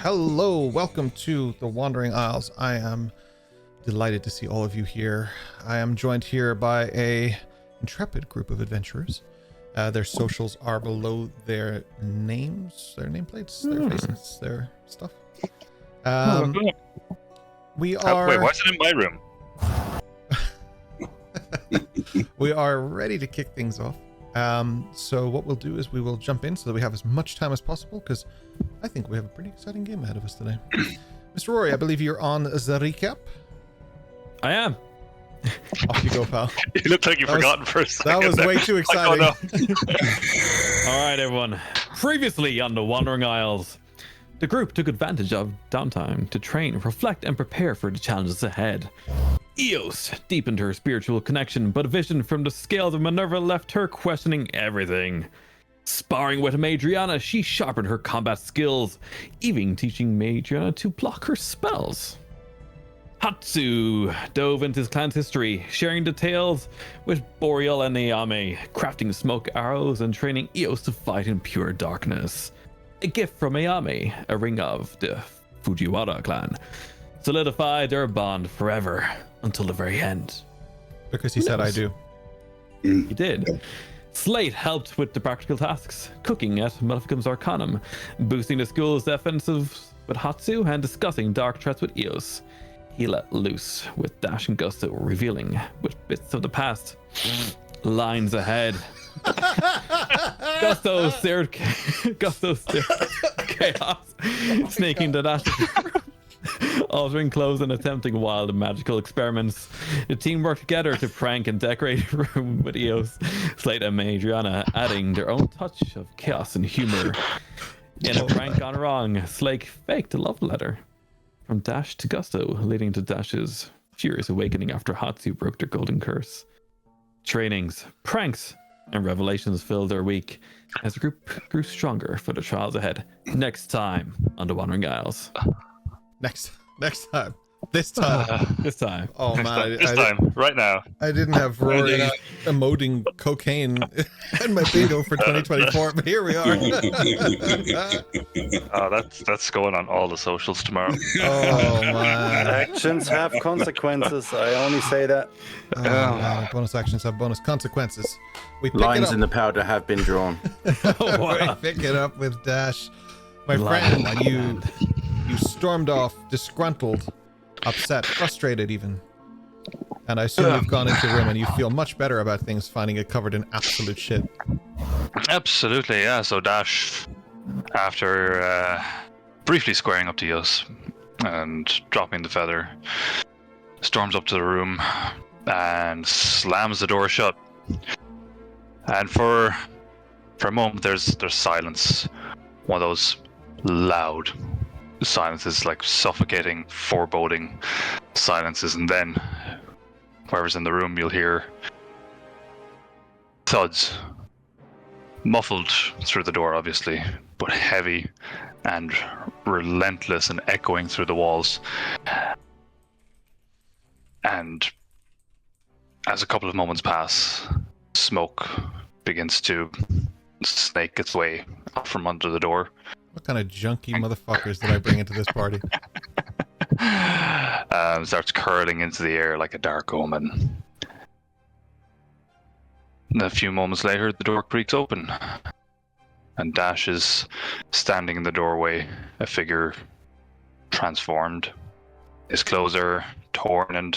Hello, welcome to the Wandering Isles. I am delighted to see all of you here. I am joined here by a intrepid group of adventurers. Their socials are below their names, their nameplates, their faces, their stuff. We are... Wait, why is it in my room? We are ready to kick things off. So what we'll do is we will jump in so that we have as much time as possible, because I think we have a pretty exciting game ahead of us today. Mr. Rory, I believe you're on the recap. I am. Off you go, pal. You look like you've forgotten for a second. That was way too exciting. No. All right, everyone. Previously on the Wandering Isles, the group took advantage of downtime to train, reflect, and prepare for the challenges ahead. Eos deepened her spiritual connection, but a vision from the scales of Minerva left her questioning everything. Sparring with Madriana, she sharpened her combat skills, even teaching Madriana to block her spells. Hatsu dove into his clan's history, sharing details with Boreal and Naomi, crafting smoke arrows and training Eos to fight in pure darkness. A gift from Ayame, a ring of the Fujiwara clan, solidified their bond forever until the very end. Because he said I do. He did. Slate helped with the practical tasks, cooking at Maleficum's Arcanum, boosting the school's defensive with Hatsu, and discussing dark threats with Eos. He let loose with Dash and Gusto, revealing with bits of the past. Lines ahead. Gusto steered chaos, sneaking the Dash, altering clothes and attempting wild magical experiments. The team worked together to prank and decorate the room with Eos, Slate, and Madriana, adding their own touch of chaos and humor. In a prank gone wrong, Slate faked a love letter from Dash to Gusto, leading to Dash's furious awakening after Hatsu broke their golden curse. Trainings, pranks, and revelations filled their week as the group grew stronger for the trials ahead. Next time on the Wandering Isles. Next time. This time. This time. Oh man. This time, right now. I didn't have Rory emoting cocaine in my bingo for 2024, but here we are. Oh, that's going on all the socials tomorrow. Oh man. Actions have consequences. I only say that. Oh, man. Bonus actions have bonus consequences. We pick Lines it up. in the powder have been drawn. Oh, wow. We pick it up with Dash. My Line. friend, you stormed off, disgruntled, upset, frustrated even. And I assume you've gone into the room and you feel much better about things, finding it covered in absolute shit. Absolutely, yeah. So Dash, after briefly squaring up to Eos and dropping the feather, storms up to the room and slams the door shut. And for a moment, there's silence. One of those loud silences, like suffocating, foreboding silences, and then whoever's in the room, you'll hear thuds, muffled through the door obviously, but heavy and relentless and echoing through the walls. And as a couple of moments pass, smoke begins to snake its way up from under the door. What kind of junky motherfuckers did I bring into this party? Starts curling into the air like a dark omen. And a few moments later, the door creaks open, and Dash is standing in the doorway, a figure transformed. His clothes are torn and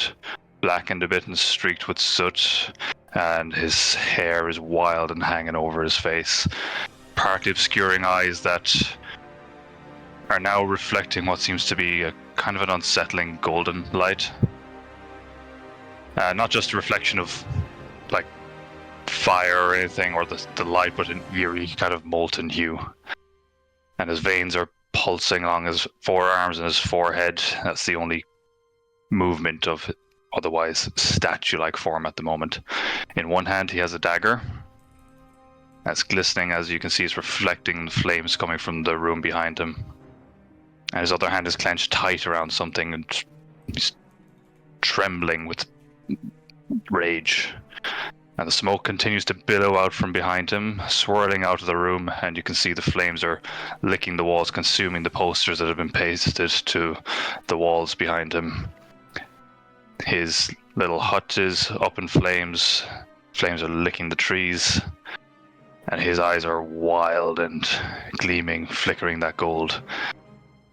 blackened a bit and streaked with soot, and his hair is wild and hanging over his face, partly obscuring eyes that are now reflecting what seems to be a kind of an unsettling golden light. Not just a reflection of like fire or anything, or the light, but an eerie kind of molten hue. And his veins are pulsing along his forearms and his forehead. That's the only movement of otherwise statue-like form at the moment. In one hand he has a dagger. That's glistening, as you can see, it's reflecting the flames coming from the room behind him. And his other hand is clenched tight around something, and he's trembling with rage. And the smoke continues to billow out from behind him, swirling out of the room, and you can see the flames are licking the walls, consuming the posters that have been pasted to the walls behind him. His little hut is up in flames. Flames are licking the trees, and his eyes are wild and gleaming, flickering that gold.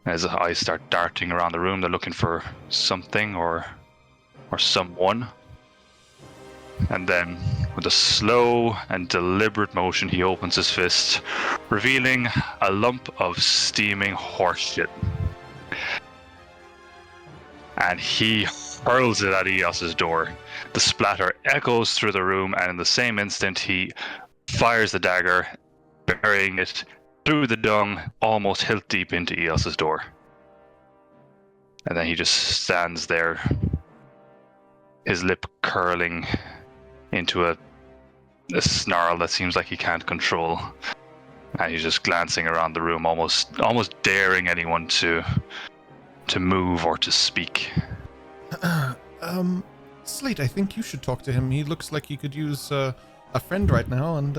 As his eyes start darting around the room, they're looking for something or someone. And then, with a slow and deliberate motion, he opens his fist, revealing a lump of steaming horse shit. And he hurls it at Eos's door. The splatter echoes through the room, and in the same instant, he fires the dagger, burying it through the dung, almost hilt deep into Eos's door. And then he just stands there, his lip curling into a snarl that seems like he can't control, and he's just glancing around the room, almost daring anyone to move or to speak. Slate, I think you should talk to him. He looks like he could use a friend right now, and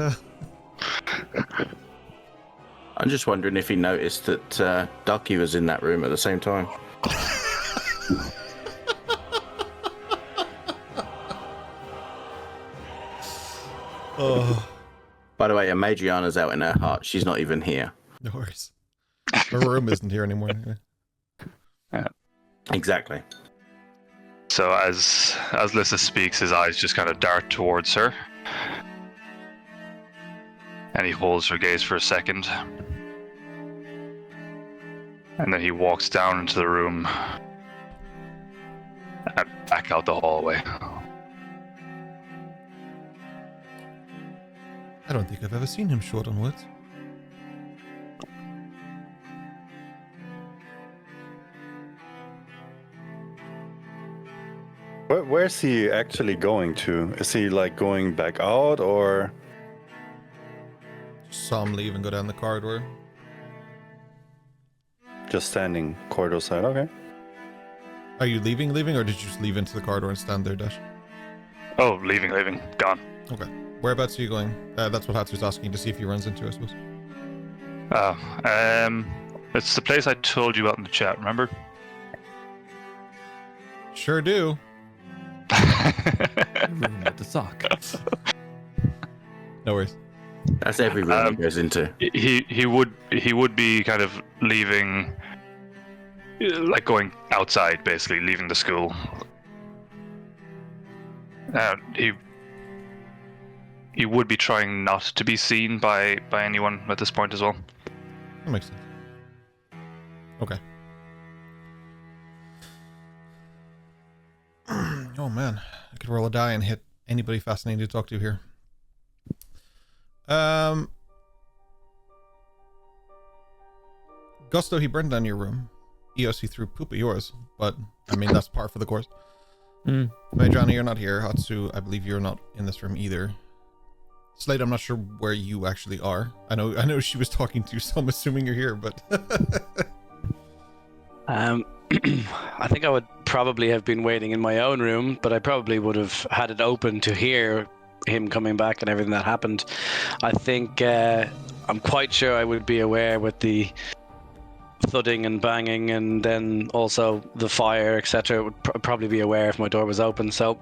I'm just wondering if he noticed that Ducky was in that room at the same time. oh, By the way, Madriana's out in her heart. She's not even here. no worries. Her room isn't here anymore. Anyway. Yeah. Exactly. So as Lyssa speaks, his eyes just kind of dart towards her, and he holds her gaze for a second, and then he walks down into the room and back out the hallway. I don't think I've ever seen him short on words. Where's he actually going to? Is he like going back out, or Saw him leave and go down the corridor. just standing corridor side? Okay. Are you leaving, or did you just leave into the corridor and stand there, Dash? Oh, leaving, gone. Okay. Whereabouts are you going? That's what Hatsu's asking, to see if he runs into, I suppose. It's the place I told you about in the chat, remember? Sure do. Room with the sock. No worries. That's every room he goes into. He would be kind of leaving, like going outside, basically leaving the school. He would be trying not to be seen by anyone at this point as well. That makes sense. Okay. Oh man, I could roll a die and hit anybody fascinating to talk to here. Gusto, he burned down your room. Eos, he threw poop at yours, but I mean that's par for the course. Johnny, you're not here. Hatsu, I believe you're not in this room either. Slate, I'm not sure where you actually are. I know she was talking to you, so I'm assuming you're here, but I think I would probably have been waiting in my own room, but I probably would have had it open to hear him coming back and everything that happened. I think I'm quite sure I would be aware with the thudding and banging, and then also the fire, etc. Would probably be aware if my door was open. So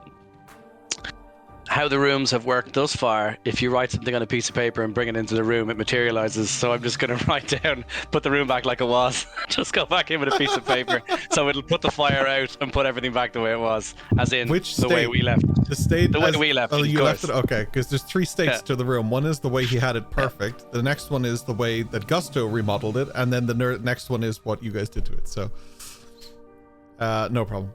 how the rooms have worked thus far, if you write something on a piece of paper and bring it into the room, it materializes. So I'm just going to write down, put the room back like it was, just go back in with a piece of paper. So it'll put the fire out and put everything back the way it was, as in which the way we left. The state The way we left. Oh, of you course. left it? Okay, because there's three states Yeah. to the room. One is the way he had it perfect. The next one is the way that Gusto remodeled it, and then the next one is what you guys did to it. So, no problem.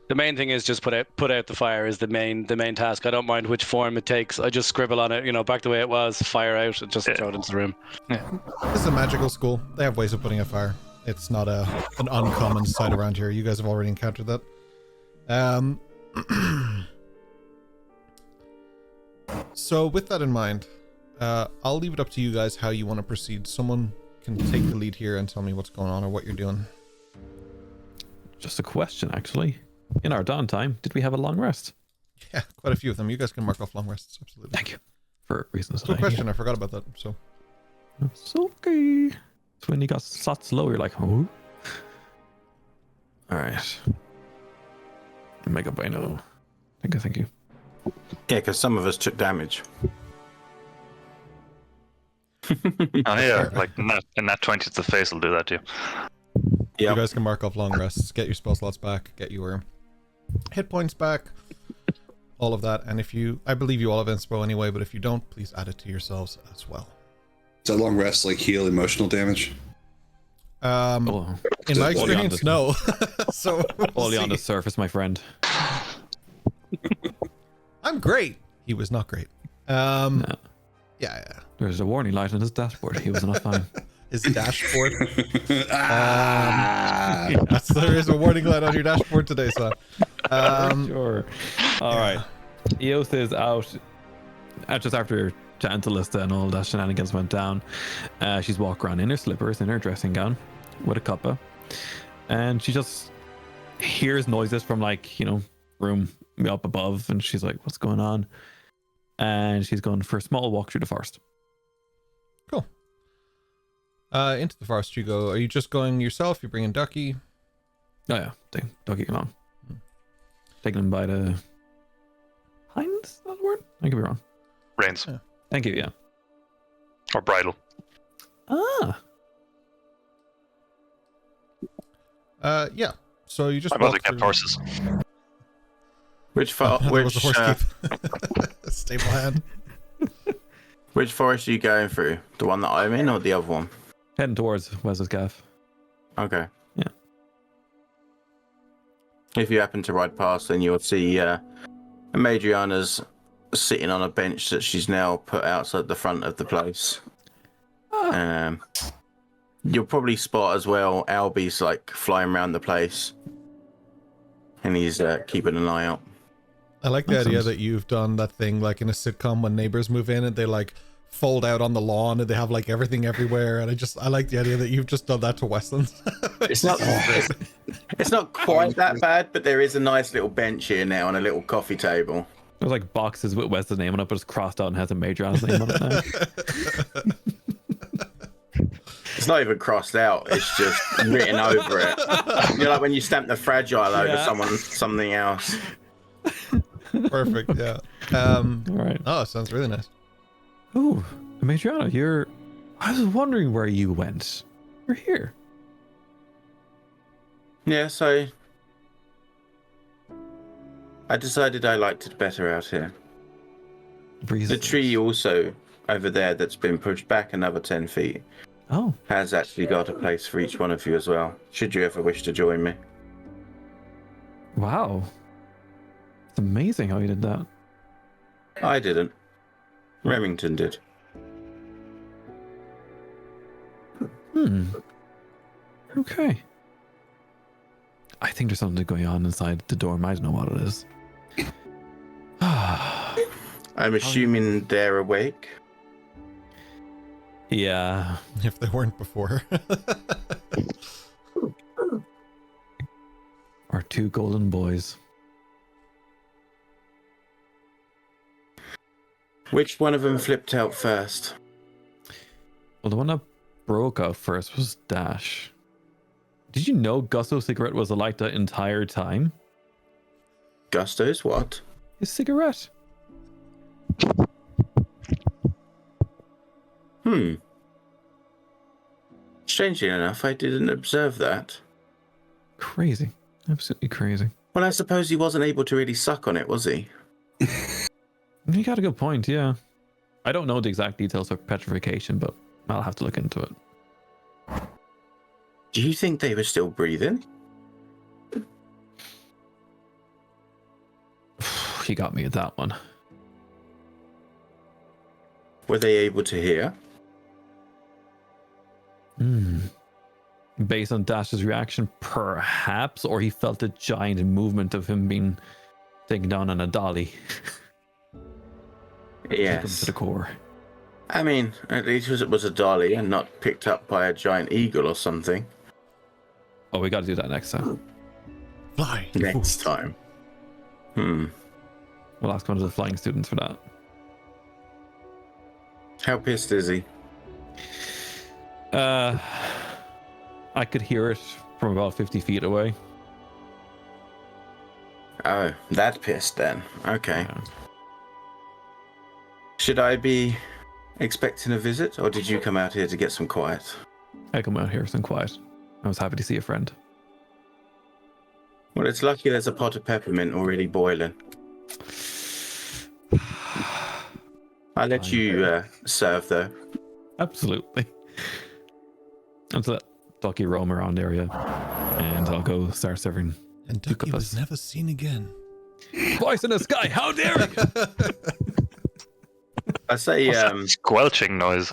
The main thing is just put out the fire is the main task. I don't mind which form it takes. I just scribble on it, back the way it was, fire out, and just throw it into the room. This is a magical school. They have ways of putting out fire. It's not an uncommon sight around here. You guys have already encountered that. So with that in mind, I'll leave it up to you guys how you want to proceed. Someone can take the lead here and tell me what's going on or what you're doing. Just a question, actually. In our downtime, did we have a long rest? Yeah, quite a few of them. You guys can mark off long rests. Absolutely. Thank you. For reasons. Good question. I forgot about that. So. It's okay. So when you got slots low, you're like, oh. All right. Mega bueno. Thank you. Yeah, because some of us took damage. Oh yeah, like in that 20th the face will do that to you. You guys can mark off long rests, get your spell slots back, get your hit points back, all of that. And if you, I believe you all have inspo anyway, but if you don't, please add it to yourselves as well. Does that long rest like heal emotional damage? In my experience, no. So only on the surface, my friend. I'm great. He was not great. No. Yeah. There's a warning light on his dashboard. He was not fine. His dashboard. Yes, there is a warning light on your dashboard today, son. Sure. All right. Eos is out just after chatting to Lista and all that shenanigans went down. She's walking around in her slippers, in her dressing gown, with a cuppa, and she just hears noises from room up above, and she's like, "What's going on?" And she's going for a small walk through the forest. Cool. Into the forest you go. Are you just going yourself? You're bringing Ducky? Oh yeah, Ducky along. Taking him by the hinds. Is that the word? I could be wrong. Reins. Yeah. Thank you. Yeah. Or bridle. Yeah. So you just I've also walk kept through... horses. Which was a horse keep. Stable hand. which forest are you going through? The one that I'm in or the other one? Heading towards Wes's Gaff. Okay. Yeah. If you happen to ride past, then you'll see Madriana's sitting on a bench that she's now put outside the front of the place. You'll probably spot as well Albie's like flying around the place, and he's keeping an eye out. I like the idea that you've done that thing like in a sitcom when neighbors move in and they like fold out on the lawn and they have like everything everywhere, and I like the idea that you've just done that to Westlands. It's not quite that bad, but there is a nice little bench here now and a little coffee table. There's like boxes with Wes's name on it, but it's crossed out and has a Madriana's name on it now. It's not even crossed out, it's just written over it. You know, like when you stamp the fragile over something else. Perfect, yeah. All right. Oh, it sounds really nice. Oh, Madriana, I was wondering where you went. You're here. Yeah, so I decided I liked it better out here. The tree also over there that's been pushed back another 10 feet has actually got a place for each one of you as well, should you ever wish to join me. Wow. It's amazing how you did that. I didn't. Remington did. Okay. I think there's something going on inside the dorm. I don't know what it is. I'm assuming they're awake. Yeah. If they weren't before. Our two golden boys. Which one of them flipped out first? Well, the one that broke out first was Dash. Did you know Gusto's cigarette was alight the entire time? Gusto's what? His cigarette. Strangely enough, I didn't observe that. Crazy. Absolutely crazy. Well, I suppose he wasn't able to really suck on it, was he? You got a good point, yeah. I don't know the exact details of petrification, but I'll have to look into it. Do you think they were still breathing? You got me at that one. Were they able to hear? Based on Dash's reaction, perhaps, or he felt a giant movement of him being taken down on a dolly. Yes. To the core. I mean, at least it was a dolly and not picked up by a giant eagle or something. Oh, we got to do that next time. Fly. Next time. We'll ask one of the flying students for that. How pissed is he? I could hear it from about 50 feet away. Oh, that pissed then. Okay. Yeah. Should I be expecting a visit, or did you come out here to get some quiet? I come out here some quiet. I was happy to see a friend. Well, it's lucky there's a pot of peppermint already boiling. I'll let you serve, though. Absolutely. I'll let Ducky roam around the area, and I'll go start serving. And Ducky was never seen again. Voice in the sky, how dare you! I say, squelching noise.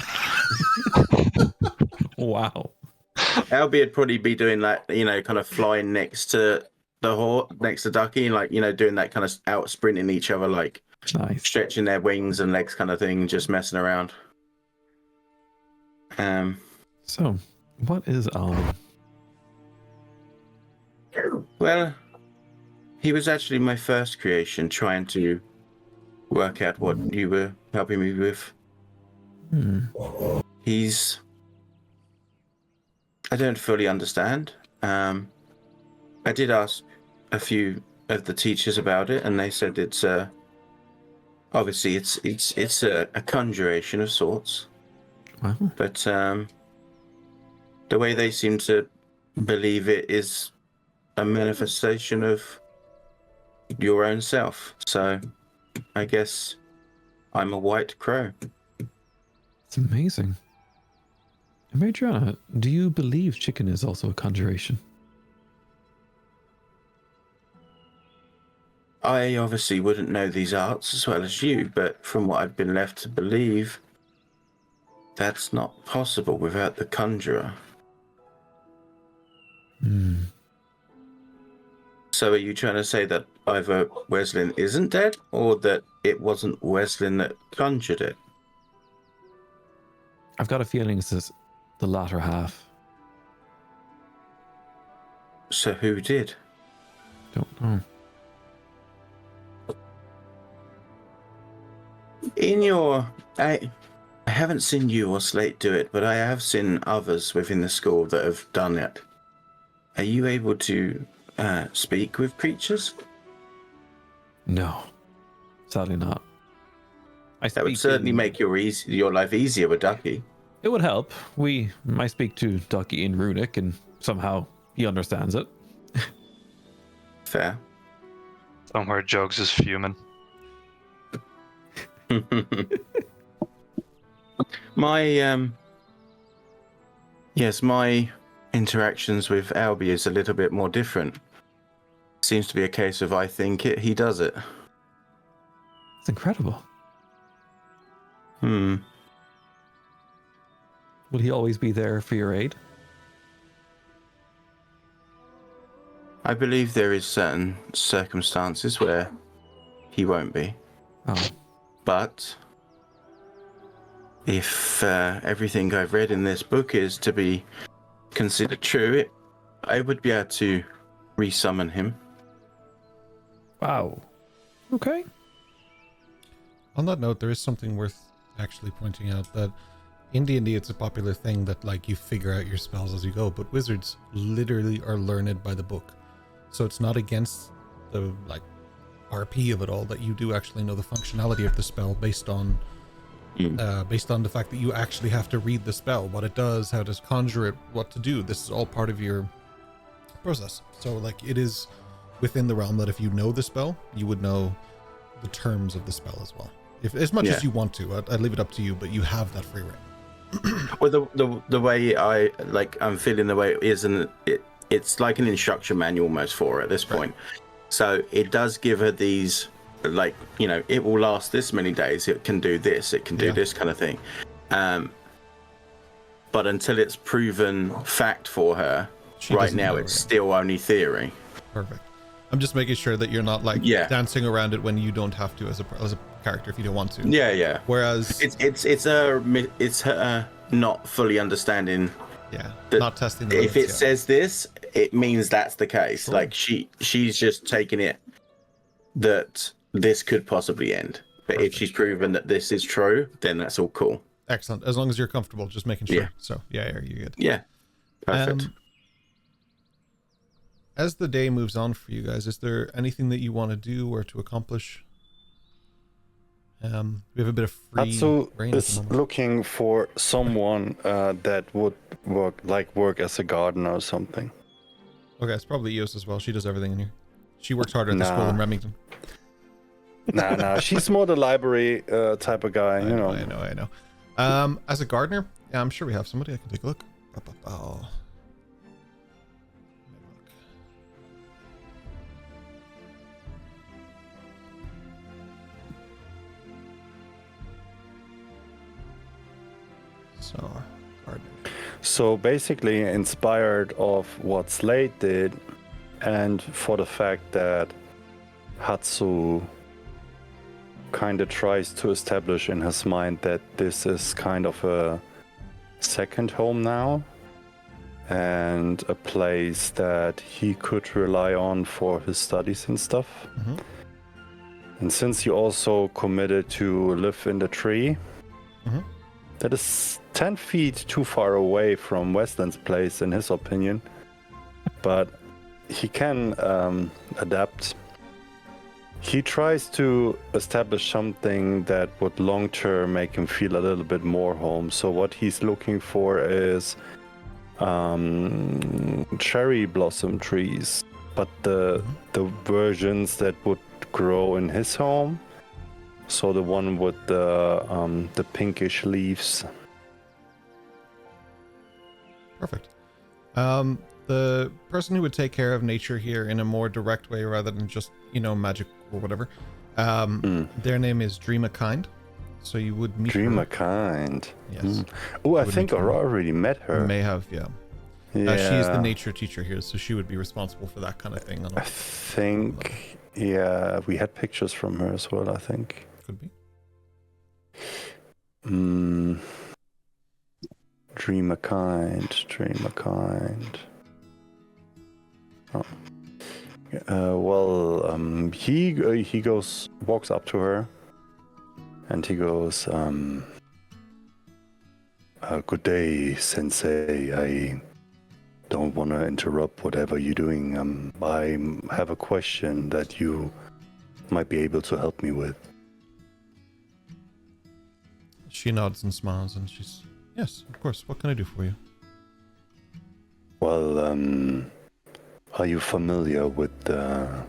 Wow. Albie would probably be doing that, you know, kind of flying next to next to Ducky, and like, you know, doing that kind of out sprinting each other, like nice. Stretching their wings and legs kind of thing, just messing around. So, what is Albie? Well, he was actually my first creation, trying to work out what you were helping me with. I don't fully understand. I did ask a few of the teachers about it, and they said it's obviously it's a conjuration of sorts. Wow. But the way they seem to believe it is a manifestation of your own self. So I guess I'm a white crow. It's amazing. Madriana, do you believe chicken is also a conjuration? I obviously wouldn't know these arts as well as you, but from what I've been left to believe, that's not possible without the conjurer. So are you trying to say that either Weslin isn't dead, or that it wasn't Weslin that conjured it? I've got a feeling it's the latter half. So who did? Don't know. I haven't seen you or Slate do it, but I have seen others within the school that have done it. Are you able to speak with creatures? No, sadly not. That would certainly make your life easier with Ducky. It would help. I speak to Ducky in Runic, and somehow he understands it. Fair. Somewhere Jugs is fuming. My interactions with Albie is a little bit more different. Seems to be a case of I think it, he does it. It's incredible. Will he always be there for your aid? I believe there is certain circumstances where he won't be. Oh. But if everything I've read in this book is to be considered true, I would be able to resummon him. Wow. Okay. On that note, there is something worth actually pointing out, that in D&D it's a popular thing that like you figure out your spells as you go, but wizards literally are learned by the book. So it's not against the like RP of it all that you do actually know the functionality of the spell based on the fact that you actually have to read the spell, what it does, how to conjure it, what to do. This is all part of your process. So like it is within the realm that if you know the spell, you would know the terms of the spell as well. If as much as you want to, I'd leave it up to you, but you have that free reign. Well, the way I'm feeling the way it is, and it's like an instruction manual almost for her at this point. So it does give her these, like, you know, it will last this many days. It can do this. It can do this kind of thing. But until it's proven fact for her, right now it's still only theory. Perfect. I'm just making sure that you're not like dancing around it when you don't have to as a character if you don't want to. Yeah. Whereas it's her not fully understanding. Yeah. That not testing. If it says this, it means that's the case. Sure. Like she's just taking it that this could possibly end. But Perfect. If she's proven that this is true, then that's all cool. Excellent. As long as you're comfortable, just making sure. Yeah. So, yeah, you're good. Yeah. Perfect. As the day moves on for you guys, is there anything that you want to do or to accomplish? We have a bit of free reign is looking for someone that would work as a gardener or something. Okay, it's probably Eos as well. She does everything in here. She works harder at the school in Remington. Nah. She's more the library type of guy, you know. I know. As a gardener, yeah, I'm sure we have somebody. I can take a look. So, gardener. So basically inspired of what Slate did, and for the fact that Hatsu kind of tries to establish in his mind that this is kind of a second home now, and a place that he could rely on for his studies and stuff. Mm-hmm. And since he also committed to live in the tree, mm-hmm. that is 10 feet too far away from Westland's place, in his opinion. But he can adapt. He tries to establish something that would long-term make him feel a little bit more home. So what he's looking for is cherry blossom trees, but the versions that would grow in his home. So the one with the pinkish leaves. Perfect. The person who would take care of nature here in a more direct way rather than just, magic or whatever, their name is Dreamakind. So you would meet Dreamakind. Yes. Mm. Oh, I think I already met her. You may have, yeah. She's the nature teacher here, so she would be responsible for that kind of thing. I think, yeah, we had pictures from her as well, I think. Could be. Dreamakind. Oh. He walks up to her, and he goes, good day, Sensei. I don't want to interrupt whatever you're doing. I have a question that you might be able to help me with. She nods and smiles, and she's, yes, of course. What can I do for you? Well, are you familiar with the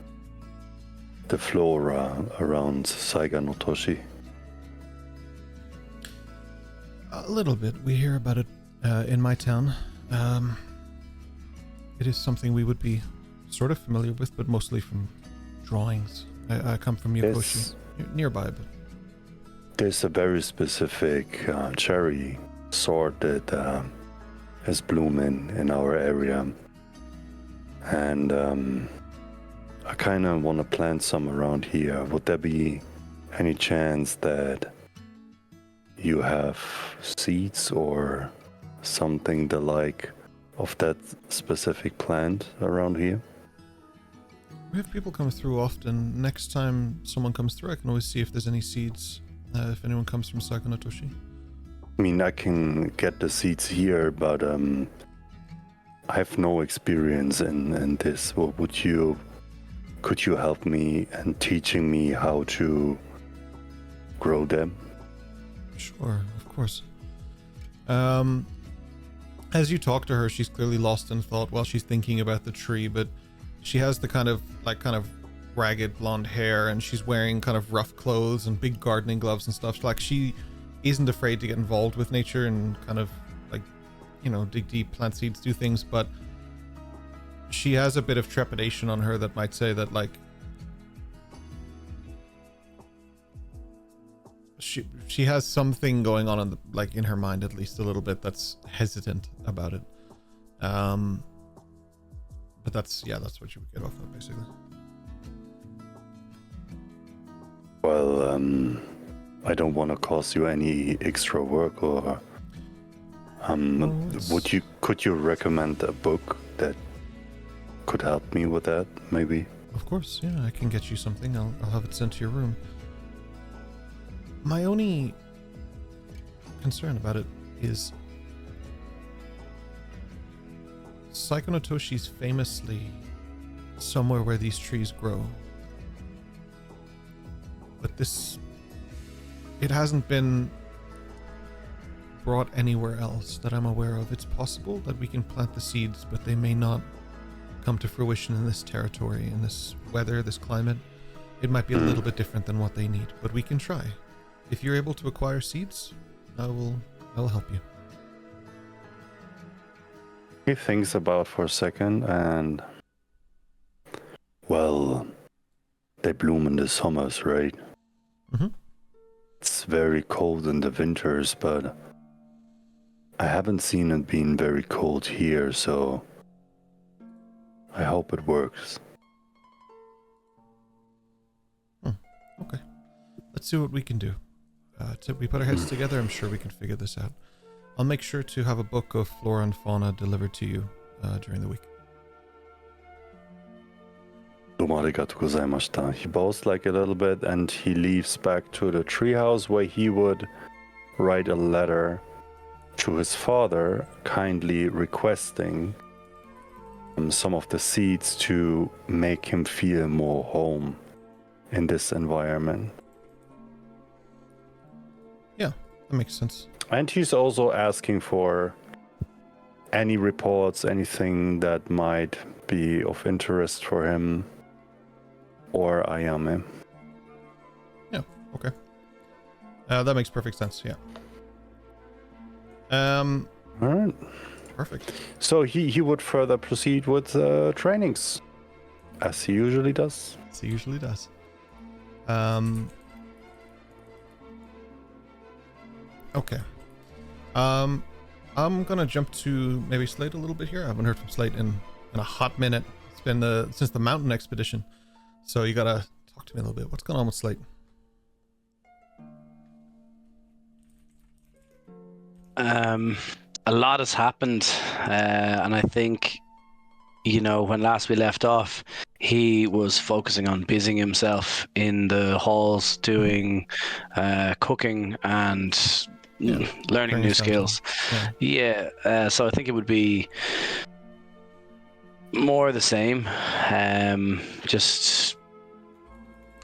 flora around Saiga no Toshi? A little bit. We hear about it in my town. It is something we would be sort of familiar with, but mostly from drawings. I come from Yokoshi, nearby, but... There's a very specific cherry sort that is blooming in our area. And I kind of want to plant some around here. Would there be any chance that you have seeds or something the like of that specific plant around here? We have people come through often. Next time someone comes through, I can always see if there's any seeds, if anyone comes from Saiga no Toshi. I mean, I can get the seeds here, but I have no experience in this. Well, could you help me in teaching me how to grow them? Sure, of course. As you talk to her, she's clearly lost in thought while she's thinking about the tree, but she has the kind of ragged blonde hair, and she's wearing kind of rough clothes and big gardening gloves and stuff. Like, she isn't afraid to get involved with nature and kind of dig deep, plant seeds, do things, but she has a bit of trepidation on her that might say that she has something going on in her mind, at least a little bit, that's hesitant about it. But that's what you would get off of, basically. Well, I don't want to cause you any extra work, or could you recommend a book that could help me with that, maybe? Of course, yeah, I can get you something. I'll have it sent to your room. My only concern about it is Psychonotoshi's famously somewhere where these trees grow. But it hasn't been brought anywhere else that I'm aware of. It's possible that we can plant the seeds, but they may not come to fruition in this territory, in this weather, this climate. It might be a little bit different than what they need, but we can try. If you're able to acquire seeds, I will help you. He thinks about for a second and, well, they bloom in the summers, right? Mm-hmm. It's very cold in the winters, but I haven't seen it being very cold here, so I hope it works. Okay. Let's see what we can do. We put our heads together, I'm sure we can figure this out. I'll make sure to have a book of flora and fauna delivered to you during the week. He bows like a little bit and he leaves back to the treehouse where he would write a letter to his father, kindly requesting some of the seeds to make him feel more home in this environment. Yeah, that makes sense. And he's also asking for any reports, anything that might be of interest for him or Ayame. Yeah, okay. That makes perfect sense, yeah. All right. Perfect. So he would further proceed with trainings, as he usually does. As he usually does. Okay. I'm gonna jump to maybe Slate a little bit here. I haven't heard from Slate in a hot minute. It's been since the mountain expedition. So you gotta talk to me a little bit. What's going on with Slate? A lot has happened, and I think, when last we left off, he was focusing on busying himself in the halls, doing cooking and learning new skills. So I think it would be more the same, just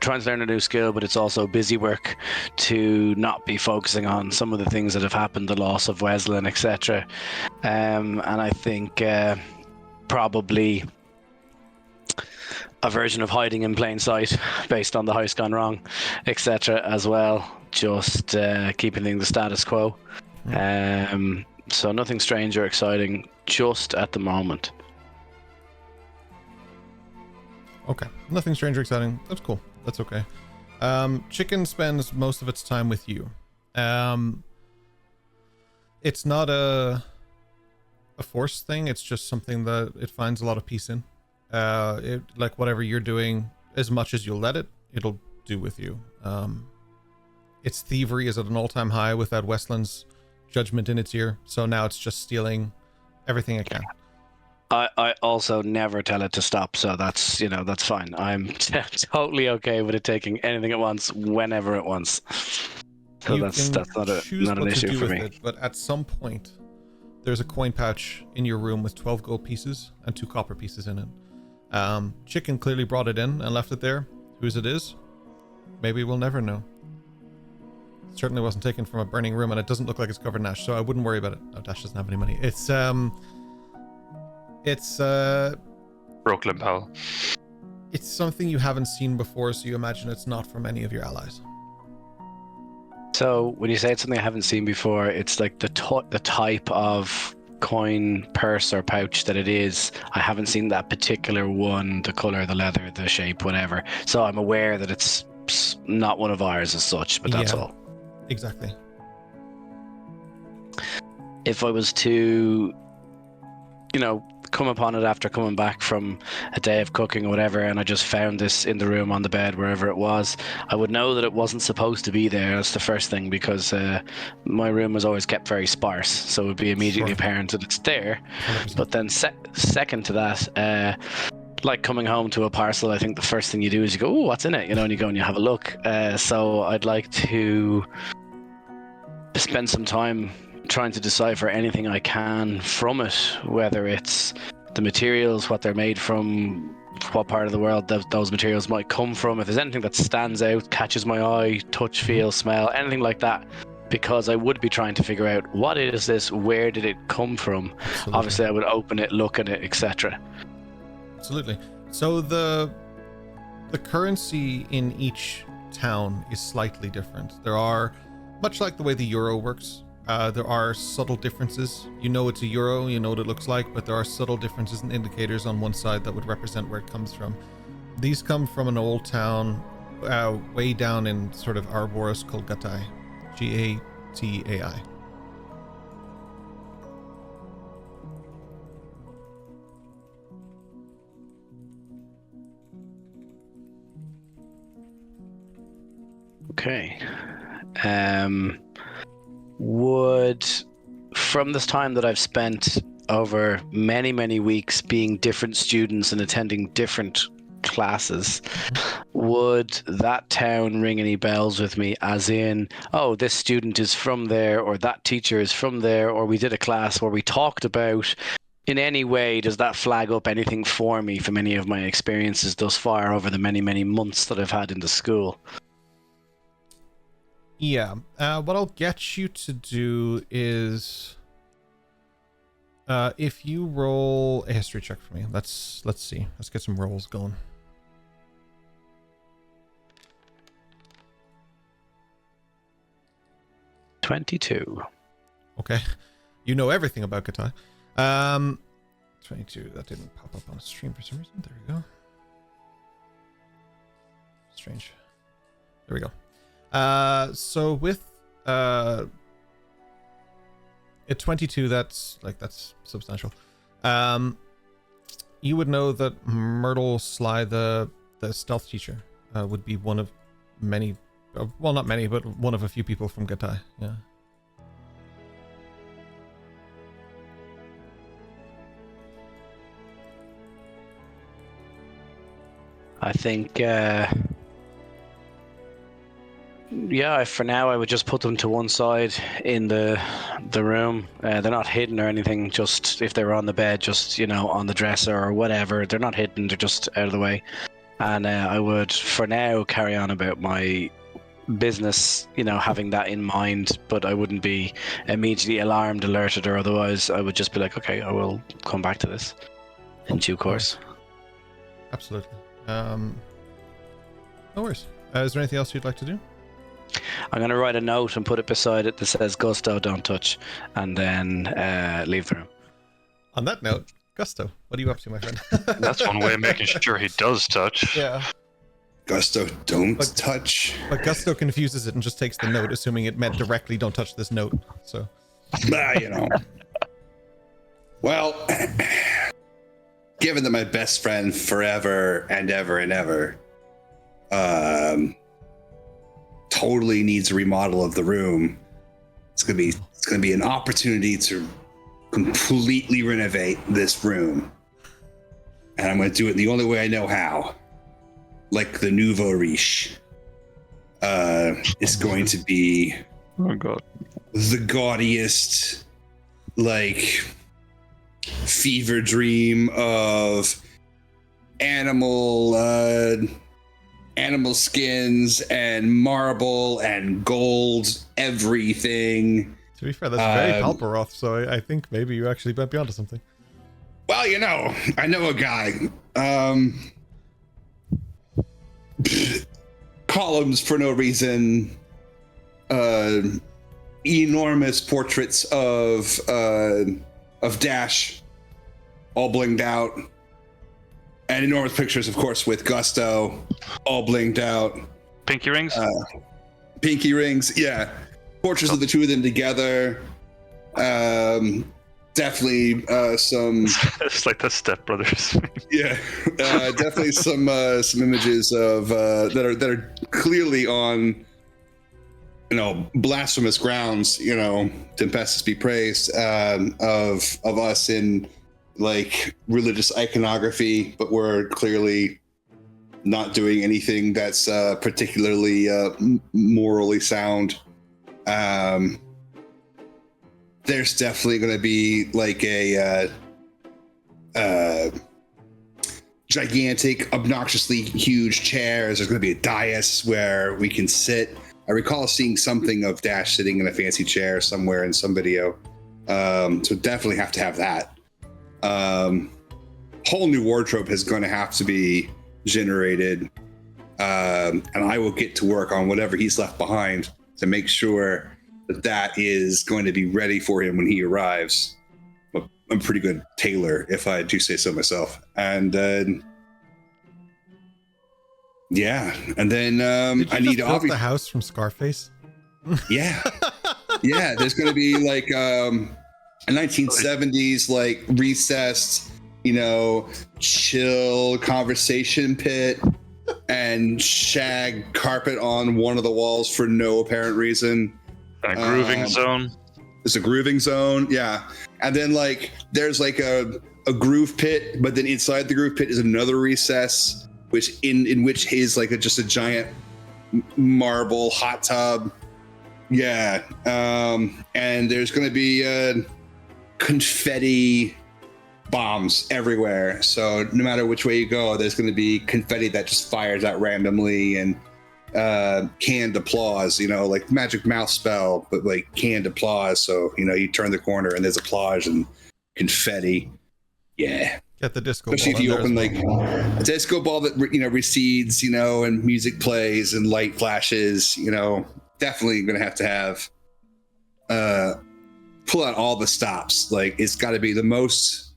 trying to learn a new skill, but it's also busy work to not be focusing on some of the things that have happened, the loss of Weslin, etc. And I think probably a version of hiding in plain sight based on the house gone wrong, etc. as well, just keeping things the status quo. So nothing strange or exciting just at the moment. Okay, nothing strange or exciting. That's cool. That's okay. Chicken spends most of its time with you. It's not a forced thing. It's just something that it finds a lot of peace in. Like whatever you're doing, as much as you'll let it, it'll do with you. Its thievery is at an all-time high without Westland's judgment in its ear. So now it's just stealing everything it can. I also never tell it to stop, so that's fine. I'm totally okay with it taking anything it wants whenever it wants. So that's not an issue for me. It, but at some point, there's a coin pouch in your room with 12 gold pieces and 2 copper pieces in it. Chicken clearly brought it in and left it there. Whose it is, maybe we'll never know. It certainly wasn't taken from a burning room, and it doesn't look like it's covered in ash, so I wouldn't worry about it. Oh, Dash doesn't have any money. It's Brooklyn Powell. It's something you haven't seen before, so you imagine it's not from any of your allies. So when you say it's something I haven't seen before, it's like the type of coin, purse, or pouch that it is. I haven't seen that particular one, the color, the leather, the shape, whatever. So I'm aware that it's not one of ours as such, but that's all. Exactly. If I was to, come upon it after coming back from a day of cooking or whatever, and I just found this in the room, on the bed, wherever it was, I would know that it wasn't supposed to be there. That's the first thing, because my room was always kept very sparse, so it would be immediately apparent that it's there. 100%. But then second to that, like coming home to a parcel, I think the first thing you do is you go, "Oh, what's in it?" And you go and you have a look. So I'd like to spend some time trying to decipher anything I can from it, whether it's the materials, what they're made from, what part of the world those materials might come from. If there's anything that stands out, catches my eye, touch, feel, smell, anything like that. Because I would be trying to figure out, what is this? Where did it come from? Absolutely. Obviously, I would open it, look at it, etc. Absolutely. So the currency in each town is slightly different. There are, much like the way the euro works, there are subtle differences. You know it's a euro, you know what it looks like, but there are subtle differences and indicators on one side that would represent where it comes from. These come from an old town way down in sort of Ouroboros called Gatai. Gatai. Okay. Would, from this time that I've spent over many, many weeks being different students and attending different classes, would that town ring any bells with me, as in, oh, this student is from there, or that teacher is from there, or we did a class where we talked about, in any way, does that flag up anything for me from any of my experiences thus far over the many, many months that I've had in the school? Yeah, what I'll get you to do is, if you roll a history check for me, let's see, let's get some rolls going. $22. Okay, you know everything about Gatai. 22. That didn't pop up on a stream for some reason. There we go. Strange. There we go. So with at 22, that's substantial. You would know that Myrtle Sly, the stealth teacher, would be one of many, well, not many, but one of a few people from Gatai. Yeah. I think, yeah, for now I would just put them to one side in the room. They're not hidden or anything, just if they were on the bed, just, on the dresser or whatever. They're not hidden, they're just out of the way. And I would, for now, carry on about my business, having that in mind, but I wouldn't be immediately alarmed, alerted, or otherwise. I would just be like, okay, I will come back to this in due course. Absolutely. No worries. Is there anything else you'd like to do? I'm going to write a note and put it beside it that says Gusto, don't touch, and then leave the room. On that note, Gusto, what are you up to, my friend? That's one way of making sure he does touch. Yeah. Gusto, don't touch. But Gusto confuses it and just takes the note, assuming it meant directly, don't touch this note. So. Well, given that my best friend forever and ever totally needs a remodel of the room, it's gonna be an opportunity to completely renovate this room, and I'm gonna do it the only way I know how, like the nouveau riche. It's going to be, oh god, the gaudiest, fever dream of animal skins and marble and gold, everything. To be fair, that's very Palperoth, so I think maybe you actually might be onto something. Well, I know a guy. Columns for no reason. Enormous portraits of Dash, all blinged out. And enormous pictures, of course, with Gusto, all blinged out. Pinky rings? Pinky rings, yeah. Portraits of the two of them together. Definitely some... It's like the Step Brothers. Yeah, definitely some images of that are clearly on, blasphemous grounds, Tempestus be praised, of us in like religious iconography, but we're clearly not doing anything that's particularly morally sound. There's definitely going to be like a gigantic, obnoxiously huge chairs. There's going to be a dais where we can sit. I recall seeing something of Dash sitting in a fancy chair somewhere in some video. So definitely have to have that. Whole new wardrobe is going to have to be generated. And I will get to work on whatever he's left behind to make sure that is going to be ready for him when he arrives. I'm a pretty good tailor, if I do say so myself. And yeah, and then I need to build the house from Scarface. Yeah, yeah. There's going to be like a 1970s like recessed, chill conversation pit and shag carpet on one of the walls for no apparent reason. A grooving zone. It's a grooving zone, yeah. And then like there's like a groove pit, but then inside the groove pit is another recess, which in which is like just a giant marble hot tub. Yeah. And there's gonna be confetti bombs everywhere. So no matter which way you go, there's gonna be confetti that just fires out randomly, and canned applause, like magic mouth spell, but like canned applause. So you turn the corner and there's applause and confetti. Yeah, get the disco especially ball if you open well. like a disco ball that recedes, and music plays and light flashes. Definitely gonna have pull out all the stops. Like it's got to be the most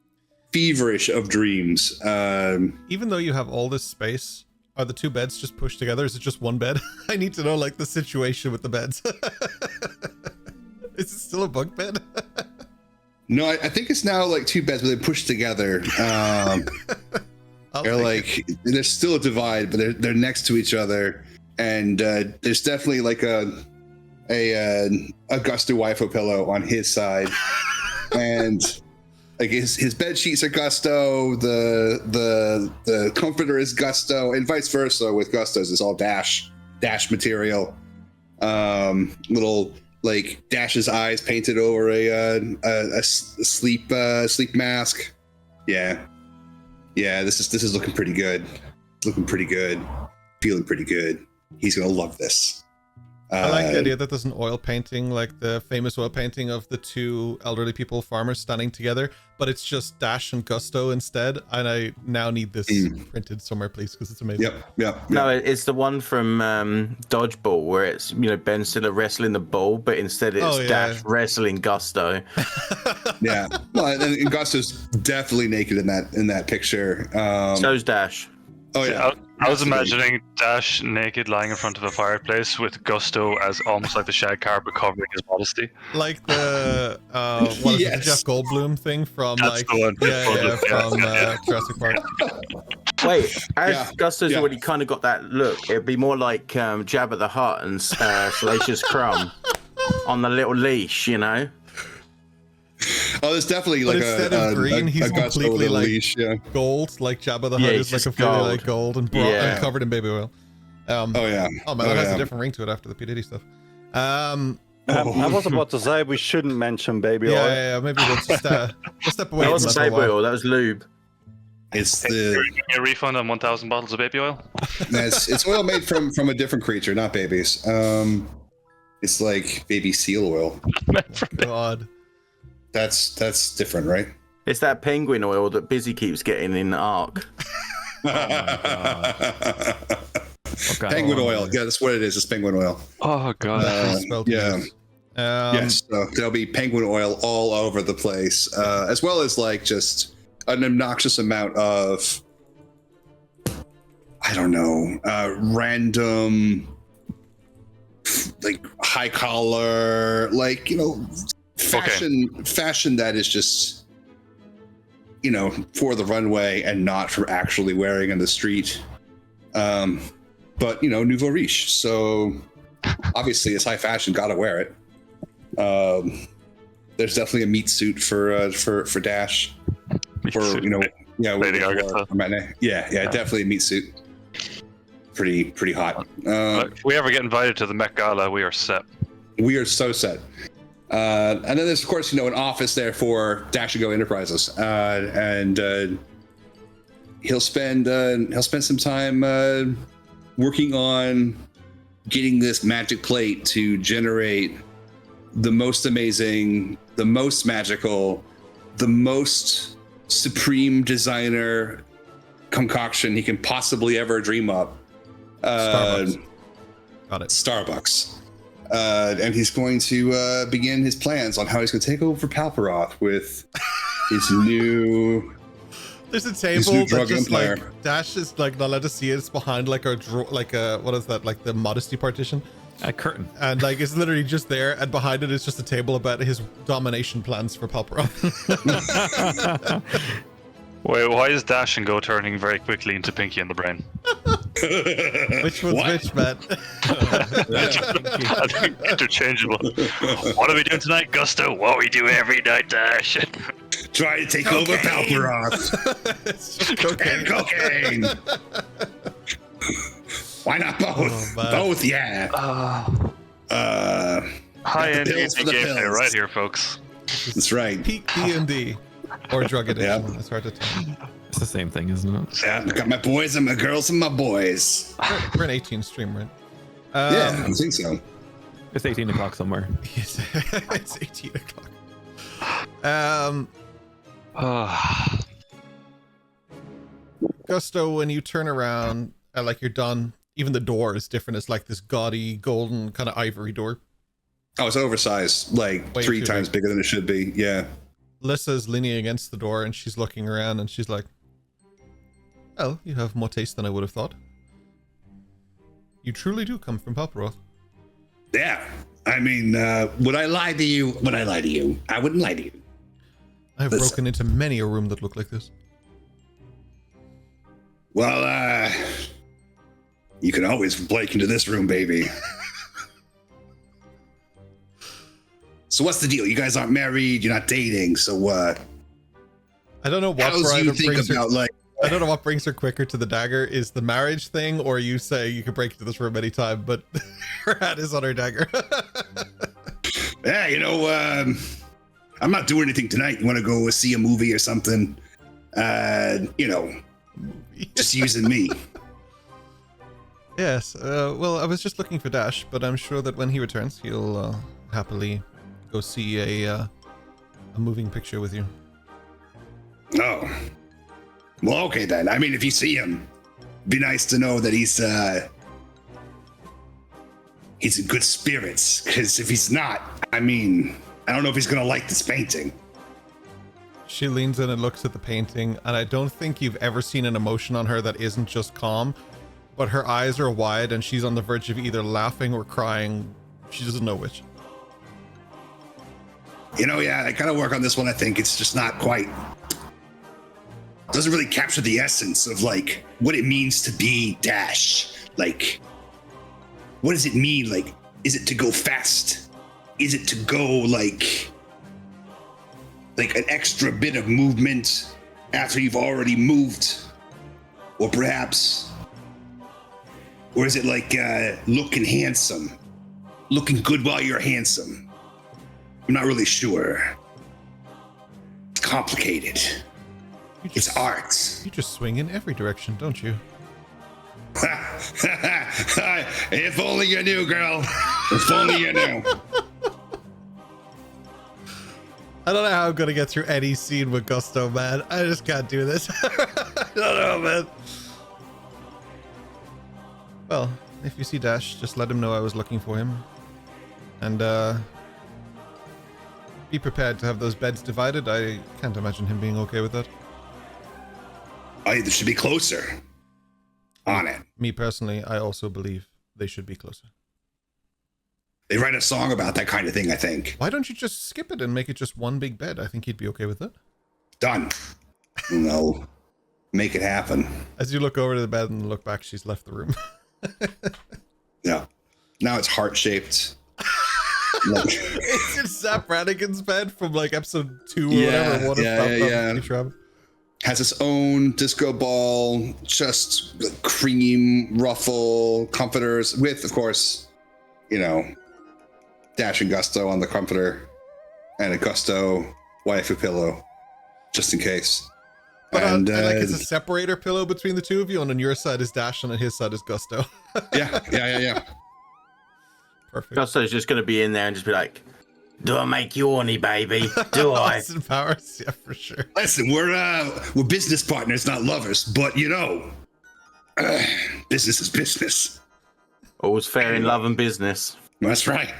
feverish of dreams. Even though you have all this space, are the two beds just pushed together? Is it just one bed? I need to know like the situation with the beds. Is it still a bunk bed? No, I think it's now like two beds, but they're pushed together. There's still a divide, but they're next to each other, and there's definitely like a Gusto waifu pillow on his side, and like his bed sheets are Gusto, the comforter is Gusto, and vice versa with Gusto's. It's all Dash material. Little like Dash's eyes painted over a sleep mask. Yeah. This is looking pretty good. Looking pretty good. Feeling pretty good. He's gonna love this. I like the idea that there's an oil painting, like the famous oil painting of the two elderly people farmers standing together, but it's just Dash and Gusto instead. And I now need this printed somewhere, please, because it's amazing. Yep. No, it's the one from Dodgeball where it's Ben Stiller wrestling the ball, but instead it's Dash wrestling Gusto. Yeah, well, and Gusto's definitely naked in that picture. So's Dash. Oh yeah. I was imagining Dash naked lying in front of a fireplace with Gusto as almost like the shag carpet covering his modesty. Like the the Jeff Goldblum thing from Jurassic Park. Wait, Gusto's already kind of got that look. It'd be more like Jabba the Hutt and Salacious Crumb on the little leash, Oh, there's definitely like instead of green, he's completely like leash, gold, like Jabba the Hutt is like completely like gold and and covered in baby oil. Oh man, that has a different ring to it after the P Diddy stuff. I was about to say we shouldn't mention baby oil. Yeah, maybe we'll just we'll step away. That wasn't baby oil, that was lube. It's a refund on 1,000 bottles of baby oil. It's oil made from a different creature, not babies. It's like baby seal oil. God. That's different, right? It's that penguin oil that Busy keeps getting in the Ark. Penguin oil. Yeah, that's what it is. It's penguin oil. Oh god. Yes. So there'll be penguin oil all over the place, as well as like just an obnoxious amount of, I don't know, random, like high collar, like fashion that is just for the runway and not for actually wearing in the street, but nouveau riche, so obviously it's high fashion, gotta wear it. There's definitely a meat suit for Dash. for Lady Agatha. Yeah, definitely a meat suit. Pretty hot. If we ever get invited to the Met Gala, we are set. We are so set. And then there's of course an office there for Dash and Go Enterprises, and he'll spend some time working on getting this magic plate to generate the most amazing, the most magical, the most supreme designer concoction he can possibly ever dream up. Starbucks. Got it. Starbucks. And he's going to begin his plans on how he's going to take over Palperoth with his new. There's a table that just like Dash is like not allowed to see it. It's behind like a what is that, like the modesty partition? A curtain. And like it's literally just there, and behind it is just a table about his domination plans for Palperoth. Wait, why is Dash and Go turning very quickly into Pinky and the Brain? Which one's which, man? I think interchangeable. What are we doing tonight, Gusto? What we do every night, Dash. Try to take over Palperoth. And cocaine. Why not both? Both, yeah. High-end gameplay right here, folks. That's right. Peak D&D. Or drug addiction. It's hard to tell. It's the same thing, isn't it? Yeah, I got my boys and my girls and my boys. We're an 18 stream, right? Yeah, I think so. It's 18 o'clock somewhere. It's 18 o'clock. Gusto, when you turn around, like you're done, even the door is different. It's like this gaudy, golden, kind of ivory door. Oh, it's oversized, like Way 3 too times bigger than it should be. Yeah. Lissa's leaning against the door and she's looking around and she's like, "Oh, you have more taste than I would have thought. You truly do come from Palperoth." Yeah. I mean, would I lie to you? Would I lie to you? I wouldn't lie to you. I have broken into many a room that looked like this. Well, you can always break into this room, baby. So what's the deal? You guys aren't married, you're not dating, so I don't know what I don't know what brings her quicker to the dagger, is the marriage thing, or you say you can break into this room anytime, but her hat is on her dagger. Yeah, I'm not doing anything tonight. You want to go see a movie or something? Just using me. Yes, well, I was just looking for Dash, but I'm sure that when he returns, he'll happily go see a moving picture with you. Oh. Well, okay then. I mean, if you see him, be nice to know that he's in good spirits. Because if he's not, I mean, I don't know if he's going to like this painting. She leans in and looks at the painting, and I don't think you've ever seen an emotion on her that isn't just calm, but her eyes are wide and she's on the verge of either laughing or crying. She doesn't know which. Yeah, I gotta work on this one. I think it's just not quite, doesn't really capture the essence of like what it means to be Dash. Like, what does it mean? Like, is it to go fast? Is it to go like an extra bit of movement after you've already moved? Or perhaps, or is it like looking handsome, looking good while you're handsome? I'm not really sure. It's complicated. It's art. You just swing in every direction, don't you? If only you knew, girl. If only you knew. I don't know how I'm gonna get through any scene with Gusto, man. I just can't do this. I don't know, man. Well, if you see Dash, just let him know I was looking for him. And, be prepared to have those beds divided. I can't imagine him being okay with that. They should be closer on it. Me personally, I also believe they should be closer. They write a song about that kind of thing, I think. Why don't you just skip it and make it just one big bed? I think he'd be okay with it. Done. No. Make it happen. As you look over to the bed and look back, she's left the room. Yeah. Now it's heart-shaped. It's Zap Brannigan's bed from like episode 2 or whatever. Yeah. has its own disco ball, just cream ruffle comforters with, of course, Dash and Gusto on the comforter and a Gusto waifu pillow, just in case. But and it's a separator pillow between the two of you, and on your side is Dash, and on his side is Gusto. Yeah. Perfect. Gusto's just going to be in there and just be like, "Do I make you horny, baby? Do I?" Austin Powers, yeah, for sure. Listen, we're business partners, not lovers, but business is business. All's fair in love and business. That's right.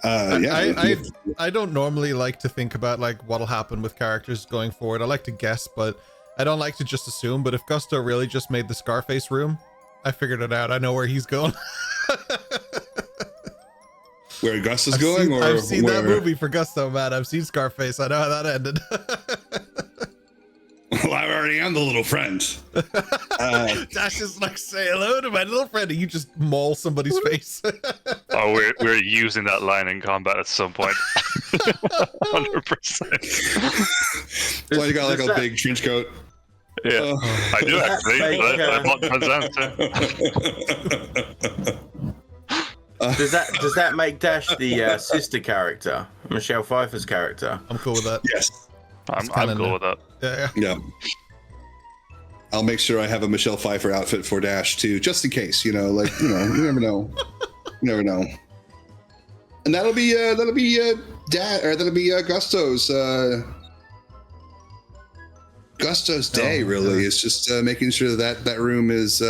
I don't normally like to think about like what'll happen with characters going forward. I like to guess, but I don't like to just assume. But if Gusto really just made the Scarface room, I figured it out. I know where he's going. Where Gusto's going? I've seen that movie for Gusto, man. I've seen Scarface. I know how that ended. Well, I already am the little friend. Dash is like, say hello to my little friend, and you just maul somebody's face. Oh, we're using that line in combat at some point. 100%. So you got like a big trench coat. Yeah, I do actually. I'm not present. Does that make Dash the sister character, Michelle Pfeiffer's character? I'm cool with that. Yes, I'm cool with that. Yeah. I'll make sure I have a Michelle Pfeiffer outfit for Dash too, just in case. You never know. You never know. And that'll be Gusto's day. Really, it's just making sure that room is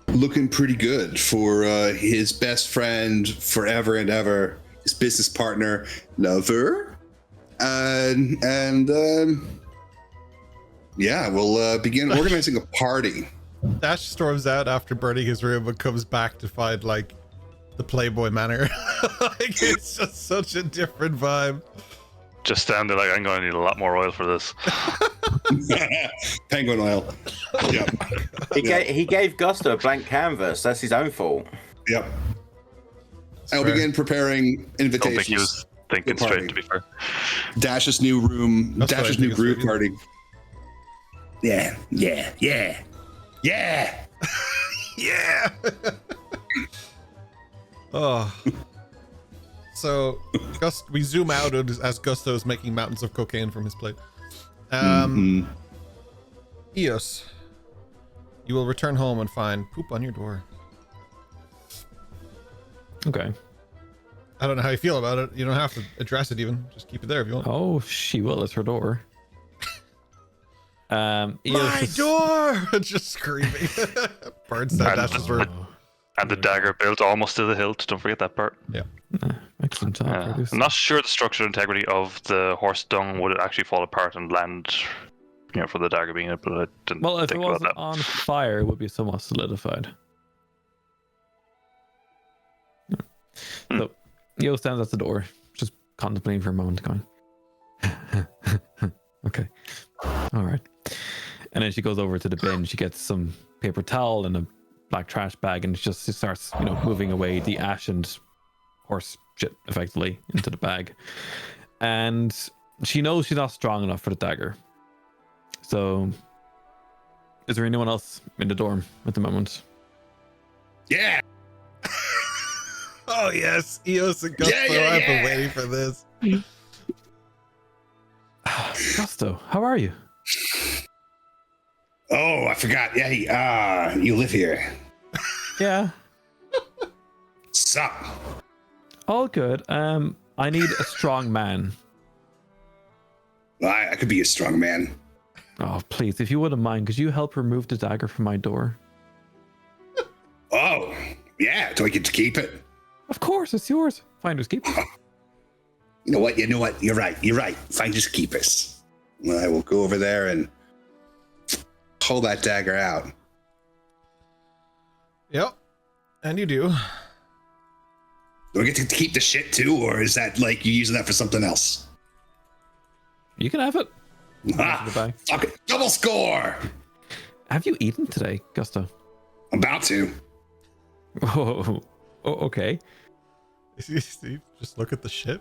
looking pretty good for his best friend forever and ever, his business partner, lover. We'll begin organizing a party. Dash storms out after burning his room and comes back to find like the Playboy Manor. Like it's just such a different vibe. Just stand there like, I'm going to need a lot more oil for this. Penguin oil. Yep. He gave Gusto a blank canvas. That's his own fault. Yep. I'll begin preparing invitations. Don't think he was thinking straight, to be fair. Dash's new room. That's Dash's new group party. Yeah. Yeah. Oh. So, we zoom out as Gusto is making mountains of cocaine from his plate. Eos, you will return home and find poop on your door. Okay. I don't know how you feel about it. You don't have to address it even. Just keep it there if you want. Oh, she will. It's her door. My door! Just screaming. Burns that Dash's room. And the dagger built almost to the hilt. Don't forget that part. Yeah. Excellent job. I'm not sure the structural integrity of the horse dung would actually fall apart and land, for the dagger being it, but I didn't if think it about wasn't that. on fire, it would be somewhat solidified. So, Yo stands at the door, just contemplating for a moment, going, okay, all right. And then she goes over to the bin. She gets some paper towel and a black trash bag, and she starts, moving away the ash and horse shit effectively into the bag. And she knows she's not strong enough for the dagger. So, is there anyone else in the dorm at the moment? Yeah. Oh yes, Eos and Gusto. I've been waiting for this. Gusto, how are you? Oh, I forgot. Yeah, you live here. Yeah. Sup? All good. I need a strong man. I could be a strong man. Oh, please, if you wouldn't mind, could you help remove the dagger from my door? Oh, yeah. Do I get to keep it? Of course, it's yours. Finders keepers. You know what? You're right. Finders keepers. Well, I will go over there and pull that dagger out. Yep. And you do. Do I get to keep the shit too, or is that like you using that for something else? You can have it. Fuck it. Double score! Have you eaten today, Gusto? I'm about to. Oh, okay. Just look at the shit.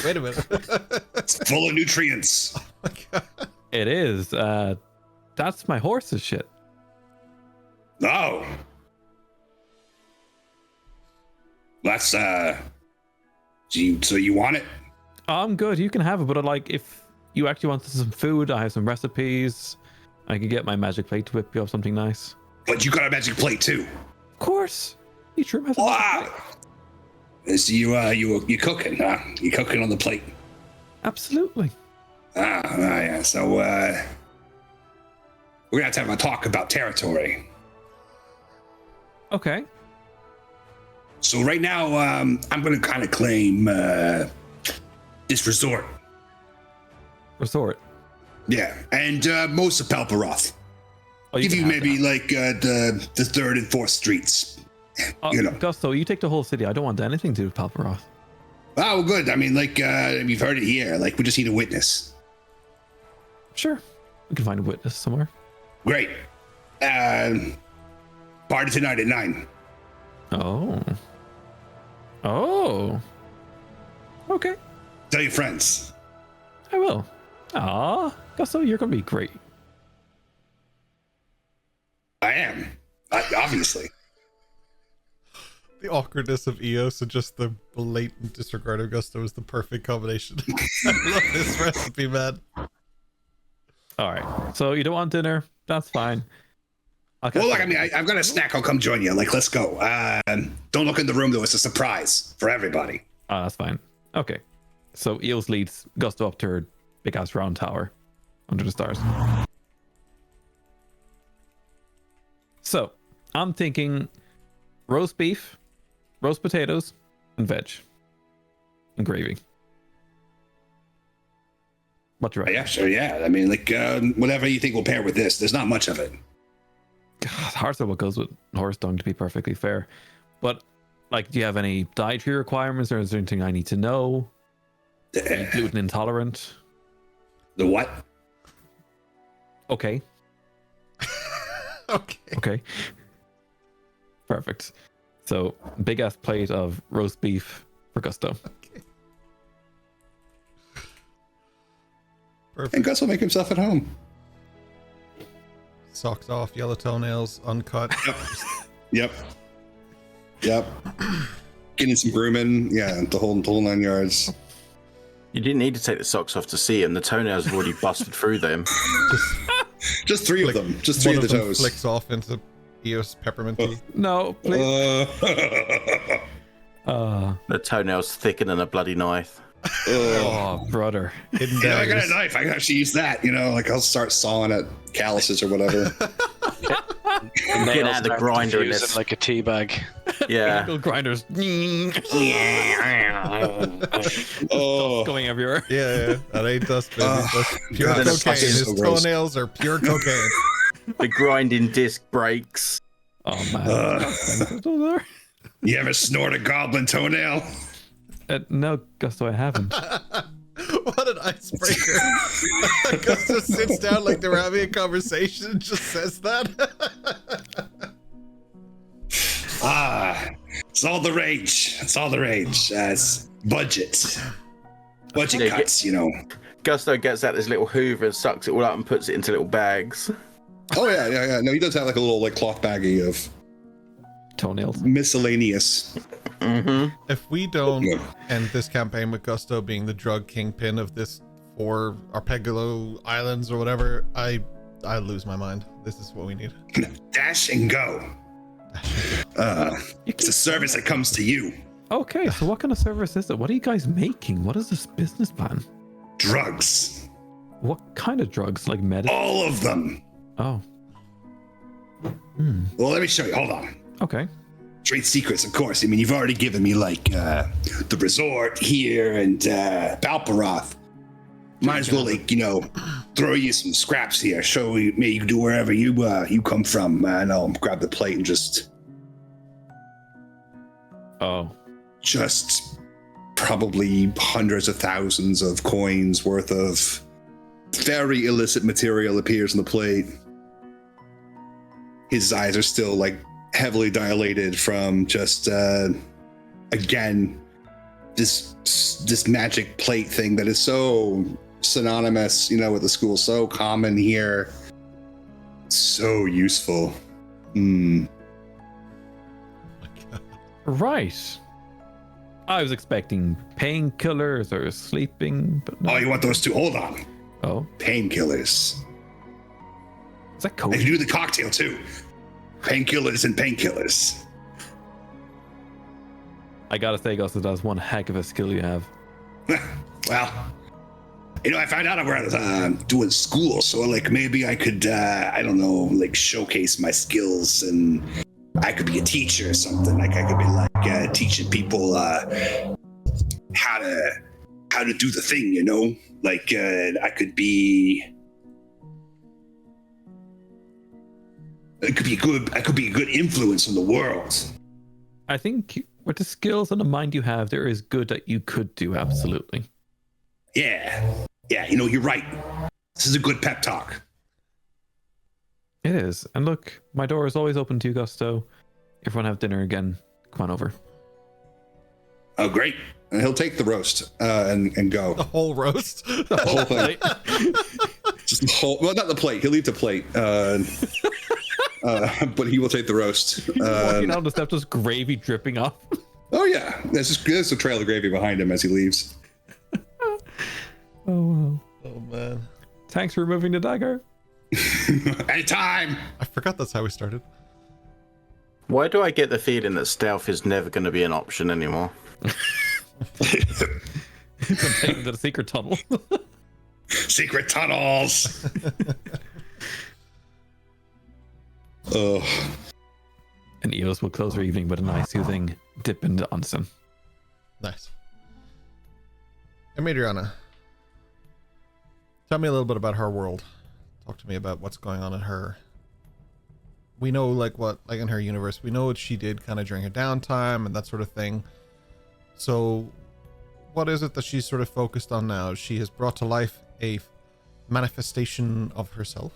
Wait a minute. It's full of nutrients. Oh my god. It is. That's my horse's shit. Oh. That's so you want it? I'm good. You can have it, but like if you actually want some food, I have some recipes. I can get my magic plate to whip you up something nice. But you got a magic plate too. Of course. Each room has a magic plate. So you cooking, huh? You cooking on the plate. Absolutely. Yeah. So we're gonna have to have a talk about territory. Okay. So right now, I'm gonna kind of claim this resort. Resort. Yeah, and most of Palparoth. Oh, Give you maybe like the 3rd and 4th streets. You know. Gusto, you take the whole city. I don't want anything to do with Palparoth. Oh, good. I mean, like you've heard it here. Like we just need a witness. Sure, we can find a witness somewhere. Great. Party tonight at 9. Oh. Okay. Tell your friends. I will. Aw, Gusto, you're gonna be great. I am. Obviously. The awkwardness of Eos and just the blatant disregard of Gusto is the perfect combination. I love this recipe, man. All right. So you don't want dinner? That's fine. Well, look, I mean, I've got a snack. I'll come join you. Like, let's go. Don't look in the room, though. It's a surprise for everybody. Oh, that's fine. Okay. So Eos leads Gusto up to her big-ass round tower under the stars. So I'm thinking roast beef, roast potatoes, and veg. And gravy. What do you reckon? Yeah, sure, yeah. I mean, like, whatever you think will pair with this. There's not much of it. God, hard to what goes with horse dung, to be perfectly fair. But, like, do you have any dietary requirements, or is there anything I need to know? Are you gluten intolerant? The what? Okay. Okay. Perfect. So, big ass plate of roast beef for Gusto. Okay. Perfect. And Gus will make himself at home. Socks off, yellow toenails, uncut. Yep. Getting some grooming. Yeah, the whole 9 yards. You didn't need to take the socks off to see him. The toenails have already busted through them. Just 3 of them. Just 3 of the toes. Flicks off into Eos peppermint tea. No, please. The toenails thicker than a bloody knife. Oh, brother. I got a knife. I can actually use that. Like I'll start sawing at calluses or whatever. Get out of the grinder and it's like a tea bag. Yeah. Little grinders. Oh, going everywhere. Yeah. That ain't dust, baby. That's pure God, cocaine. His so gross. toenails are pure cocaine. The grinding disc breaks. Oh man. you ever snort a goblin toenail? No, Gusto, I haven't. What an icebreaker. Gusto sits down like they're having a conversation and just says that. It's all the rage. It's budget. Budget cuts, Gusto gets out this little hoover and sucks it all up and puts it into little bags. Oh, yeah. No, he does have like a little cloth baggie of toenails. Miscellaneous. Mm-hmm. If we don't end this campaign with Gusto being the drug kingpin of this 4 Arpeggio Islands or whatever, I lose my mind. This is what we need. Dash and go. It's a service that comes to you. Okay, so what kind of service is it? What are you guys making? What is this business plan? Drugs. What kind of drugs? Like medicine? All of them. Oh. Well, let me show you. Hold on. Okay. Trade secrets, of course. I mean, you've already given me the resort here and Palparoth. Might as well, throw you some scraps here. Show you, maybe you can do wherever you come from. And I'll grab the plate and just probably hundreds of thousands of coins worth of very illicit material appears on the plate. His eyes are still heavily dilated from just again, this magic plate thing that is so synonymous, with the school, so common here, so useful. Right. I was expecting painkillers or sleeping, but no. Oh, you want those too? Hold on. Oh, painkillers. Is that cool? I can do the cocktail too. Painkillers and painkillers. I gotta say, Gus, that's one heck of a skill you have. Well, I found out I was doing school, so like maybe I could, I don't know, like showcase my skills, and I could be a teacher or something. Like I could be like teaching people how to do the thing, Like I could be a good influence in the world. I think with the skills and the mind you have, there is good that you could do, absolutely. Yeah, you're right. This is a good pep talk. It is. And look, my door is always open to you, Gusto. If you want to have dinner again, come on over. Oh, great. And he'll take the roast and go. The whole roast? The whole thing. Just the whole, well, not the plate. He'll leave the plate. But he will take the roast. Walking down the steps, just gravy dripping off. Oh, yeah. There's a trail of gravy behind him as he leaves. Oh, man. Thanks for removing the dagger. Anytime. I forgot that's how we started. Why do I get the feeling that stealth is never going to be an option anymore? Taking to the secret tunnel. Secret tunnels. Oh. And Eos will close her evening with a nice soothing dip into onsen. Nice. And Madriana, tell me a little bit about her world. Talk to me about what's going on in her. We know in her universe, we know what she did kind of during her downtime and that sort of thing. So what is it that she's sort of focused on now? She has brought to life a manifestation of herself.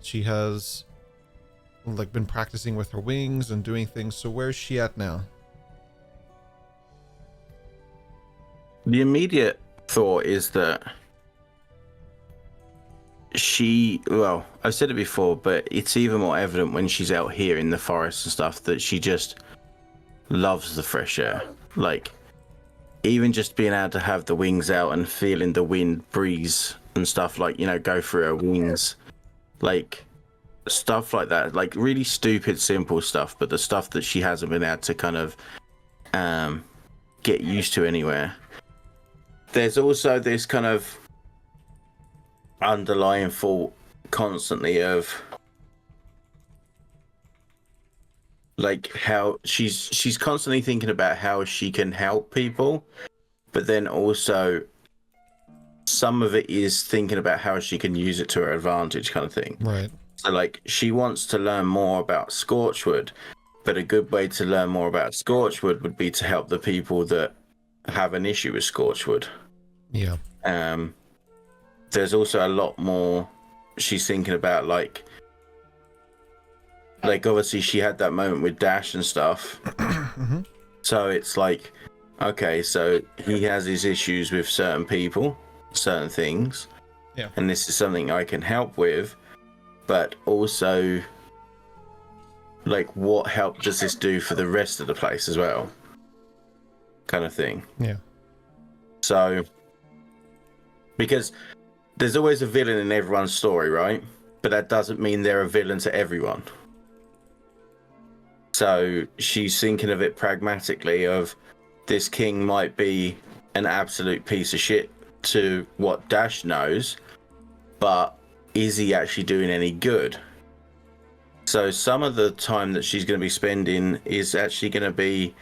She has been practicing with her wings and doing things. So where's she at now? The immediate thought is that I've said it before, but it's even more evident when she's out here in the forest and stuff that she just loves the fresh air. Like, even just being able to have the wings out and feeling the wind breeze and stuff, go through her wings. Like, stuff like that. Like, really stupid, simple stuff, but the stuff that she hasn't been able to kind of get used to anywhere. There's also this kind of underlying thought constantly of how she's constantly thinking about how she can help people, but then also some of it is thinking about how she can use it to her advantage, kind of thing. Right. So she wants to learn more about Scorchwood, but a good way to learn more about Scorchwood would be to help the people that have an issue with Scorchwood. Yeah. There's also a lot more she's thinking about, obviously she had that moment with Dash and stuff. Mm-hmm. So it's okay, so he has his issues with certain people, certain things. Yeah. And this is something I can help with, but also what help does this do for the rest of the place as well? Kind of thing. Yeah. So, because there's always a villain in everyone's story, right? But that doesn't mean they're a villain to everyone. So she's thinking of it pragmatically of this king might be an absolute piece of shit to what Dash knows, but is he actually doing any good? So some of the time that she's going to be spending is actually going to be,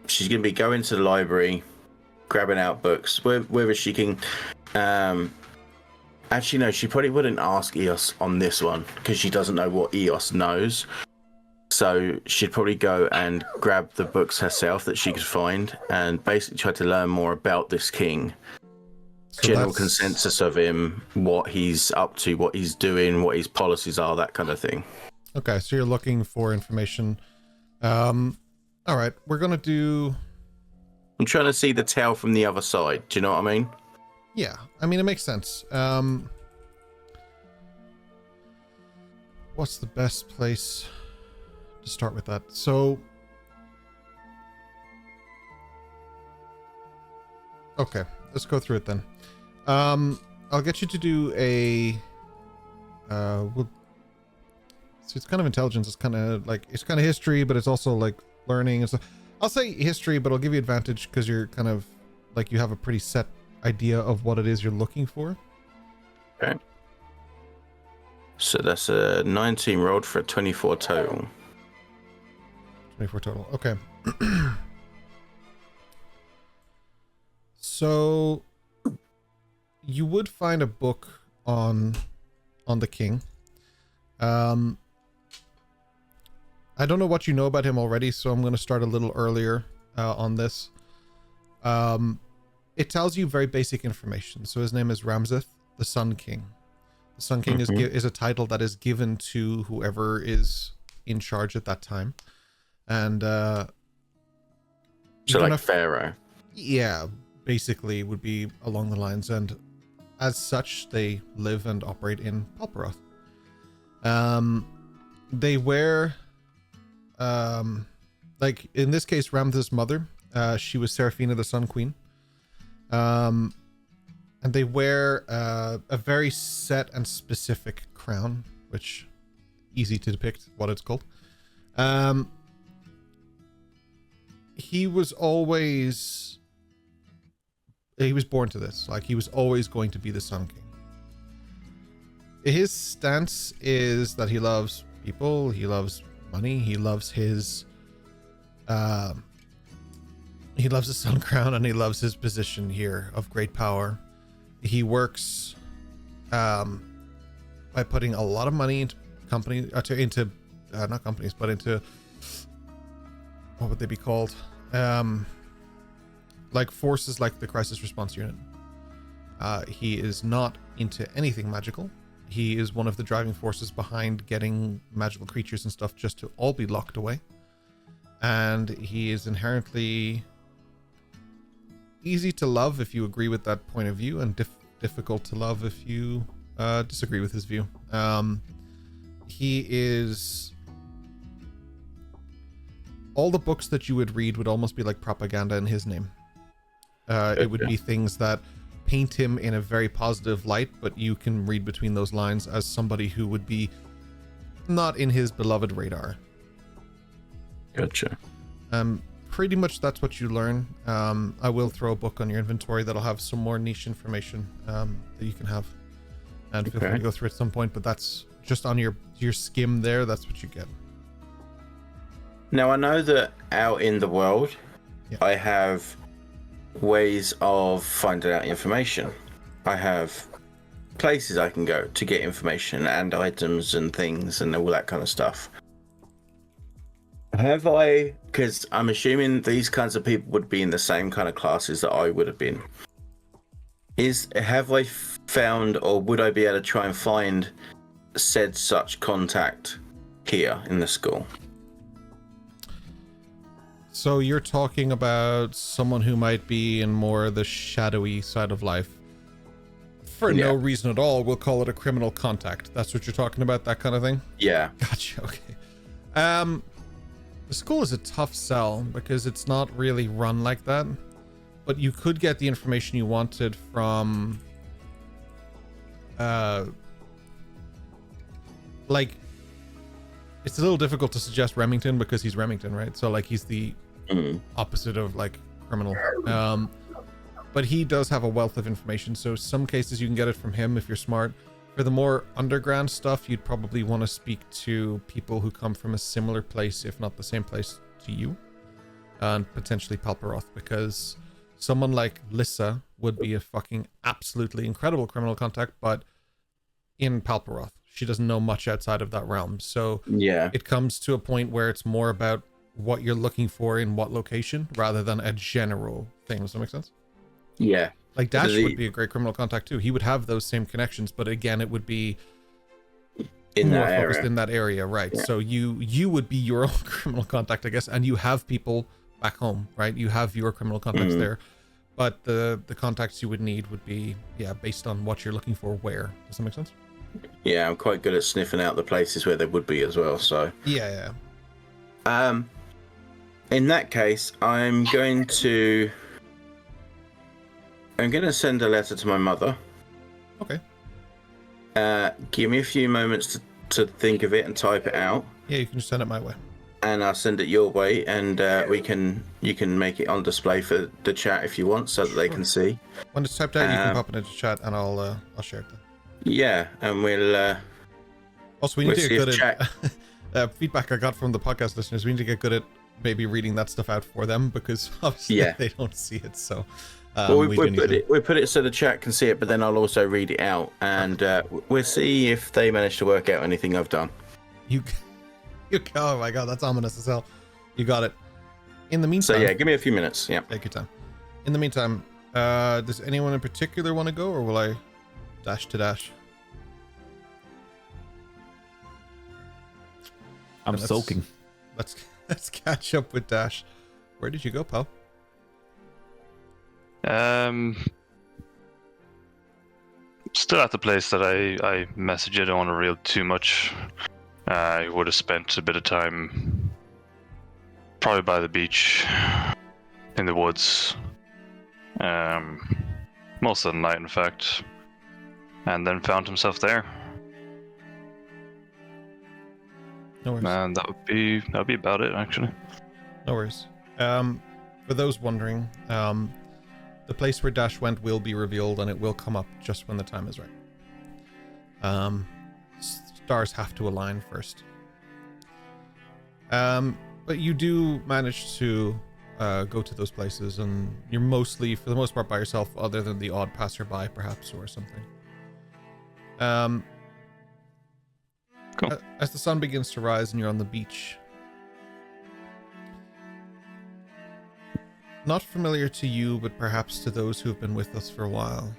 she's going to be going to the library, grabbing out books, whether she can. Actually, no, she probably wouldn't ask Eos on this one because she doesn't know what Eos knows. So she'd probably go and grab the books herself that she could find and basically try to learn more about this king. So general consensus of him, what he's up to, what he's doing, what his policies are, that kind of thing. Okay, so you're looking for information. All right, we're gonna do. I'm trying to see the tail from the other side. Do you know what I mean? Yeah, I mean it makes sense. What's the best place to start with that? So, okay, let's go through it then. I'll get you to do a. So it's kind of intelligence. It's kind of history, but it's also like learning and stuff. I'll say history, but I'll give you advantage because you're kind of like you have a pretty set idea of what it is you're looking for. Okay. So that's a 19 rolled for a 24 total. 24 total. Okay. So you would find a book on the king. I don't know what you know about him already, so I'm going to start a little earlier on this. It tells you very basic information. So his name is Ramseth, the Sun King. The Sun King is a title that is given to whoever is in charge at that time. And so like Pharaoh. Yeah, basically would be along the lines. And as such, they live and operate in Palperoth. They wear like in this case Ramth's mother, she was Seraphina the Sun Queen. And they wear a very set and specific crown, which easy to depict what it's called. He was born to this. Like he was always going to be the Sun King. His stance is that he loves people, he loves money, he loves his sun crown, and he loves his position here of great power. He works by putting a lot of money into not companies, but into what would they be called? Like forces like the Crisis Response Unit. He is not into anything magical. He is one of the driving forces behind getting magical creatures and stuff just to all be locked away. And he is inherently easy to love if you agree with that point of view, and difficult to love if you disagree with his view. He is... All the books that you would read would almost be like propaganda in his name. It would be things that paint him in a very positive light, but you can read between those lines as somebody who would be not in his beloved radar. Gotcha. Pretty much that's what you learn. I will throw a book on your inventory that'll have some more niche information that you can have, and feel free to go through at some point, but that's just on your skim there. That's what you get. Now I know that out in the world, I have ways of finding out information. I have places I can go to get information and items and things and all that kind of stuff. Have I, because I'm assuming these kinds of people would be in the same kind of classes that I would have been. Have I found, or would I be able to try and find said such contact here in the school? So you're talking about someone who might be in more the shadowy side of life. For no reason at all, we'll call it a criminal contact. That's what you're talking about, that kind of thing? Yeah. Gotcha, okay. The school is a tough sell because it's not really run like that. But you could get the information you wanted from... like... It's a little difficult to suggest Remington because he's Remington, right? So like he's the opposite of like criminal. But he does have a wealth of information. So some cases you can get it from him if you're smart. For the more underground stuff, you'd probably want to speak to people who come from a similar place, if not the same place to you. And potentially Palperoth, because someone like Lissa would be a fucking absolutely incredible criminal contact, but in Palperoth. She doesn't know much outside of that realm. So it comes to a point where it's more about what you're looking for in what location rather than a general thing. Does that make sense? Yeah. Like Dash would be a great criminal contact too. He would have those same connections, but again, it would be more focused in that area, right? Yeah. So you would be your own criminal contact, I guess, and you have people back home, right? You have your criminal contacts there, but the contacts you would need would be based on what you're looking for. Where does that make sense? Yeah, I'm quite good at sniffing out the places where there would be as well. So yeah. In that case, I'm going to send a letter to my mother. Okay. Give me a few moments to think of it and type it out. Yeah, you can just send it my way. And I'll send it your way, and you can make it on display for the chat if you want, so that they can see. When it's typed out, you can pop it into chat, and I'll share it then. Yeah, and we'll. Also, we need to get good at feedback I got from the podcast listeners. We need to get good at maybe reading that stuff out for them, because obviously they don't see it. So. We put it so the chat can see it, but then I'll also read it out, and we'll see if they manage to work out anything I've done. Oh my god, that's ominous as hell. You got it. In the meantime, so give me a few minutes. Yeah, take your time. In the meantime, does anyone in particular want to go, or will I dash to dash? I'm soaking. Let's catch up with Dash. Where did you go, pal? Still at the place that I messaged you. I don't want to reel too much. I would have spent a bit of time probably by the beach, in the woods, most of the night in fact, and then found himself there. No worries. And that would be about it, actually. No worries. For those wondering, the place where Dash went will be revealed, and it will come up just when the time is right. Stars have to align first. But you do manage to go to those places, and you're mostly, for the most part, by yourself, other than the odd passerby, perhaps, or something. Cool. As the sun begins to rise and you're on the beach, not familiar to you, but perhaps to those who have been with us for a while,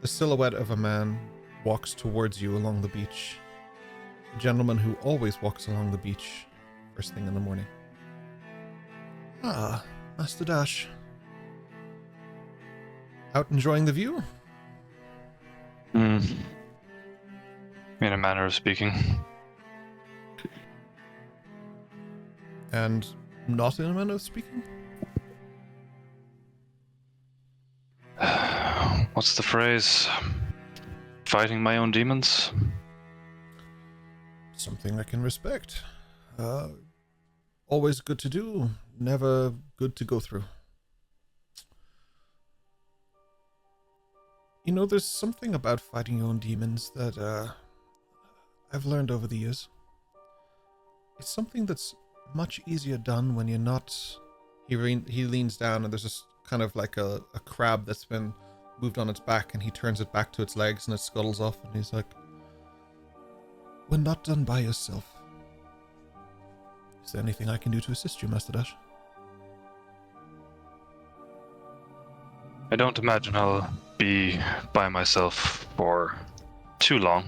the silhouette of a man walks towards you along the beach. A gentleman who always walks along the beach first thing in the morning. Ah, Master Dash. Out enjoying the view? In a manner of speaking. And not in a manner of speaking? What's the phrase? Fighting my own demons? Something I can respect. Always good to do, never good to go through. You know, there's something about fighting your own demons that I've learned over the years. It's something that's much easier done when you're not... He leans down, and there's this kind of like a crab that's been moved on its back, and he turns it back to its legs, and it scuttles off, and he's like, when not done by yourself. Is there anything I can do to assist you, Master Dash? I don't imagine I'll be by myself for too long,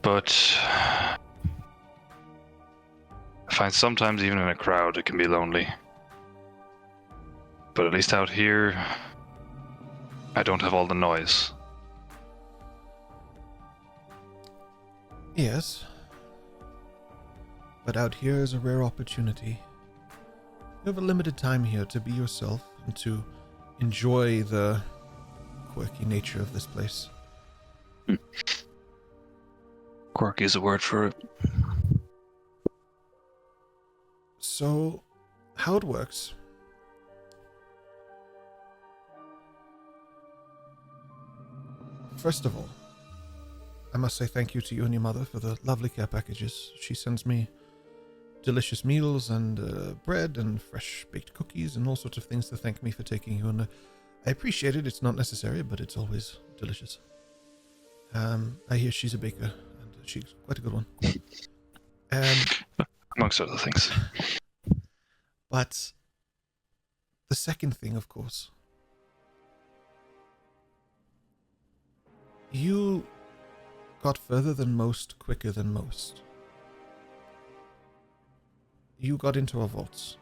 but I find sometimes even in a crowd it can be lonely. But at least out here, I don't have all the noise. Yes. But out here is a rare opportunity. You have a limited time here to be yourself and to enjoy the quirky nature of this place. Quirky is a word for it. So, how it works... First of all, I must say thank you to you and your mother for the lovely care packages. She sends me delicious meals and bread and fresh baked cookies and all sorts of things to thank me for taking you, and I appreciate it. It's not necessary, but it's always delicious. I hear she's a baker, and she's quite a good one. Amongst other things. But the second thing, of course, You got further than most, quicker than most. You got into our vaults.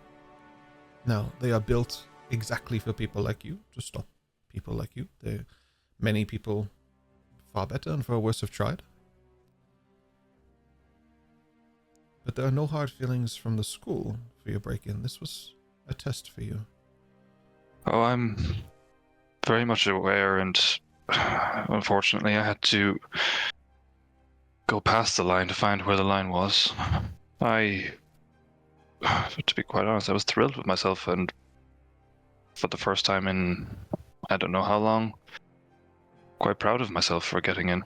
Now, they are built exactly for people like you, to stop people like you. Many people far better and far worse have tried. But there are no hard feelings from the school for your break-in. This was a test for you. Oh, I'm very much aware, and unfortunately I had to go past the line to find where the line was. To be quite honest, I was thrilled with myself, and for the first time in I don't know how long, quite proud of myself for getting in.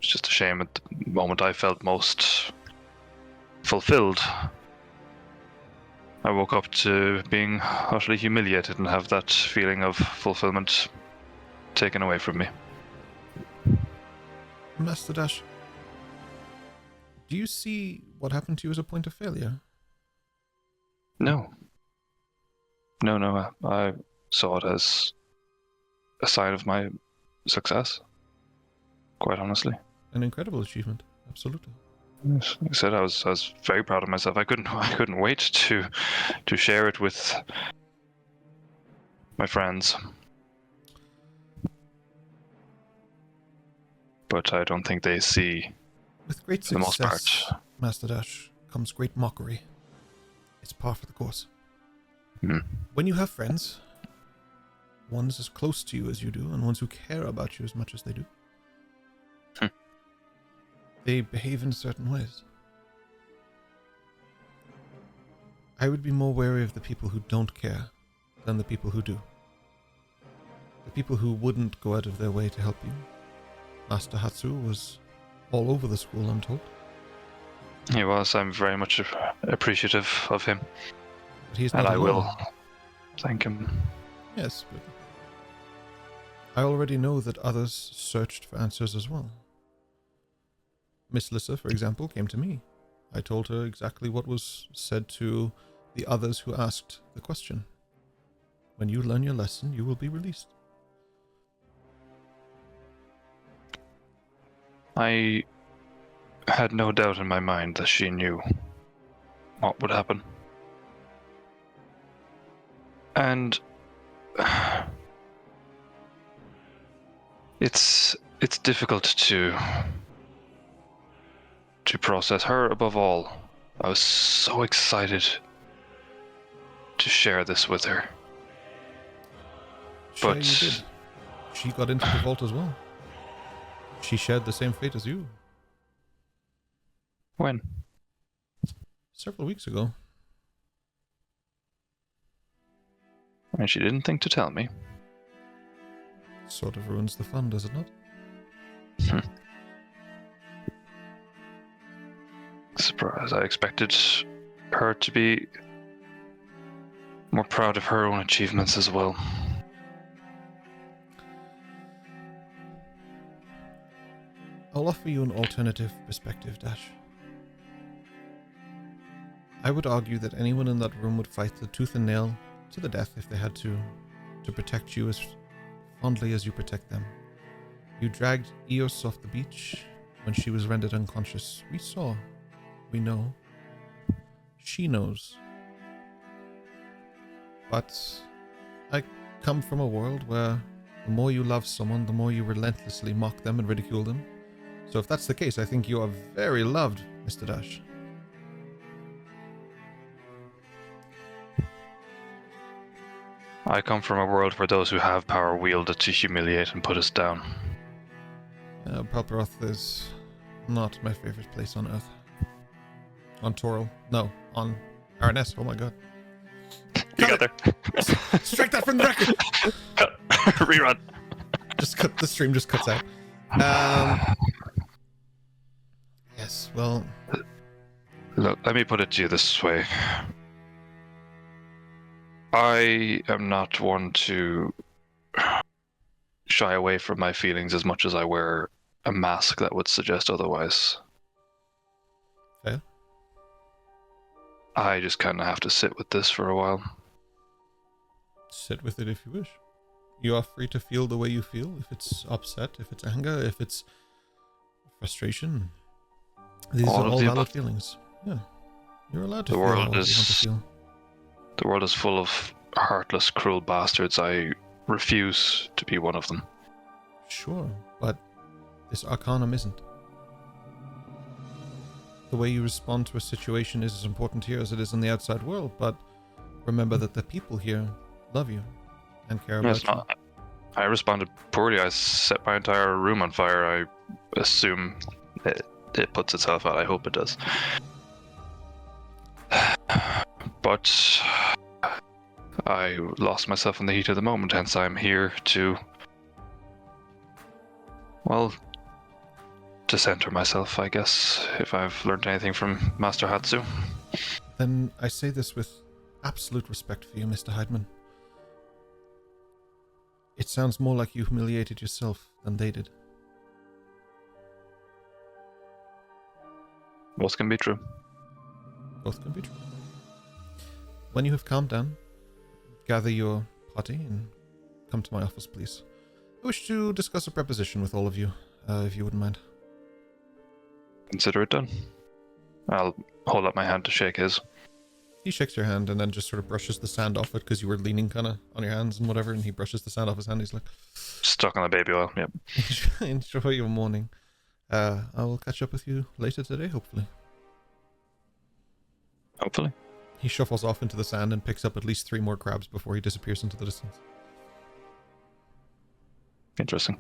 It's just a shame at the moment I felt most fulfilled. I woke up to being utterly humiliated and have that feeling of fulfillment taken away from me. Master Dash, do you see what happened to you as a point of failure? No. No, I saw it as a sign of my success, quite honestly. An incredible achievement, absolutely. Yes, like I said, I was very proud of myself. I couldn't wait to share it with my friends. But I don't think they see. With great for the most success, part. Master Dash, comes great mockery. It's par for the course. Hmm. When you have friends, ones as close to you as you do, and ones who care about you as much as they do, they behave in certain ways. I would be more wary of the people who don't care than the people who do. The people who wouldn't go out of their way to help you. Master Hatsu was all over the school, I'm told. He was. I'm very much appreciative of him. But he's not and I alone. will thank him. Yes, but I already know that others searched for answers as well. Miss Lissa, for example, came to me. I told her exactly what was said to the others who asked the question. When you learn your lesson, you will be released. I had no doubt in my mind that she knew what would happen. And it's difficult to process her above all. I was so excited to share this with her. Sure, But you did. She got into the vault as well. She shared the same fate as you. when? Several weeks ago. And she didn't think to tell me. Sort of ruins the fun, does it not? Surprise. I expected her to be more proud of her own achievements as well. I'll offer you an alternative perspective, Dash. I would argue that anyone in that room would fight the tooth and nail to the death if they had to protect you as fondly as you protect them. You dragged Eos off the beach when she was rendered unconscious. We saw. We know. She knows. But I come from a world where the more you love someone, the more you relentlessly mock them and ridicule them. So if that's the case, I think you are very loved, Mr. Dash. I come from a world where those who have power wield it to humiliate and put us down. Palperoth is not my favorite place on Earth. On Toril. No, on Arness. Oh my god. You got there. Strike that from the record! Cut. Rerun. Just cut. The stream just cuts out. Yes, well... Look, let me put it to you this way. I am not one to shy away from my feelings as much as I wear a mask that would suggest otherwise. Fair. I just kind of have to sit with this for a while. Sit with it if you wish. You are free to feel the way you feel. If it's upset, if it's anger, if it's frustration. These are all valid feelings. Yeah. You're allowed to feel what you want to feel. The world is full of heartless, cruel bastards. I refuse to be one of them. Sure, but this Arcanum isn't. The way you respond to a situation is as important here as it is in the outside world, but remember that the people here love you and care about you. I responded poorly. I set my entire room on fire. I assume it puts itself out. I hope it does. But I lost myself in the heat of the moment, hence I'm here to, well, to center myself, I guess, if I've learned anything from Master Hatsu. Then I say this with absolute respect for you, Mr. Heidman. It sounds more like you humiliated yourself than they did. Both can be true. Both can be true. When you have calmed down, gather your party and come to my office, please. I wish to discuss a proposition with all of you, if you wouldn't mind. Consider it done. I'll hold up my hand to shake his. He shakes your hand and then just sort of brushes the sand off it because you were leaning kind of on your hands and whatever, and he brushes the sand off his hand. He's like, stuck on the baby oil, yep. Enjoy your morning. I will catch up with you later today, hopefully. Hopefully. He shuffles off into the sand and picks up at least 3 more crabs before he disappears into the distance. Interesting.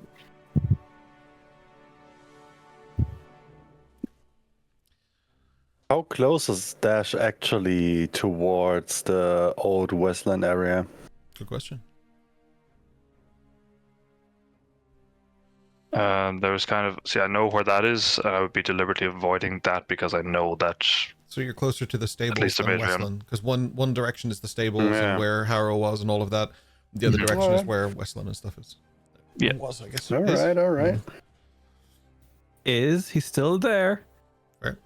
How close is Dash actually towards the old Westland area? Good question. There's kind of... See, I know where that is, and I would be deliberately avoiding that because I know that... So you're closer to the stables than Westland, because one direction is the stables and where Harrow was and all of that. The other direction is where Westland and stuff is. Yeah. Was, I guess. All right. Is he still there? Right.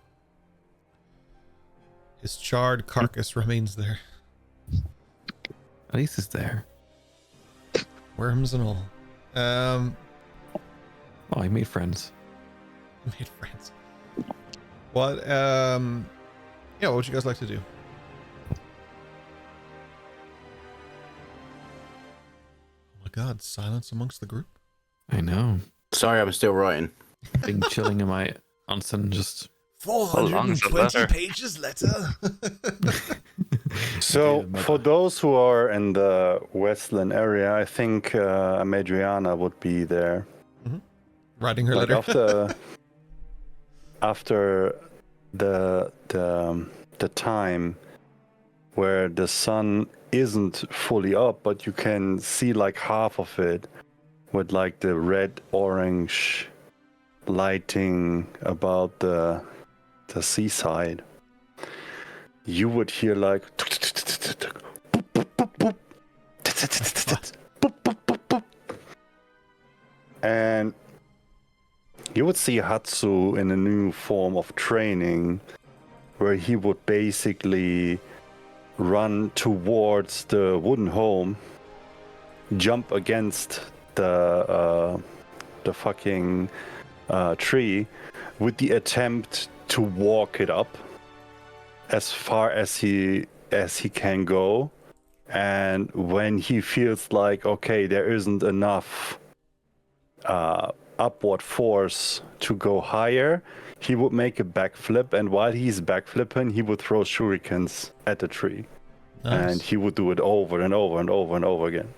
His charred carcass remains there. At least it's there. Worms and all. Oh, he made friends. Made friends. What? Yeah, what would you guys like to do? Oh my god, silence amongst the group? I know. Sorry, I'm still writing. Being chilling in my onsen, just 420 pages letter. So, for those who are in the Westland area, I think Madriana would be there. Mm-hmm. Writing her like letter. after the time where the sun isn't fully up, but you can see like half of it with like the red orange lighting about the seaside. You would hear like and you would see Hatsu in a new form of training where he would basically run towards the wooden home, jump against the fucking tree with the attempt to walk it up as far as he can go. And when he feels like, okay, there isn't enough upward force to go higher, he would make a backflip, and while he's backflipping, he would throw shurikens at the tree. Nice. And he would do it over and over and over and over again.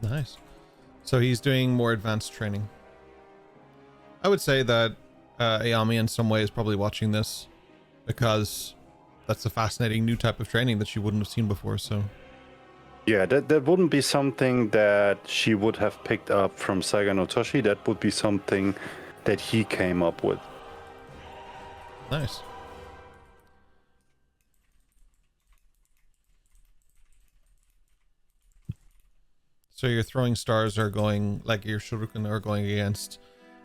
Nice. So he's doing more advanced training. I would say that Ayami in some way is probably watching this because that's a fascinating new type of training that she wouldn't have seen before, so... Yeah, that wouldn't be something that she would have picked up from Saga no Toshi. That would be something that he came up with. Nice. So your throwing stars are going, like your shuriken are going against,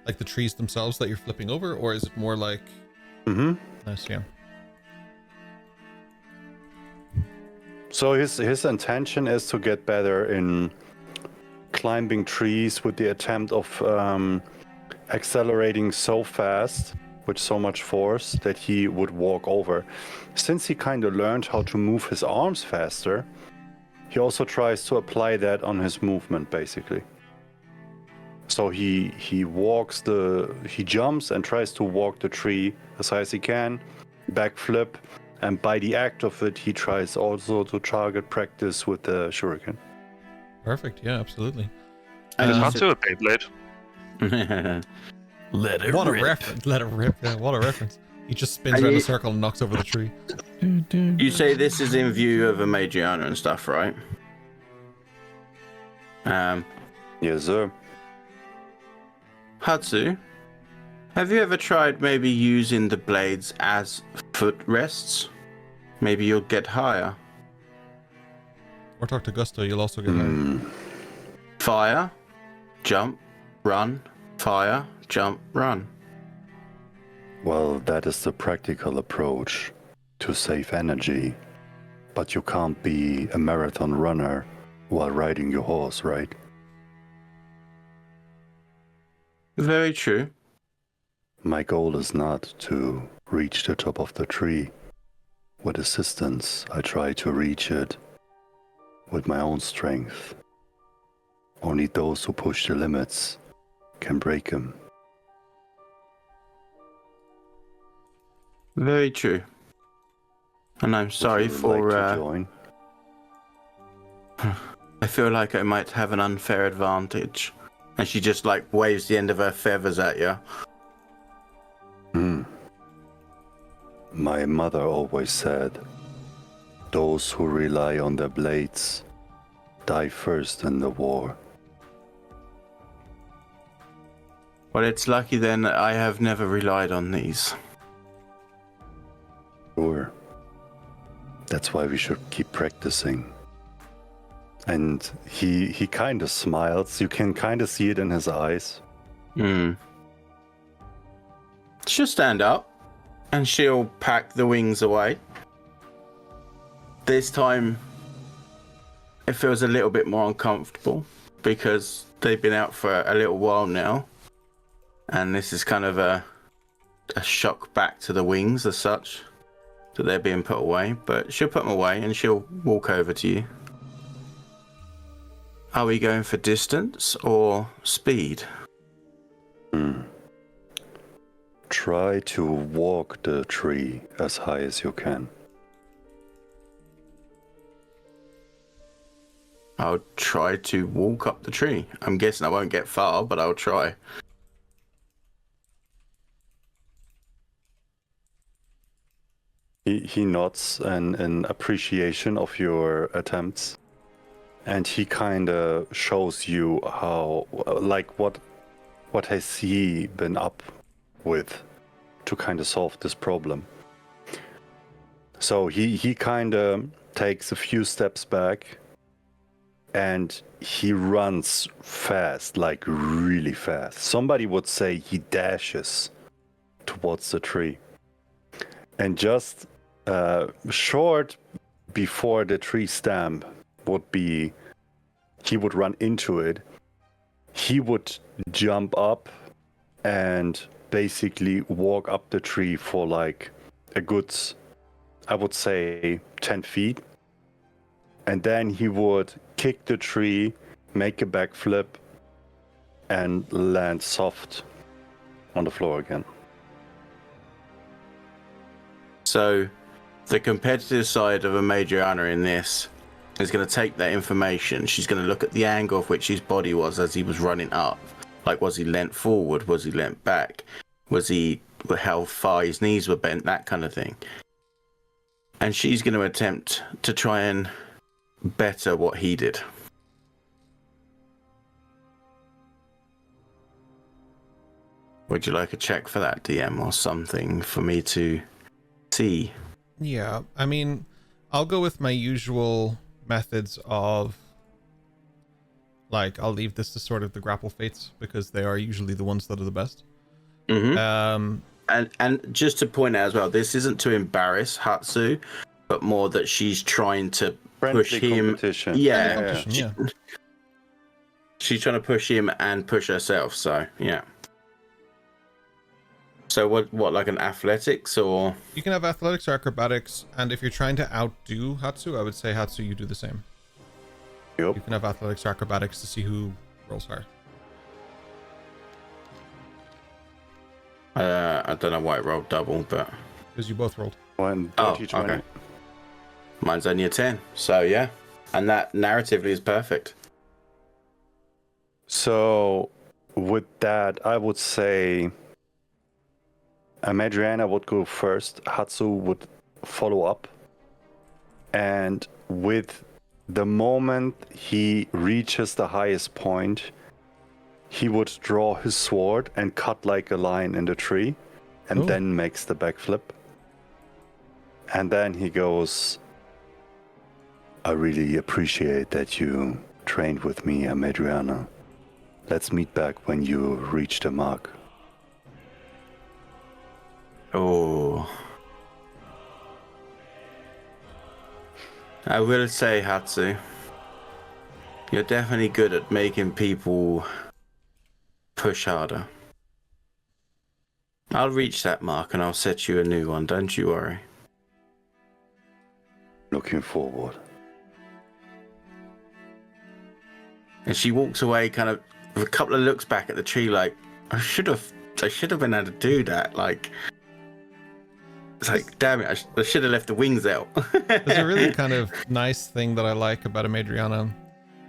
like the trees themselves that you're flipping over, or is it more like... Mm-hmm. Nice, yeah. So his intention is to get better in climbing trees with the attempt of accelerating so fast with so much force that he would walk over. Since he kind of learned how to move his arms faster, he also tries to apply that on his movement, basically. So he jumps and tries to walk the tree as high as he can, backflip, and by the act of it, he tries also to target practice with the shuriken. Perfect. Yeah, absolutely. And it's not to a Beyblade. Let it What rip. a reference. Let it rip. Yeah, what a reference. He just spins around the circle and knocks over the tree. You say this is in view of a Magiana and stuff, right? Yes, sir. Hatsu, have you ever tried maybe using the blades as footrests? Maybe you'll get higher. Or talk to Gusto, you'll also get higher. Fire, jump, run, fire, jump, run. Well, that is the practical approach to save energy. But you can't be a marathon runner while riding your horse, right? Very true. My goal is not to reach the top of the tree with assistance. I try to reach it with my own strength. Only those who push the limits can break them. Very true. And I'm sorry for... like to join? I feel like I might have an unfair advantage. And she just like waves the end of her feathers at you. My mother always said, those who rely on their blades die first in the war. Well, it's lucky then that I have never relied on these. Sure. That's why we should keep practicing. And he kind of smiles. You can kind of see it in his eyes. She'll stand up and she'll pack the wings away. This time it feels a little bit more uncomfortable because they've been out for a little while now. And this is kind of a shock back to the wings as such, that they're being put away. But she'll put them away and she'll walk over to you. Are we going for distance or speed? Try to walk the tree as high as you can. I'll try to walk up the tree. I'm guessing I won't get far, but I'll try. He nods in appreciation of your attempts. And he kind of shows you how, like, what has he been up with to kind of solve this problem. So he kind of takes a few steps back and he runs fast, like really fast. Somebody would say he dashes towards the tree. And just short before the tree stem would be, he would run into it. He would jump up and basically walk up the tree for like a good, I would say 10 feet. And then he would kick the tree, make a backflip, and land soft on the floor again. So the competitive side of a Magiana in this is going to take that information. She's going to look at the angle of which his body was as he was running up. Like, was he leant forward? Was he leant back? Was he, how far his knees were bent? That kind of thing. And she's going to attempt to try and better what he did. Would you like a check for that, DM, or something for me to see? Yeah, I mean, I'll go with my usual methods of, like, I'll leave this to sort of the grapple fates because they are usually the ones that are the best. Mm-hmm. And just to point out as well, this isn't to embarrass Hatsu, but more that she's trying to push him. Competition. Yeah. She's trying to push him and push herself. So yeah. So what like an athletics or? You can have athletics or acrobatics, and if you're trying to outdo Hatsu, I would say Hatsu, you do the same. Yep. You can have athletics or acrobatics to see who rolls higher. I don't know why it rolled double, but because you both rolled. Okay. Mine's only a 10, so yeah, and that narratively is perfect. So with that, I would say Madriana would go first, Hatsu would follow up, and with the moment he reaches the highest point, he would draw his sword and cut like a line in the tree, and then makes the backflip. And then he goes, I really appreciate that you trained with me, Madriana. Let's meet back when you reach the mark. Oh. I will say, Hatsu, you're definitely good at making people push harder. I'll reach that mark and I'll set you a new one, don't you worry. Looking forward. And she walks away kind of with a couple of looks back at the tree like, I should have been able to do that. Like, it's like, damn it, I should have left the wings out. There's a really kind of nice thing that I like about a Madriana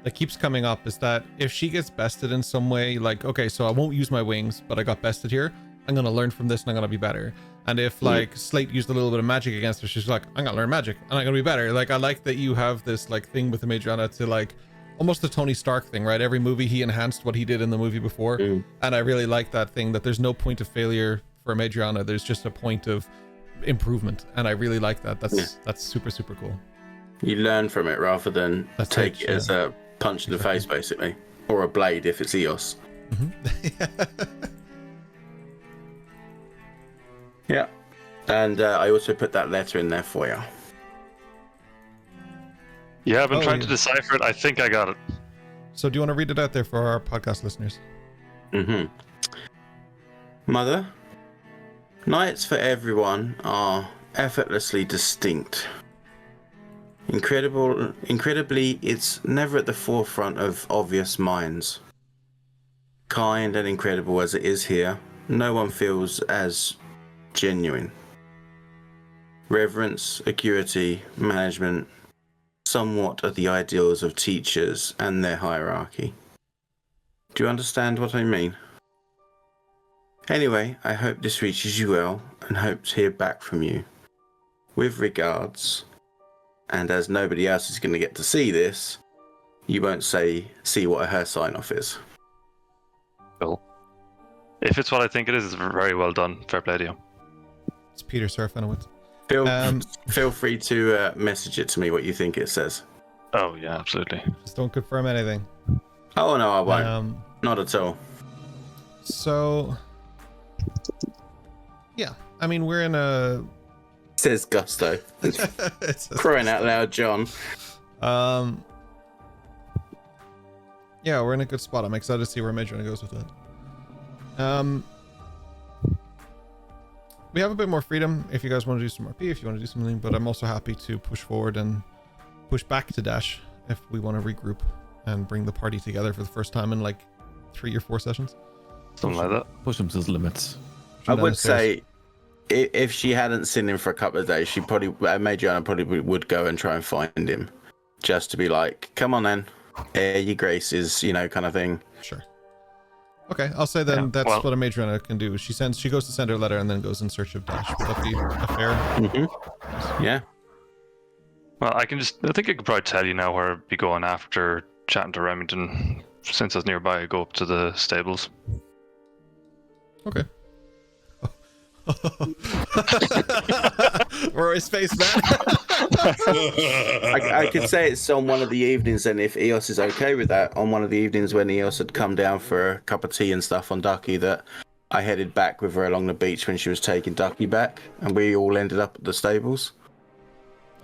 that keeps coming up is that if she gets bested in some way, like, okay, so I won't use my wings, but I got bested here, I'm going to learn from this and I'm going to be better. And if like Slate used a little bit of magic against her, she's like, I'm going to learn magic and I'm going to be better. Like, I like that you have this like thing with the Madriana to like, almost the Tony Stark thing, right? Every movie he enhanced what he did in the movie before. And I really like that thing that there's no point of failure for a Madriana. There's just a point of improvement. And I really like that. That's super, super cool. You learn from it rather than take it as a punch in the face, basically. Or a blade if it's Eos. Yeah. And I also put that letter in there for you. Yeah, I've been trying to decipher it. I think I got it. So do you want to read it out there for our podcast listeners? Mother, nights for everyone are effortlessly distinct. Incredibly, it's never at the forefront of obvious minds. Kind and incredible as it is here, no one feels as genuine. Reverence, acuity, management, somewhat of the ideals of teachers and their hierarchy. Do you understand what I mean? Anyway, I hope this reaches you well and hope to hear back from you. With regards, and as nobody else is going to get to see this, you won't see what her sign-off is. Cool. If it's what I think it is, it's very well done. Fair play to you. It's Peter Serafinowicz. Feel free to message it to me what you think it says. Oh yeah, absolutely. Just don't confirm anything. Oh no, I won't. Not at all. So, yeah, I mean we're in a. Says Gusto. Crying out loud, John. Yeah, we're in a good spot. I'm excited to see where Madriana goes with it. We have a bit more freedom if you guys want to do some RP, if you want to do something, but I'm also happy to push forward and push back to Dash if we want to regroup and bring the party together for the first time in like 3 or 4 sessions. Something like that. Push him to his limits. I would say if she hadn't seen him for a couple of days, Madriana probably would go and try and find him just to be like, come on then, your graces, kind of thing. Sure. Okay, I'll say then that's what a Madriana can do. She goes to send her letter and then goes in search of Dash. Would that be a fair? Yeah. Well, I think I could probably tell you now where I'd be going after chatting to Remington. Since it's nearby, I go up to the stables. Okay. Roy's face, man. I could say it's on one of the evenings, and if Eos is okay with that, on one of the evenings when Eos had come down for a cup of tea and stuff on Ducky, that I headed back with her along the beach when she was taking Ducky back, and we all ended up at the stables.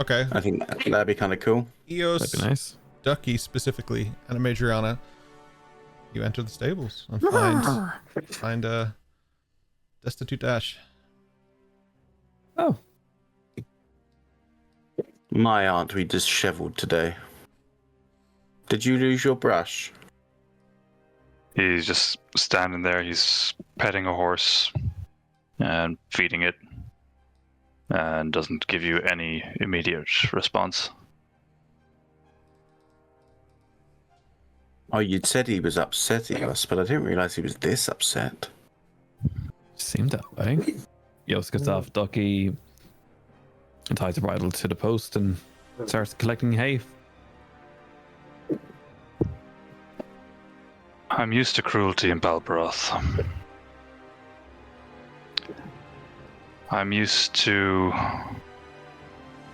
Okay. I think that'd be kind of cool. Eos, That'd be nice. Ducky specifically, and Madriana, you enter the stables and find a destitute Dash. Oh. My aren't we disheveled today? Did you lose your brush? He's just standing there. He's petting a horse and feeding it, and doesn't give you any immediate response. Oh, you'd said he was upsetting us, but I didn't realize he was this upset. Seemed that way. Eos gets off Ducky and ties the bridle to the post and starts collecting hay. I'm used to cruelty in Balbaroth. I'm used to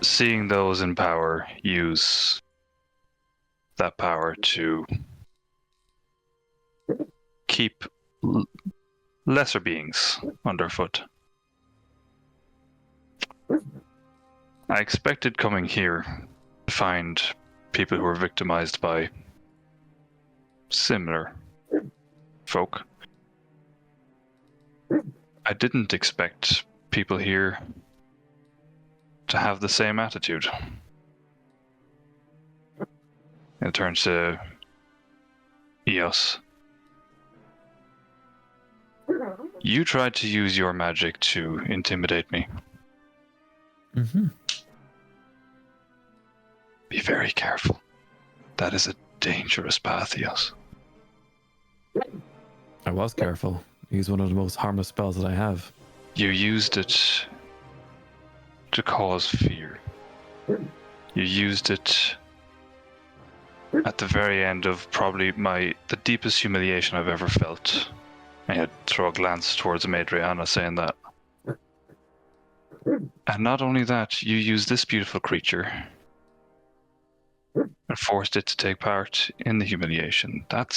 seeing those in power use that power to keep lesser beings underfoot. I expected coming here to find people who were victimized by similar folk. I didn't expect people here to have the same attitude. It turns to Eos. You tried to use your magic to intimidate me. Mm-hmm. Be very careful. That is a dangerous path, Eos. I was careful. He's one of the most harmless spells that I have. You used it to cause fear. You used it at the very end of probably the deepest humiliation I've ever felt. I had to throw a glance towards Madriana saying that. And not only that, you used this beautiful creature and forced it to take part in the humiliation. That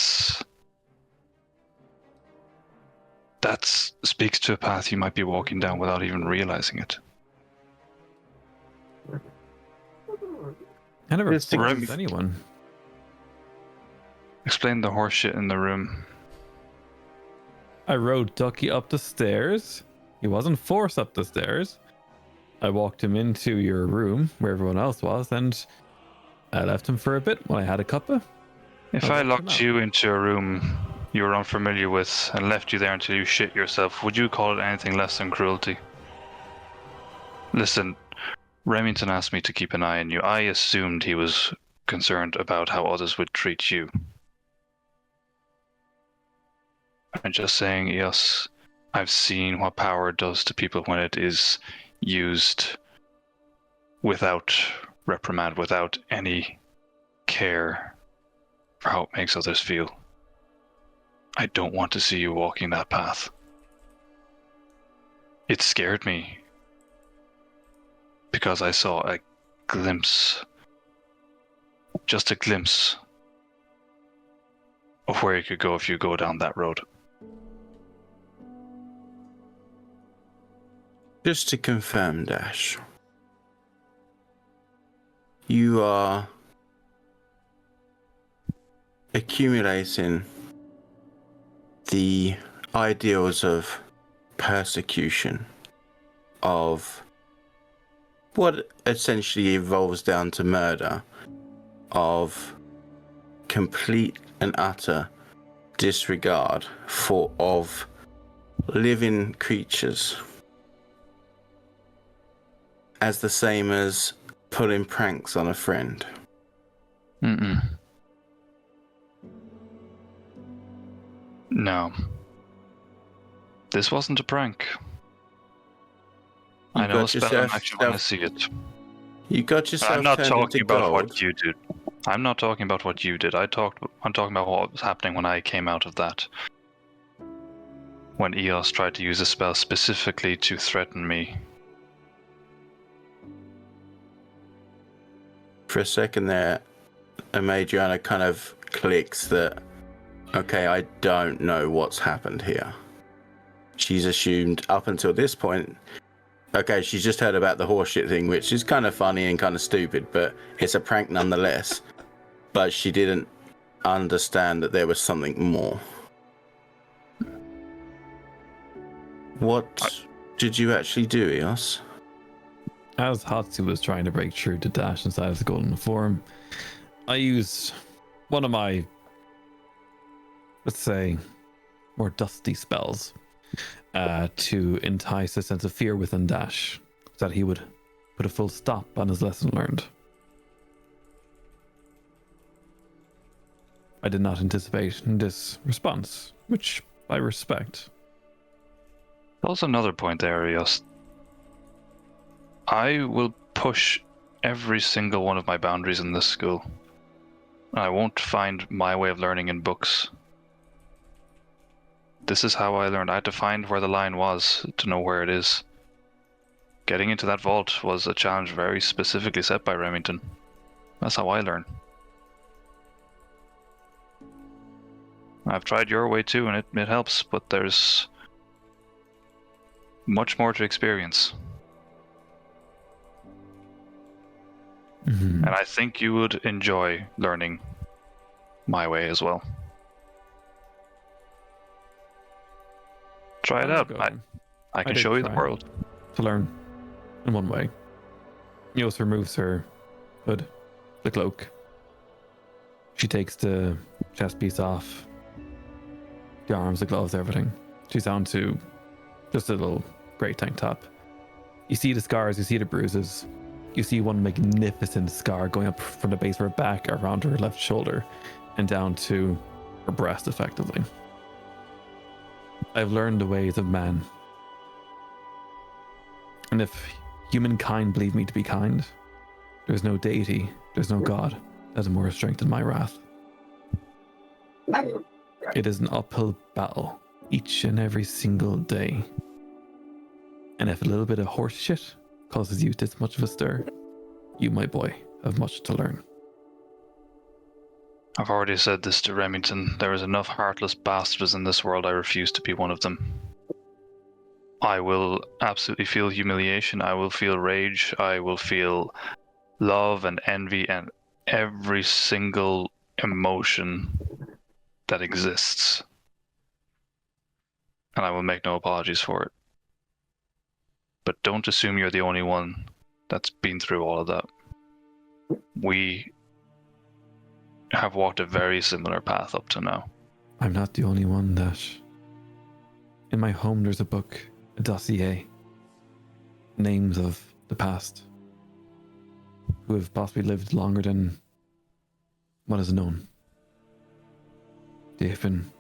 speaks to a path you might be walking down without even realizing it. I never forced anyone. Explain the horseshit in the room. I rode Ducky up the stairs. He wasn't forced up the stairs. I walked him into your room where everyone else was, and I left him for a bit when I had a cuppa. If I locked you into a room you were unfamiliar with and left you there until you shit yourself, would you call it anything less than cruelty? Listen, Remington asked me to keep an eye on you. I assumed he was concerned about how others would treat you. I'm just saying, yes, I've seen what power does to people when it is used without reprimand, without any care for how it makes others feel. I don't want to see you walking that path. It scared me because I saw a glimpse, just a glimpse of where you could go if you go down that road. Just to confirm, Dash, you are accumulating the ideals of persecution, of what essentially evolves down to murder, of complete and utter disregard of living creatures, as the same as pulling pranks on a friend. No. This wasn't a prank. I know a spell and actually want to see it. You got yourself I'm not turned talking into about gold. what you did. I'm not talking about what you did. I'm talking about what was happening when I came out of that. When Eos tried to use a spell specifically to threaten me. For a second there, Madriana kind of clicks that, okay, I don't know what's happened here. She's assumed up until this point, Okay, she's just heard about the horseshit thing, which is kind of funny and kind of stupid, but it's a prank nonetheless. But she didn't understand that there was something more. What did you actually do, Eos? As Hatsu was trying to break through to Dash inside of the golden form, I used one of my, let's say, more dusty spells to entice a sense of fear within Dash, so that he would put a full stop on his lesson learned. I did not anticipate this response, which I respect. Also, another point there, Eos. I will push every single one of my boundaries in this school. I won't find my way of learning in books. This is how I learned. I had to find where the line was to know where it is. Getting into that vault was a challenge very specifically set by Remington. That's how I learn. I've tried your way too, and it helps, but there's much more to experience. Mm-hmm. And I think you would enjoy learning my way as well. Try it out. I can show you the world. To learn in one way. Eos removes her hood, the cloak. She takes the chest piece off, the arms, the gloves, everything. She's down to just a little grey tank top. You see the scars, you see the bruises. You see one magnificent scar going up from the base of her back around her left shoulder and down to her breast, effectively. I've learned the ways of man. And if humankind believe me to be kind, there's no deity, there's no God that is more strength than my wrath. It is an uphill battle each and every single day. And if a little bit of horse shit causes you this much of a stir, you, my boy, have much to learn. I've already said this to Remington. There is enough heartless bastards in this world. I refuse to be one of them. I will absolutely feel humiliation. I will feel rage. I will feel love and envy and every single emotion that exists. And I will make no apologies for it. But don't assume you're the only one that's been through all of that. We have walked a very similar path up to now. I'm not the only one, Dash. In my home, there's a book, a dossier, names of the past, who have possibly lived longer than what is known. They have been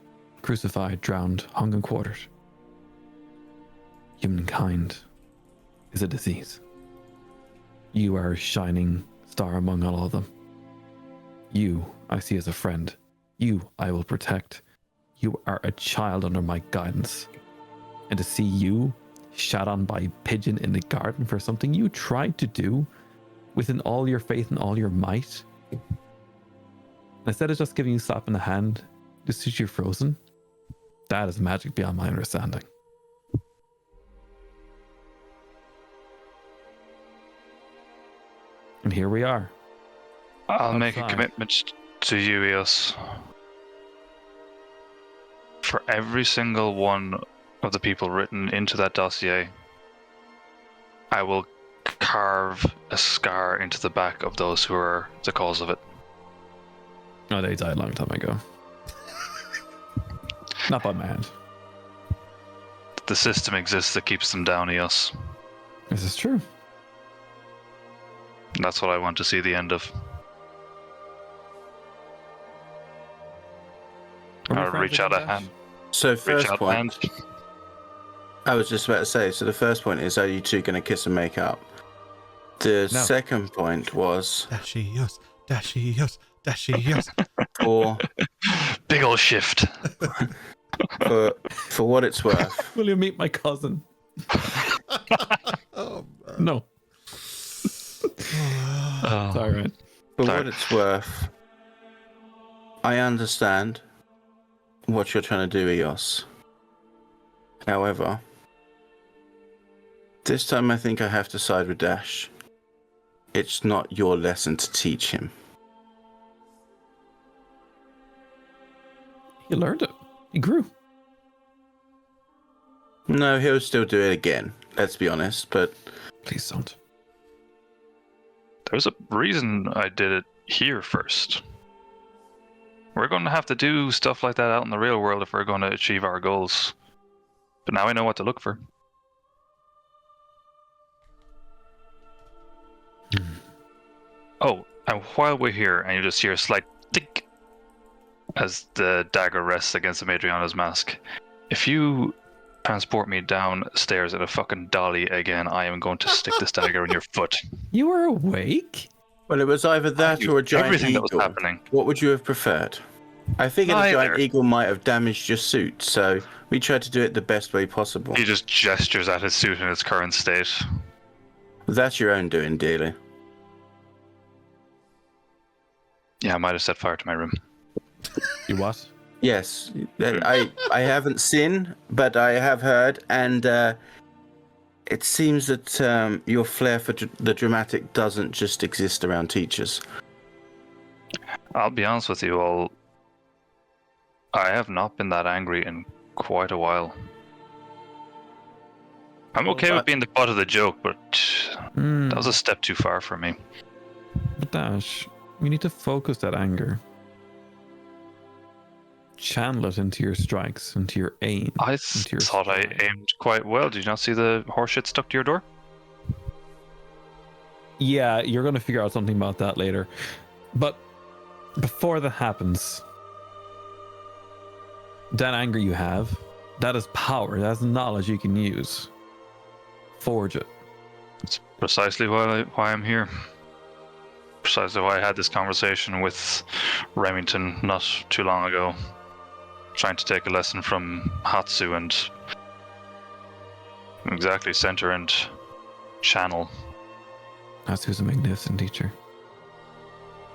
crucified, drowned, hung and quartered. Humankind is a disease. You are a shining star among all of them. You, I see as a friend. You, I will protect. You are a child under my guidance. And to see you shot on by a pigeon in the garden for something you tried to do within all your faith and all your might, instead of just giving you a slap in the hand, just as you're frozen, that is magic beyond my understanding. And here we are. I'll make a commitment to you, Eos. For every single one of the people written into that dossier, I will carve a scar into the back of those who are the cause of it. Oh, they died a long time ago. Not by my hand. The system exists that keeps them down, Eos. This is true. That's what I want to see the end of. I'll reach out a hand. So first point, I was just about to say, so the first point is, are you two going to kiss and make up? The second point was... Dashios, Dashios, Dashios. For... Big ol' shift. For what it's worth. Will you meet my cousin? Oh, no. It's all right. For what it's worth, I understand what you're trying to do, Eos. However, This time I think I have to side with Dash. It's not your lesson to teach him. He learned it. He grew. No, he'll still do it again. Let's be honest, but... Please don't. There's a reason I did it here first. We're going to have to do stuff like that out in the real world if we're going to achieve our goals. But now I know what to look for. Oh, and while we're here, and you just hear a slight tick as the dagger rests against Madriana's mask. If you transport me downstairs in a fucking dolly again, I am going to stick this dagger in your foot. You were awake? Well, it was either that or a giant everything eagle. that was happening. What would you have preferred? I figured a giant eagle might have damaged your suit, so we tried to do it the best way possible. He just gestures at his suit in its current state. That's your own doing, dearly. Yeah, I might have set fire to my room. You what? Yes, I haven't seen, but I have heard, and it seems that your flair for the dramatic doesn't just exist around teachers. I'll be honest with you all. I have not been that angry in quite a while. I'm okay with being the butt of the joke, but that was a step too far for me. But Dash, you need to focus that anger. Channel it into your strikes, into your aim. I thought I aimed quite well. Did you not see the horseshit stuck to your door? Yeah, you're going to figure out something about that later. But before that happens, that anger you have, that is power. That's knowledge you can use. Forge it. It's precisely why I'm here. Precisely why I had this conversation with Remington not too long ago. Trying to take a lesson from Hatsu and exactly center and channel. Hatsu's a magnificent teacher.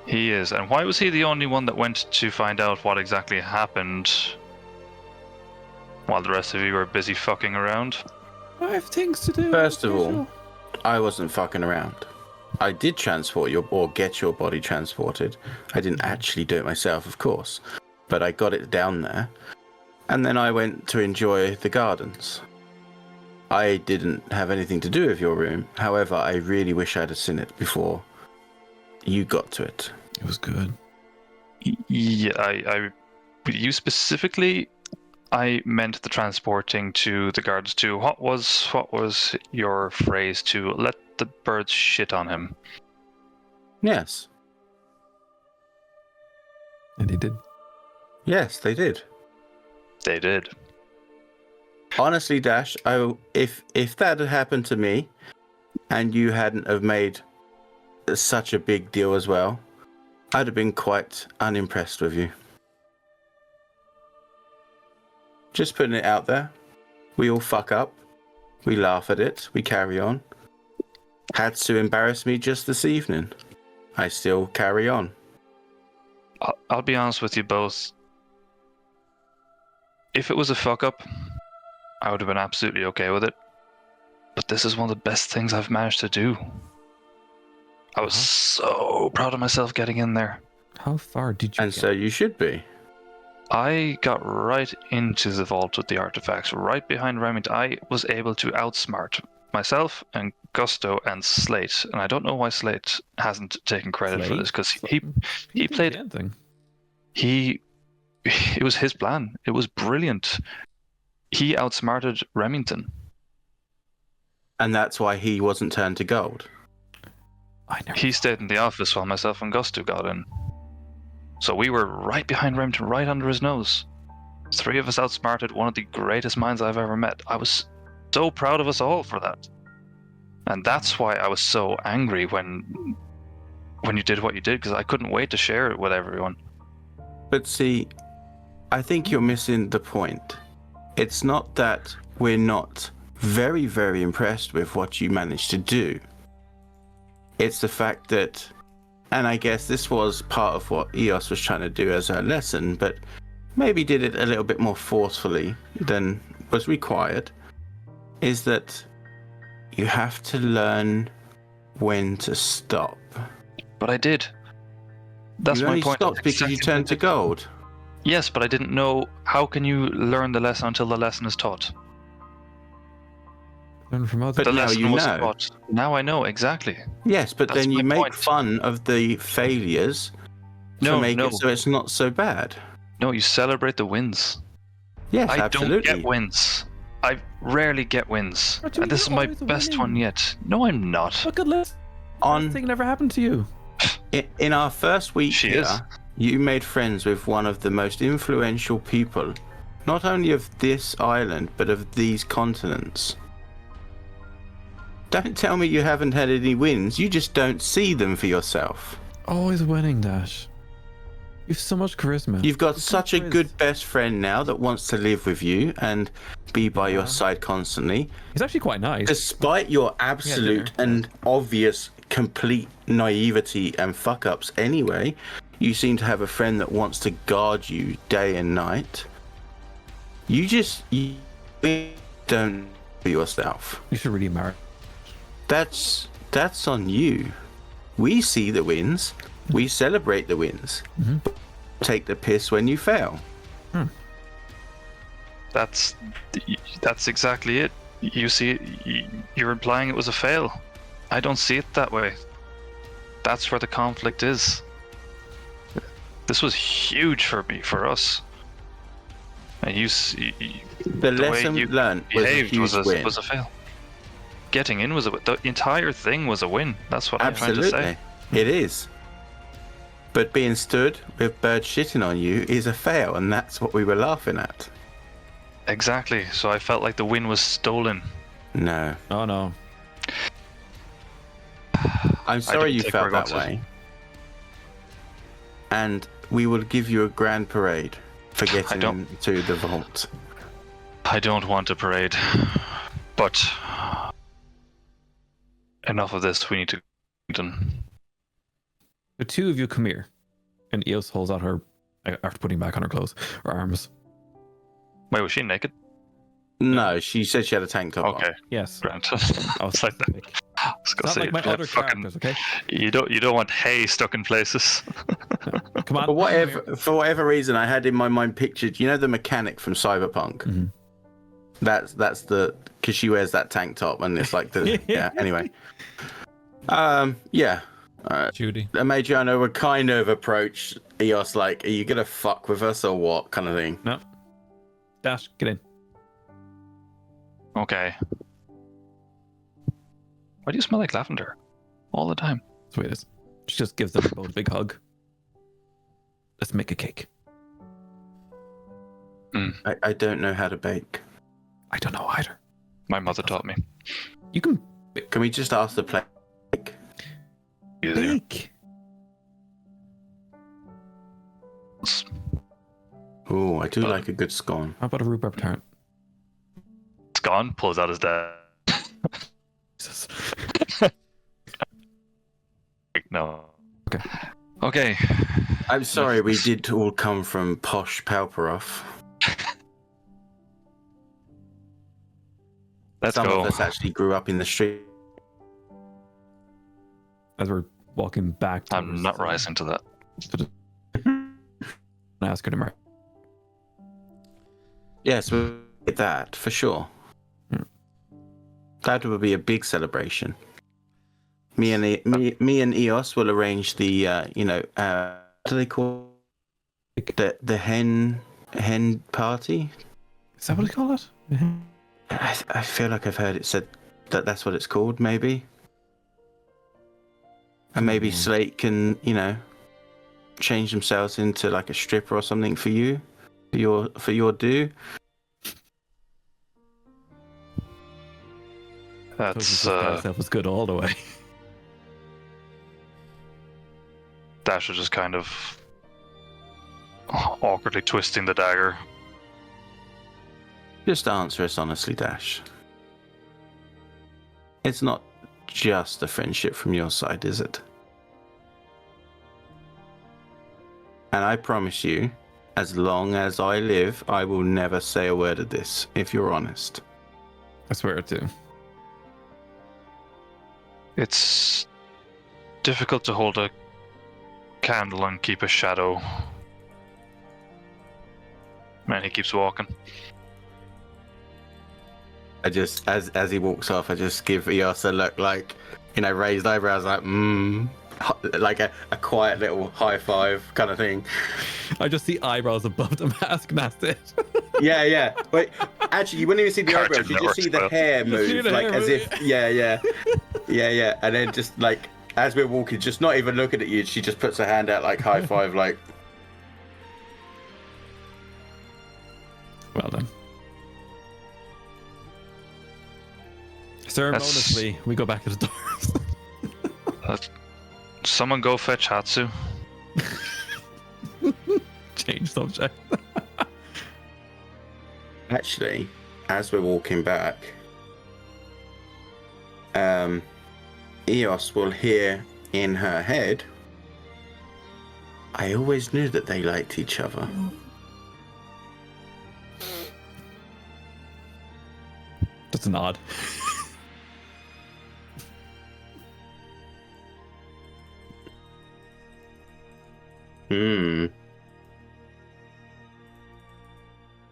He is. And why was he the only one that went to find out what exactly happened while the rest of you were busy fucking around? I have things to do. First of all, I wasn't fucking around. I did transport or get your body transported. I didn't actually do it myself, of course. But I got it down there, and then I went to enjoy the gardens. I didn't have anything to do with your room. However, I really wish I'd have seen it before you got to it. It was good. Yeah, you specifically, I meant the transporting to the gardens too. What was your phrase to let the birds shit on him? Yes. And they did. Yes, they did. They did. Honestly, Dash, if that had happened to me, and you hadn't have made such a big deal as well, I'd have been quite unimpressed with you. Just putting it out there. We all fuck up. We laugh at it. We carry on. Had to embarrass me just this evening. I still carry on. I'll be honest with you both. If it was a fuck up, I would have been absolutely okay with it. But this is one of the best things I've managed to do. I was so proud of myself getting in there. How far did you And get? so you should be. I got right into the vault with the artifacts, right behind Remington. I was able to outsmart myself and Gusto and Slate. And I don't know why Slate hasn't taken credit for this, because he played... It was his plan. It was brilliant. He outsmarted Remington. And that's why he wasn't turned to gold. He stayed in the office while myself and Gusto got in. So we were right behind Remington, right under his nose. 3 of us outsmarted one of the greatest minds I've ever met. I was so proud of us all for that. And that's why I was so angry when you did what you did, because I couldn't wait to share it with everyone. But see, I think you're missing the point. It's not that we're not very, very impressed with what you managed to do. It's the fact that, and I guess this was part of what Eos was trying to do as a lesson, but maybe did it a little bit more forcefully than was required, is that You have to learn when to stop. But I did. That's you my only point. stopped because you turned to gold. Yes, but I didn't know. How can you learn the lesson until the lesson is taught? Learn from others. But The now lesson you was know. taught. Now I know exactly. Yes, but That's then you my make point. fun of the failures to make it so it's not so bad. No, you celebrate the wins. Yes, I absolutely. don't get wins. I rarely get wins. Arthur, And this is you're my always best winning. one yet. No, I'm not. Look at this. On Thing never happened to you. in our first week She here, is. you made friends with one of the most influential people, not only of this island, but of these continents. Don't tell me you haven't had any wins. You just don't see them for yourself. Always winning, Dash. You have so much charisma. You've got such a good best friend now that wants to live with you and be by your side constantly. He's actually quite nice. Despite your absolute and obvious complete naivety and fuck-ups anyway, you seem to have a friend that wants to guard you day and night. You don't for yourself. You should really marry. That's on you. We see the wins. We celebrate the wins. Mm-hmm. Take the piss when you fail. That's exactly it. You see, you're implying it was a fail. I don't see it that way. That's where the conflict is. This was huge for us. And the lesson way you learned behaved was was a fail. Getting in was the entire thing was a win. That's what I'm trying to say. It is. But being stood with birds shitting on you is a fail, and that's what we were laughing at. Exactly. So I felt like the win was stolen. No. Oh no. I'm sorry you felt that way. And we will give you a grand parade for getting into the vault. I don't want a parade. But enough of this. We need to get done. The two of you come here. And Eos holds out her, after putting back on her clothes, her arms. Wait, was she naked? No, she said she had a tank top on. Okay. Yes. Grant. I was like that. Not like my other characters, okay? You don't want hay stuck in places. No. Come on. For whatever reason, I had in my mind pictured, you know, the mechanic from Cyberpunk. Mm-hmm. That's because she wears that tank top, and it's like the yeah. Anyway, yeah. Judy. Majorno would kind of approach Eos like, "Are you gonna fuck with us or what?" kind of thing. No. Dash, get in. Okay. Why do you smell like lavender all the time? That's the way it is. She just gives them both a big hug. Let's make a cake. I don't know how to bake. I don't know either. My mother taught me. You can Can we just ask the play? bake. Oh, I do like a good scone. How about a rhubarb tart? Scone pulls out his dad. Jesus. No. Okay. Okay. I'm sorry, we did all come from posh Palperoff. Some of us actually grew up in the street. As we're walking back, I'm not rising to that. I ask her to marry. Yes, we'll get that for sure. That would be a big celebration. Me and Eos will arrange the what do they call it? the hen party? Is that what they call it? I feel like I've heard it said that's what it's called, maybe. And maybe Slate can, change themselves into like a stripper or something for you, for your due. That's That was good all the way. Dash is just kind of awkwardly twisting the dagger. Just answer us honestly, Dash. It's not just a friendship from your side, is it? And I promise you, as long as I live, I will never say a word of this, if you're honest. I swear to. It's difficult to hold a candle and keep a shadow. Man, he keeps walking. I just, as he walks off, I just give Eos a look like, raised eyebrows, like a quiet little high five kind of thing. I just see eyebrows above the mask, and that's it. Yeah. Wait, actually, you wouldn't even see the Cartoon eyebrows. You just see the Network hair move, like as if, yeah. And then just like as we're walking, just not even looking at you, she just puts her hand out like high five, like. Well done. Ceremoniously, we go back to the doors. Someone go fetch Hatsu. Change subject. Actually, as we're walking back, Eos will hear in her head, I always knew that they liked each other. Just a nod.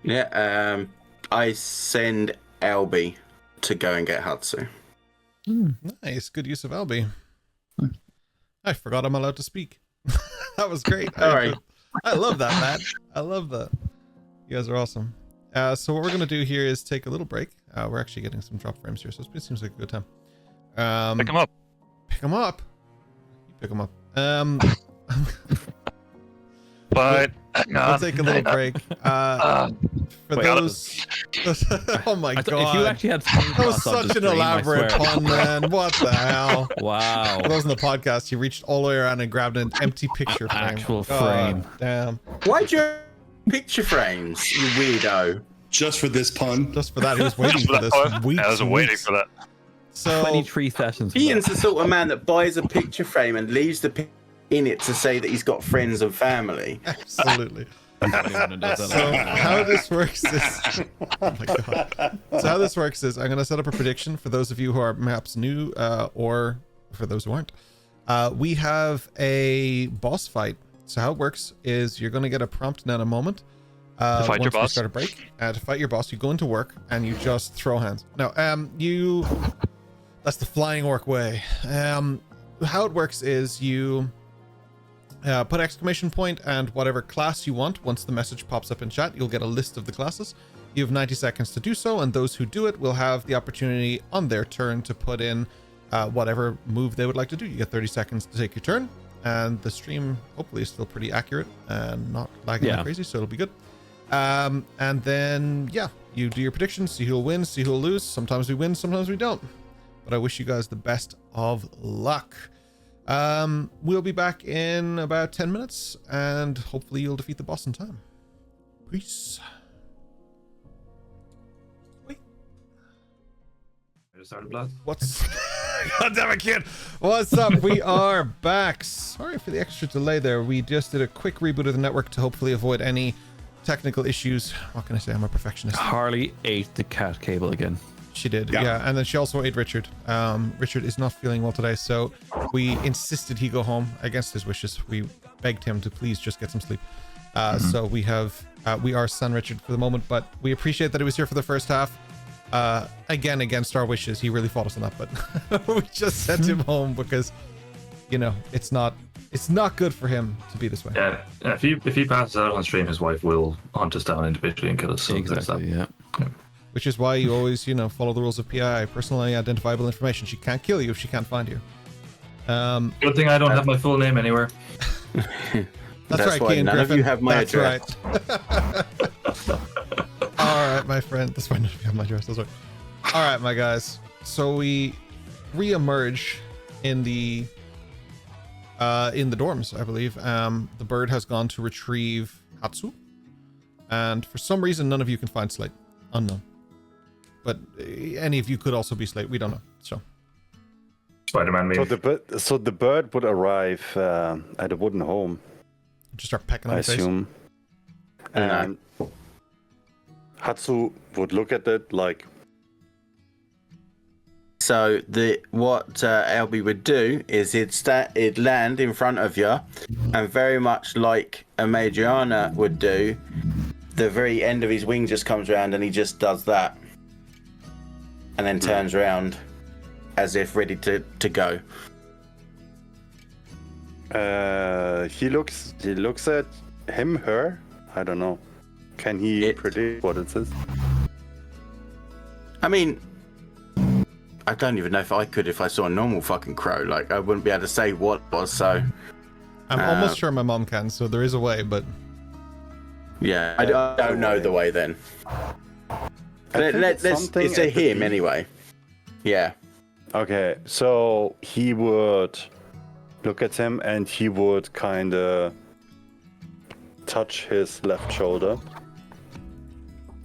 Yeah, I send Elby to go and get Hatsu. Nice, good use of Elby. I forgot I'm allowed to speak. That was great. Sorry. I love that, Matt. I love that. You guys are awesome. So what we're gonna do here is take a little break. We're actually getting some drop frames here, so it seems like a good time. Pick him up. Pick him up. You pick him up. But we'll take a little break. For those, oh my god! If you actually had that was such an elaborate pun, man. What the hell? Wow. For those in the podcast, he reached all the way around and grabbed an empty picture frame. Actual frame. Damn. Why'd you have picture frames, you weirdo? Just for this pun. Just for that, he was waiting for this. I was waiting for that. So 23 sessions. Ian's the sort of man that buys a picture frame and leaves the picture in it to say that he's got friends and family. Absolutely. So how this works is, oh my god. So how this works is, I'm gonna set up a prediction for those of you who are perhaps new, or for those who aren't. We have a boss fight. So how it works is you're gonna get a prompt in a moment. To fight your boss. Start a break. To fight your boss, you go into work and you just throw hands. No, that's the Flying Orc way. How it works is you put exclamation point and whatever class you want. Once the message pops up in chat, you'll get a list of the classes. You have 90 seconds to do so, and those who do it will have the opportunity on their turn to put in whatever move they would like to do. You get 30 seconds to take your turn, and the stream hopefully is still pretty accurate and not lagging like crazy, so it'll be good. And then you do your predictions, see who'll win, see who'll lose. Sometimes we win, sometimes we don't, but I wish you guys the best of luck. We'll be back in about 10 minutes, and hopefully you'll defeat the boss in time. Peace. Wait. What's God damn it, kid. What's up? We are back. Sorry for the extra delay there. We just did a quick reboot of the network to hopefully avoid any technical issues. What can I say? I'm a perfectionist. Harley ate the cat cable again. She did, yeah. And then she also ate Richard. Richard is not feeling well today, so we insisted he go home against his wishes. We begged him to please just get some sleep. So we are San Richard for the moment, but we appreciate that he was here for the first half. Again, against our wishes. He really fought us on that, but we just sent him home because, it's not good for him to be this way. Yeah, if he passes out on stream, his wife will hunt us down individually and kill us. So exactly, yeah. Which is why you always, follow the rules of PI, personally identifiable information. She can't kill you if she can't find you. Good thing I don't have my full name anywhere. That's right, why Kean none Griffin. of you have my That's address. Right. All right, my friend. That's why none of you have my address. That's right. All right, my guys. So we re-emerge in the dorms, I believe. The bird has gone to retrieve Hatsu, and for some reason, none of you can find Slate. Unknown. But any of you could also be Slate. We don't know. So Spider-Man maybe. So the bird would arrive at a wooden home. Just start pecking on I your face. assume. And Hatsu would look at it like, So what Elby would do is it'd land in front of you, and very much like a Magiana would do, the very end of his wing just comes around and he just does that, and then turns around as if ready to go. He looks at her. I don't know. Can he predict what it is? I mean, I don't even know if I could if I saw a normal fucking crow. Like, I wouldn't be able to say what it was, so... I'm almost sure my mom can, so there is a way, but... Yeah, I don't know the way then. It's a him anyway. Yeah. Okay, so he would look at him and he would kind of touch his left shoulder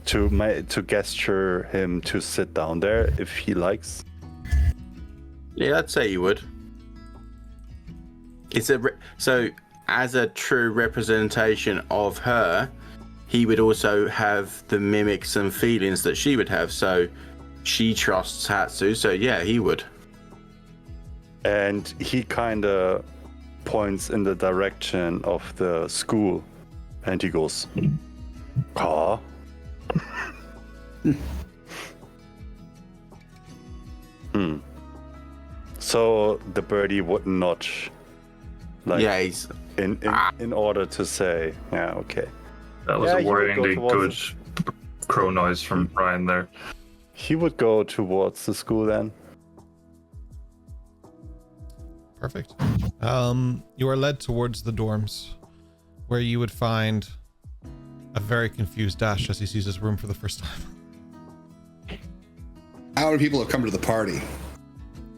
to gesture him to sit down there if he likes. Yeah, I'd say he would. So as a true representation of her, he would also have the mimics and feelings that she would have. So she trusts Hatsu, so yeah, he would. And he kind of points in the direction of the school, and he goes, "Car." So the birdie would notch, like, yeah, he's in order to say, yeah, okay. That was a worryingly good crow noise from Brian there. He would go towards the school then. Perfect. You are led towards the dorms, where you would find a very confused Dash as he sees his room for the first time. How many people have come to the party?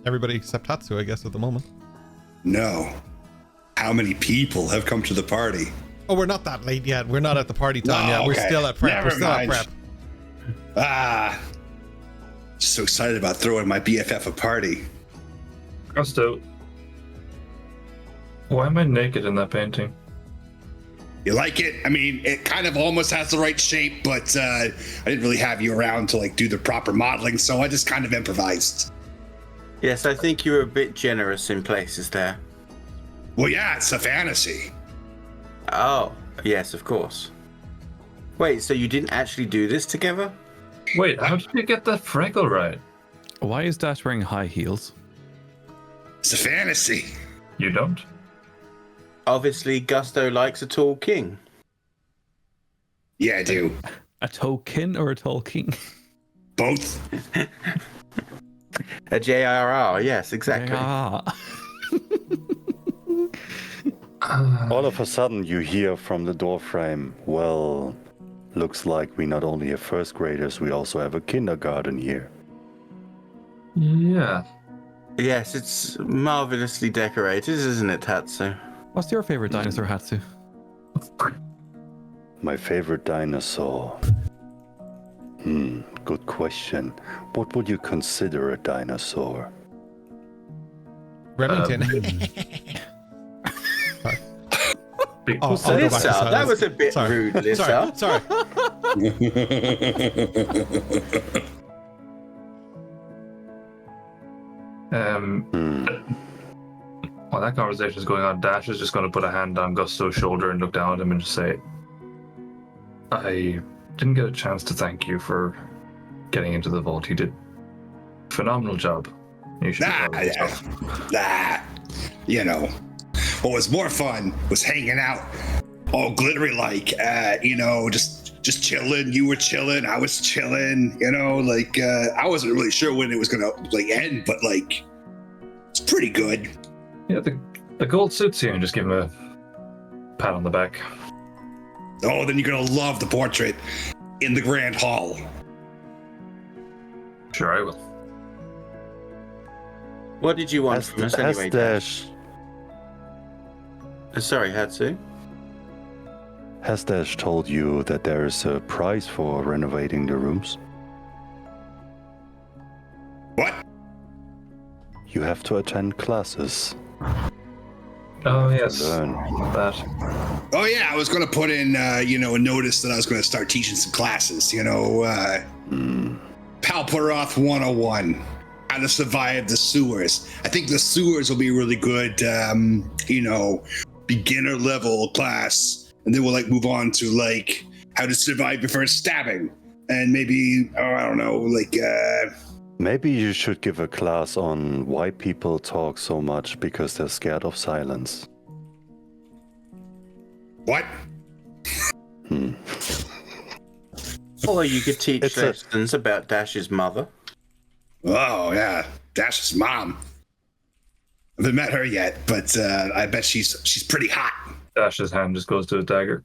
Everybody except Hatsu, I guess, at the moment. No. How many people have come to the party? Oh, we're not that late yet. We're not at the party time yet. Okay. We're still at prep. Never mind. Just so excited about throwing my BFF a party. Gusto, why am I naked in that painting? You like it? I mean, it kind of almost has the right shape, but I didn't really have you around to like do the proper modeling, so I just kind of improvised. Yes, I think you were a bit generous in places there. Well, yeah, it's a fantasy. Oh, yes, of course. Wait, so you didn't actually do this together? Wait, how did you get that freckle right? Why is Dash wearing high heels? It's a fantasy. You don't? Obviously, Gusto likes a tall king. Yeah, I do. A token or a tall king? Both. A JRR, yes, exactly. Yeah. All of a sudden you hear from the doorframe, well, looks like we not only have first graders, we also have a kindergarten here. Yeah. Yes, it's marvelously decorated, isn't it, Hatsu? What's your favorite dinosaur, Hatsu? My favorite dinosaur? Good question. What would you consider a dinosaur? Remington. Lissa, that was a bit rude, Lissa. Sorry. While that conversation is going on, Dash is just going to put a hand on Gusto's shoulder and look down at him and just say, I didn't get a chance to thank you for getting into the vault. You did a phenomenal job. You should you know, what was more fun was hanging out all glittery like, just chilling. You were chilling, I was chilling, I wasn't really sure when it was gonna end, but it's pretty good. Yeah, the gold suits you, and just give him a pat on the back. Oh, then you're gonna love the portrait in the Grand Hall. Sure, I will. What did you want from us anyway, Dash? Sorry, Hatsu? Has Dash told you that there is a prize for renovating the rooms? What? You have to attend classes. Oh, yes. Learn. That. Oh, yeah, I was going to put in, a notice that I was going to start teaching some classes, Palperoth 101. How to survive the sewers. I think the sewers will be a really good, beginner level class, and then we'll like move on to like how to survive your first stabbing, and maybe I don't know, like. Maybe you should give a class on why people talk so much because they're scared of silence. What? Or you could teach lessons about Dash's mother. Oh, yeah. Dash's mom. I haven't met her yet, but I bet she's pretty hot. Dash's hand just goes to a dagger.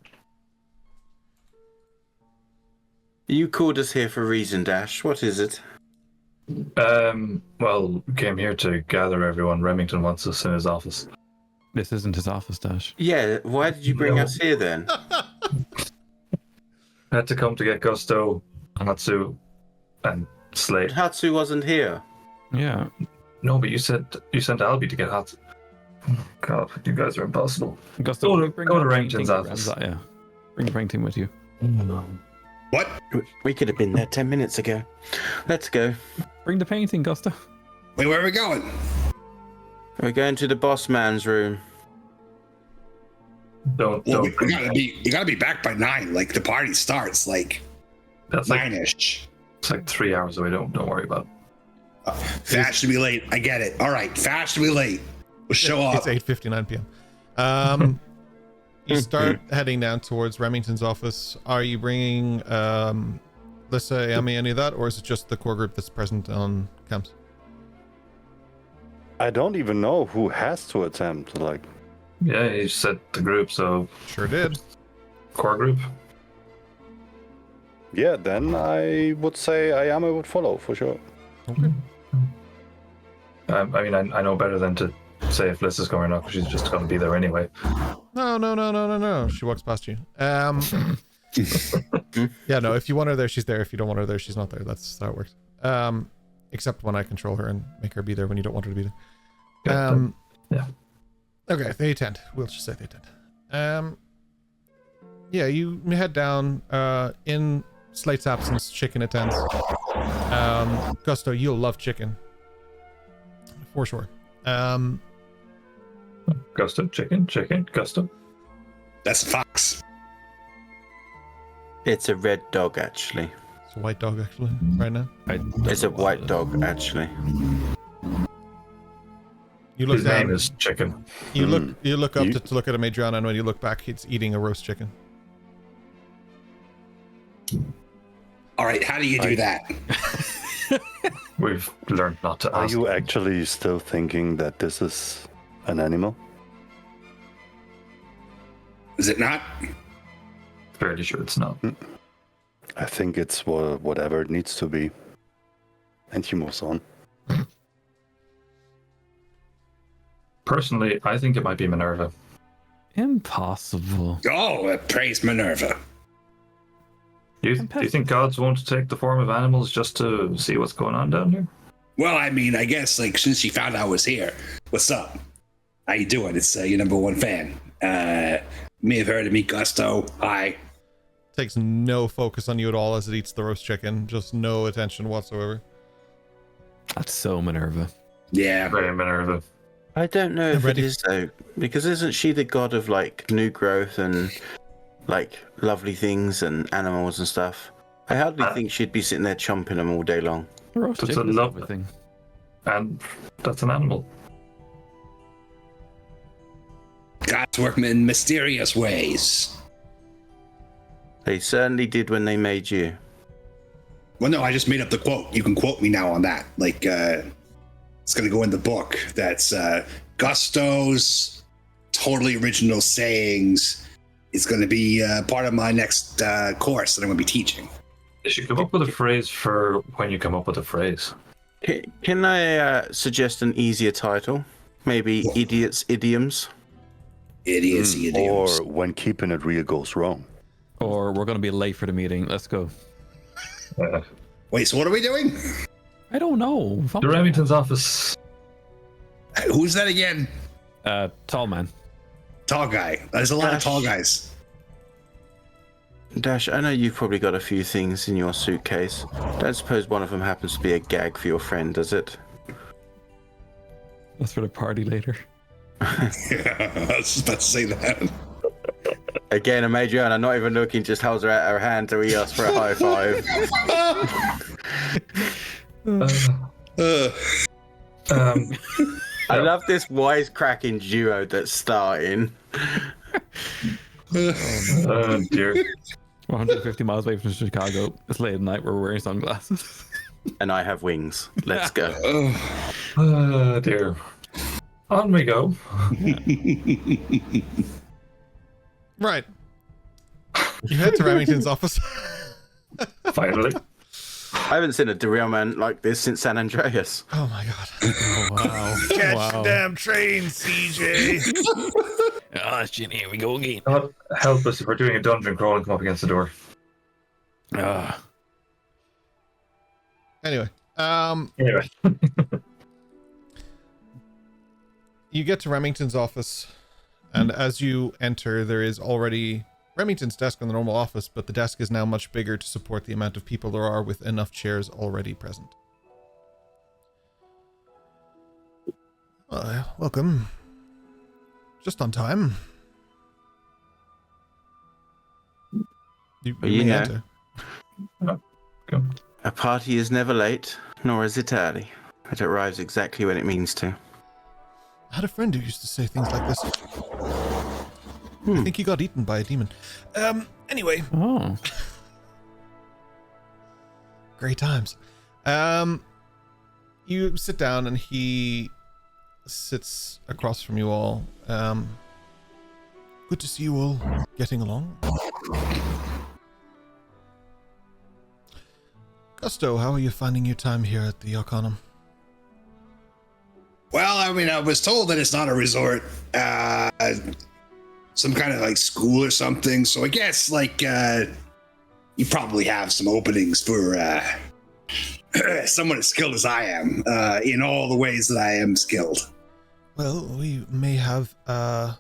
You called us here for a reason, Dash. What is it? Well, we came here to gather everyone. Remington wants us in his office. This isn't his office, Dash. Yeah, why did you bring us here then? I had to come to get Gusto, Hatsu, and Slate. Hatsu wasn't here. Yeah. No, but you sent Albie to get Hatsu. Oh, God, you guys are impossible. Gusto, go to Remington's office. Yeah. Bring Remington with you. What? We could have been there 10 minutes ago. Let's go. Bring the painting, Gusto. Wait, where are we going? We're going to the boss man's room. Don't. You gotta be back by 9. Like the party starts like That's like 9ish. It's like 3 hours away. Don't worry about it. Fashionably late. I get it. All right, fashionably late. We'll show up. It's 8:59 p.m. You start heading down towards Remington's office. Are you bringing Lissa, Amy, any of that, or is it just the core group that's present on camps? I don't even know who has to attempt. Like, Yeah, he said the group, so Sure did. core group. yeah, then I would say Ayame would follow for sure. Okay. I mean, I know better than to say if Liz is going or not, because she's just going to be there anyway. No. She walks past you. Yeah, no, if you want her there, she's there. If you don't want her there, she's not there. That's how it works. Except when I control her and make her be there when you don't want her to be there. Yeah. Okay, they attend. We'll just say they attend. Yeah, you head down. In Slate's absence, Chicken attends. Gusto, you'll love chicken. For sure. Gusto, chicken, Gusto. That's a fox. It's a red dog, actually. It's a white dog, actually, right now. It's a white dog, actually. You look His down. name is Chicken. You look up to look at a Madriana, and when you look back, it's eating a roast chicken. All right, how do you do that? We've learned not to Are ask. you actually still thinking that this is an animal? Is it not? Fairly sure it's not. I think it's whatever it needs to be. And he moves on. Personally, I think it might be Minerva. Impossible. Oh, praise Minerva. Do you think gods won't take the form of animals just to see what's going on down here? Well, I mean, I guess like since she found out I was here, what's up? How you doing? It's your number one fan. May have heard of me, Gusto. Hi. Takes no focus on you at all as it eats the roast chicken. Just no attention whatsoever. That's so Minerva. Yeah. Very Minerva. I don't know if it is, though, because isn't she the god of, like, new growth and, like, lovely things and animals and stuff? I hardly think she'd be sitting there chomping them all day long. Roast That's chicken a is lovely everything. And that's an animal. Gods work in mysterious ways. They certainly did when they made you. Well, no, I just made up the quote. You can quote me now on that. Like, it's going to go in the book. That's Gusto's totally original sayings. It's going to be part of my next course that I'm going to be teaching. You should come up with a phrase for when you come up with a phrase. Can I suggest an easier title? Maybe Idiots' Idioms? Idiots. Or when keeping it real goes wrong. Or we're going to be late for the meeting. Let's go. Wait, so what are we doing? I don't know. The Remington's office. Who's that again? Tall man. Tall guy. There's a lot of tall guys. Dash, I know you've probably got a few things in your suitcase. Don't suppose one of them happens to be a gag for your friend, does it? That's for the party later. Yeah, I was just about to say that. Again, a Adriana, not even looking, just holds her out her hand to Eos for a high five. I love this wisecracking duo that's starting. Oh dear. 150 miles away from Chicago. It's late at night. We're wearing sunglasses. And I have wings. Let's go. Oh dear. On we go. Right. You head to Remington's office. Finally. I haven't seen a derailment like this since San Andreas. Oh my god. Oh, wow. Catch the damn train, CJ. Oh shit, here we go again. God help us if we're doing a dungeon crawl and come up against the door. Anyway. Anyway. You get to Remington's office, and as you enter, there is already Remington's desk in the normal office, but the desk is now much bigger to support the amount of people there are, with enough chairs already present. Welcome. Just on time. You may enter. A party is never late, nor is it early. It arrives exactly when it means to. I had a friend who used to say things like this. I think he got eaten by a demon. Anyway. Oh. Great times. You sit down and he sits across from you all. Good to see you all getting along. Gusto, how are you finding your time here at the Arcanum? Well, I mean, I was told that it's not a resort, some kind of like school or something. So I guess like you probably have some openings for someone as skilled as I am in all the ways that I am skilled. Well, we may have an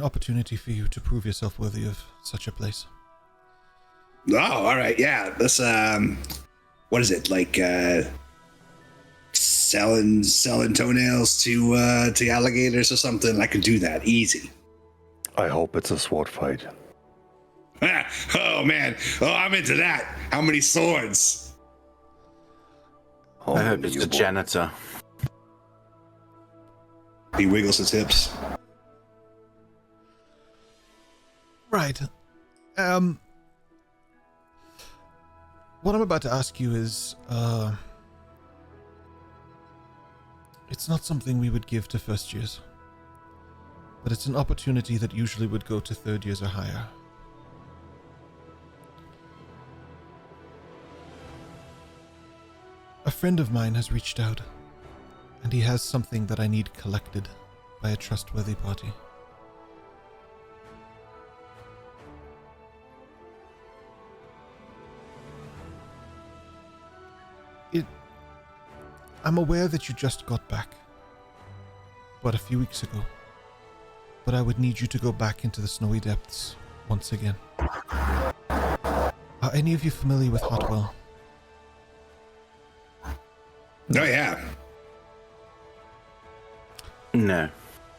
opportunity for you to prove yourself worthy of such a place. Oh, all right, yeah. That's what is it like? Selling toenails to alligators or something. I can do that easy. I hope it's a sword fight. Oh man, I'm into that. How many swords? I hope it's the janitor. He wiggles his hips. Right. What I'm about to ask you is, it's not something we would give to first years, but it's an opportunity that usually would go to third years or higher. A friend of mine has reached out, and he has something that I need collected by a trustworthy party. I'm aware that you just got back, but a few weeks ago. But I would need you to go back into the snowy depths once again. Are any of you familiar with Hotwell? Oh yeah. No.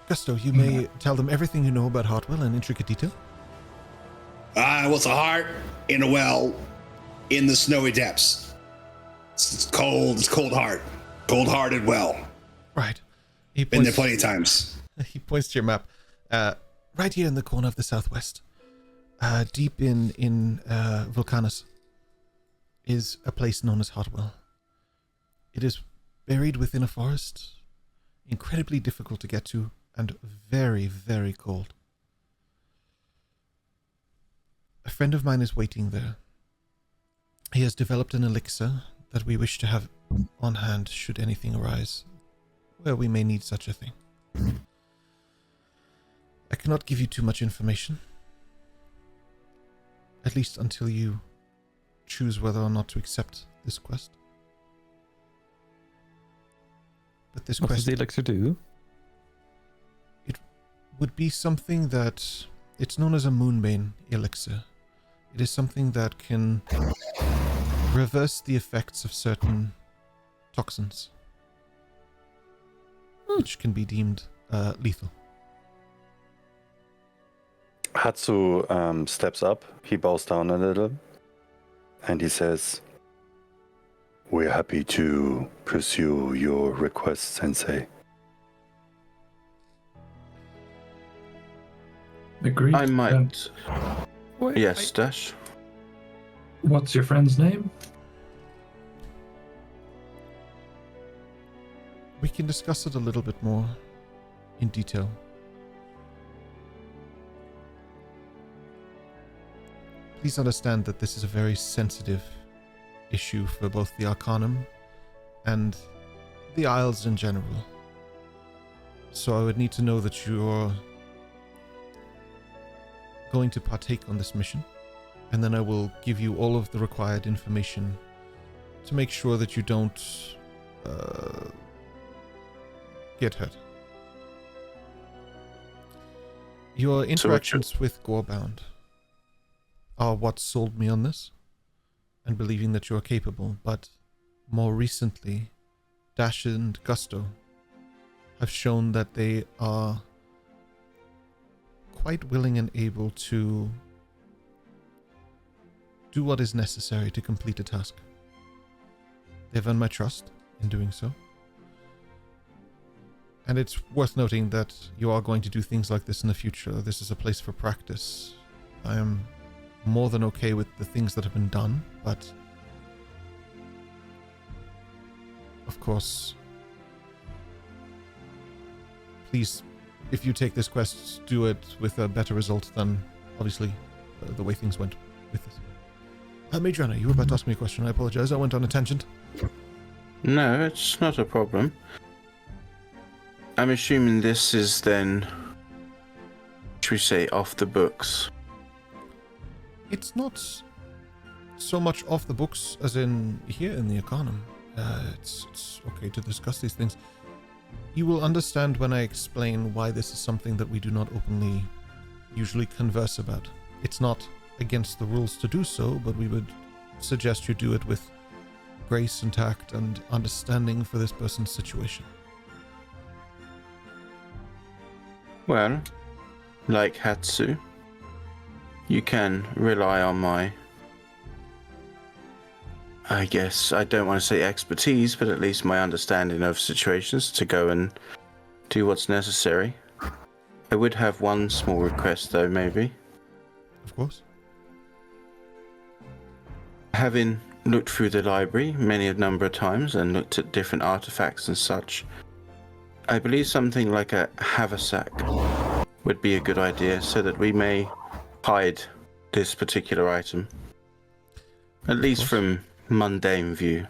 Gusto, you may tell them everything you know about Hotwell in intricate detail. Well, it's a heart in a well in the snowy depths. It's cold. It's cold heart. Cold-hearted well. Right. Been there plenty of times. He points to your map. Right here in the corner of the southwest, deep in Vulcanus, is a place known as Hotwell. It is buried within a forest, incredibly difficult to get to, and very, very cold. A friend of mine is waiting there. He has developed an elixir that we wish to have on hand should anything arise where we may need such a thing. I cannot give you too much information, at least until you choose whether or not to accept this quest. But this what quest, does the elixir do? It would be something that, it's known as a Moonbane elixir. It is something that can reverse the effects of certain toxins. which can be deemed lethal. Hatsu steps up, he bows down a little, and he says, "We're happy to pursue your request, Sensei." Agreed. I might. Wait, Yes, Dash. What's your friend's name? We can discuss it a little bit more in detail. Please understand that this is a very sensitive issue for both the Arcanum and the Isles in general. So I would need to know that you're going to partake on this mission, and then I will give you all of the required information to make sure that you don't get hurt. Your interactions with Gorebound are what sold me on this, and believing that you are capable, but more recently, Dash and Gusto have shown that they are quite willing and able to do what is necessary to complete a task. They've earned my trust in doing so. And it's worth noting that you are going to do things like this in the future. This is a place for practice. I am more than okay with the things that have been done, but of course, please, if you take this quest, do it with a better result than, obviously, the way things went with this. Madriana, you were about to ask me a question. I apologize. I went on a tangent. No, it's not a problem. I'm assuming this is then, should we say, off the books? It's not so much off the books as in here in the Arcanum. It's okay to discuss these things. You will understand when I explain why this is something that we do not openly usually converse about. It's not against the rules to do so, but we would suggest you do it with grace and tact and understanding for this person's situation. Well, like Hatsu, you can rely on my, I guess, I don't want to say expertise, but at least my understanding of situations to go and do what's necessary. I would have one small request though, maybe. Of course. Having looked through the library many a number of times and looked at different artifacts and such, I believe something like a haversack would be a good idea so that we may hide this particular item. At least from mundane view.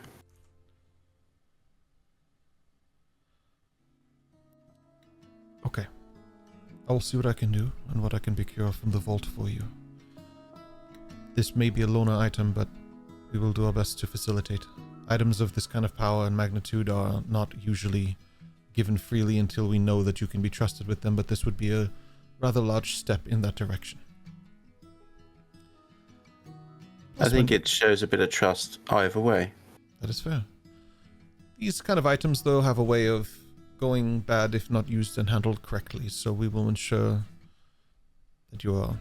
Okay. I will see what I can do and what I can procure from the vault for you. This may be a loner item, but we will do our best to facilitate. Items of this kind of power and magnitude are not usually given freely until we know that you can be trusted with them, but this would be a rather large step in that direction. I think it shows a bit of trust either way. That is fair. These kind of items, though, have a way of going bad if not used and handled correctly, so we will ensure that you are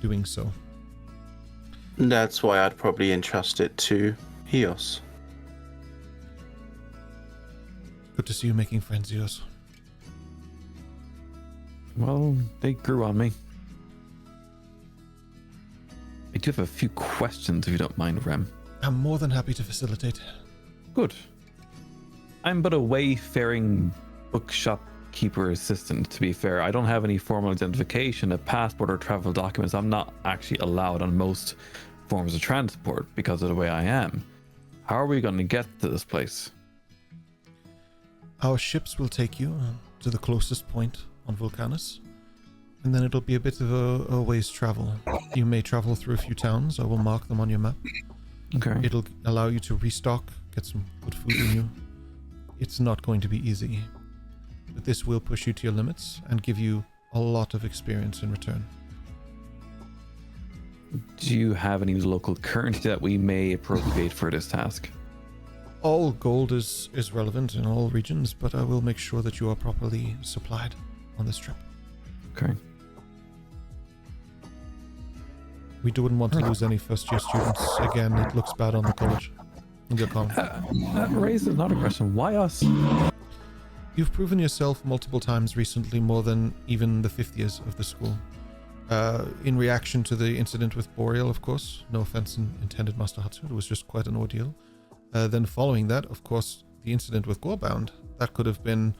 doing so. That's why I'd probably entrust it to Eos. Good to see you making friends, Eos. Well, they grew on me. I do have a few questions, if you don't mind, Rem. I'm more than happy to facilitate. Good. I'm but a wayfaring bookshop keeper assistant, to be fair. I don't have any formal identification, a passport, or travel documents. I'm not actually allowed on most forms of transport because of the way I am. How are we going to get to this place? Our ships will take you to the closest point on Vulcanus, and then it'll be a bit of a ways travel. You may travel through a few towns. I will mark them on your map. Okay. It'll allow you to restock, get some good food in you. It's not going to be easy, but this will push you to your limits and give you a lot of experience in return. Do you have any local currency that we may appropriate for this task? All gold is relevant in all regions, but I will make sure that you are properly supplied on this trip. Okay. We wouldn't want to lose any first-year students. Again, it looks bad on the college. That raises another question. Why us? You've proven yourself multiple times recently, more than even the 5th years of the school. In reaction to the incident with Boreal, of course. No offense intended, Master Hatsu. It was just quite an ordeal. Then following that, of course, the incident with Gorebound. That could have been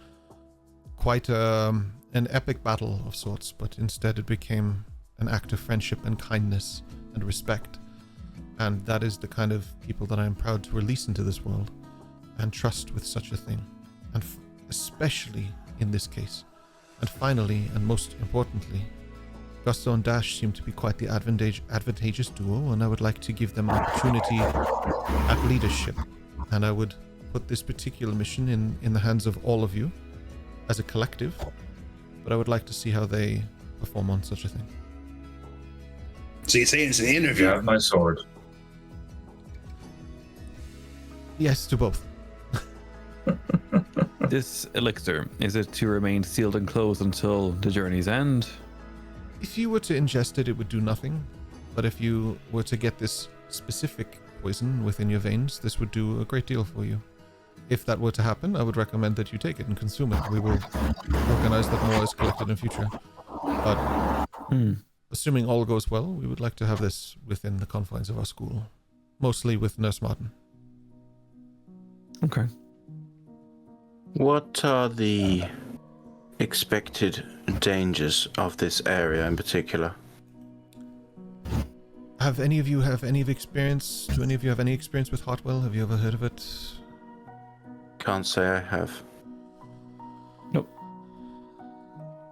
quite an epic battle of sorts, but instead it became an act of friendship and kindness and respect. And that is the kind of people that I am proud to release into this world and trust with such a thing. And especially in this case. And finally, and most importantly, Gusto and Dash seem to be quite the advantageous duo, and I would like to give them an opportunity at leadership. And I would put this particular mission in the hands of all of you as a collective, but I would like to see how they perform on such a thing. So you're saying it's an interview? Yeah, my sword. Yes, to both. This elixir, is it to remain sealed and closed until the journey's end? If you were to ingest it, it would do nothing. But if you were to get this specific poison within your veins, this would do a great deal for you. If that were to happen, I would recommend that you take it and consume it. We will organize that more is collected in future. But assuming all goes well, we would like to have this within the confines of our school. Mostly with Nurse Martin. Okay. What are the expected dangers of this area in particular? Have any of you have any experience? Do any of you have any experience with Hartwell? Have you ever heard of it? Can't say I have. Nope.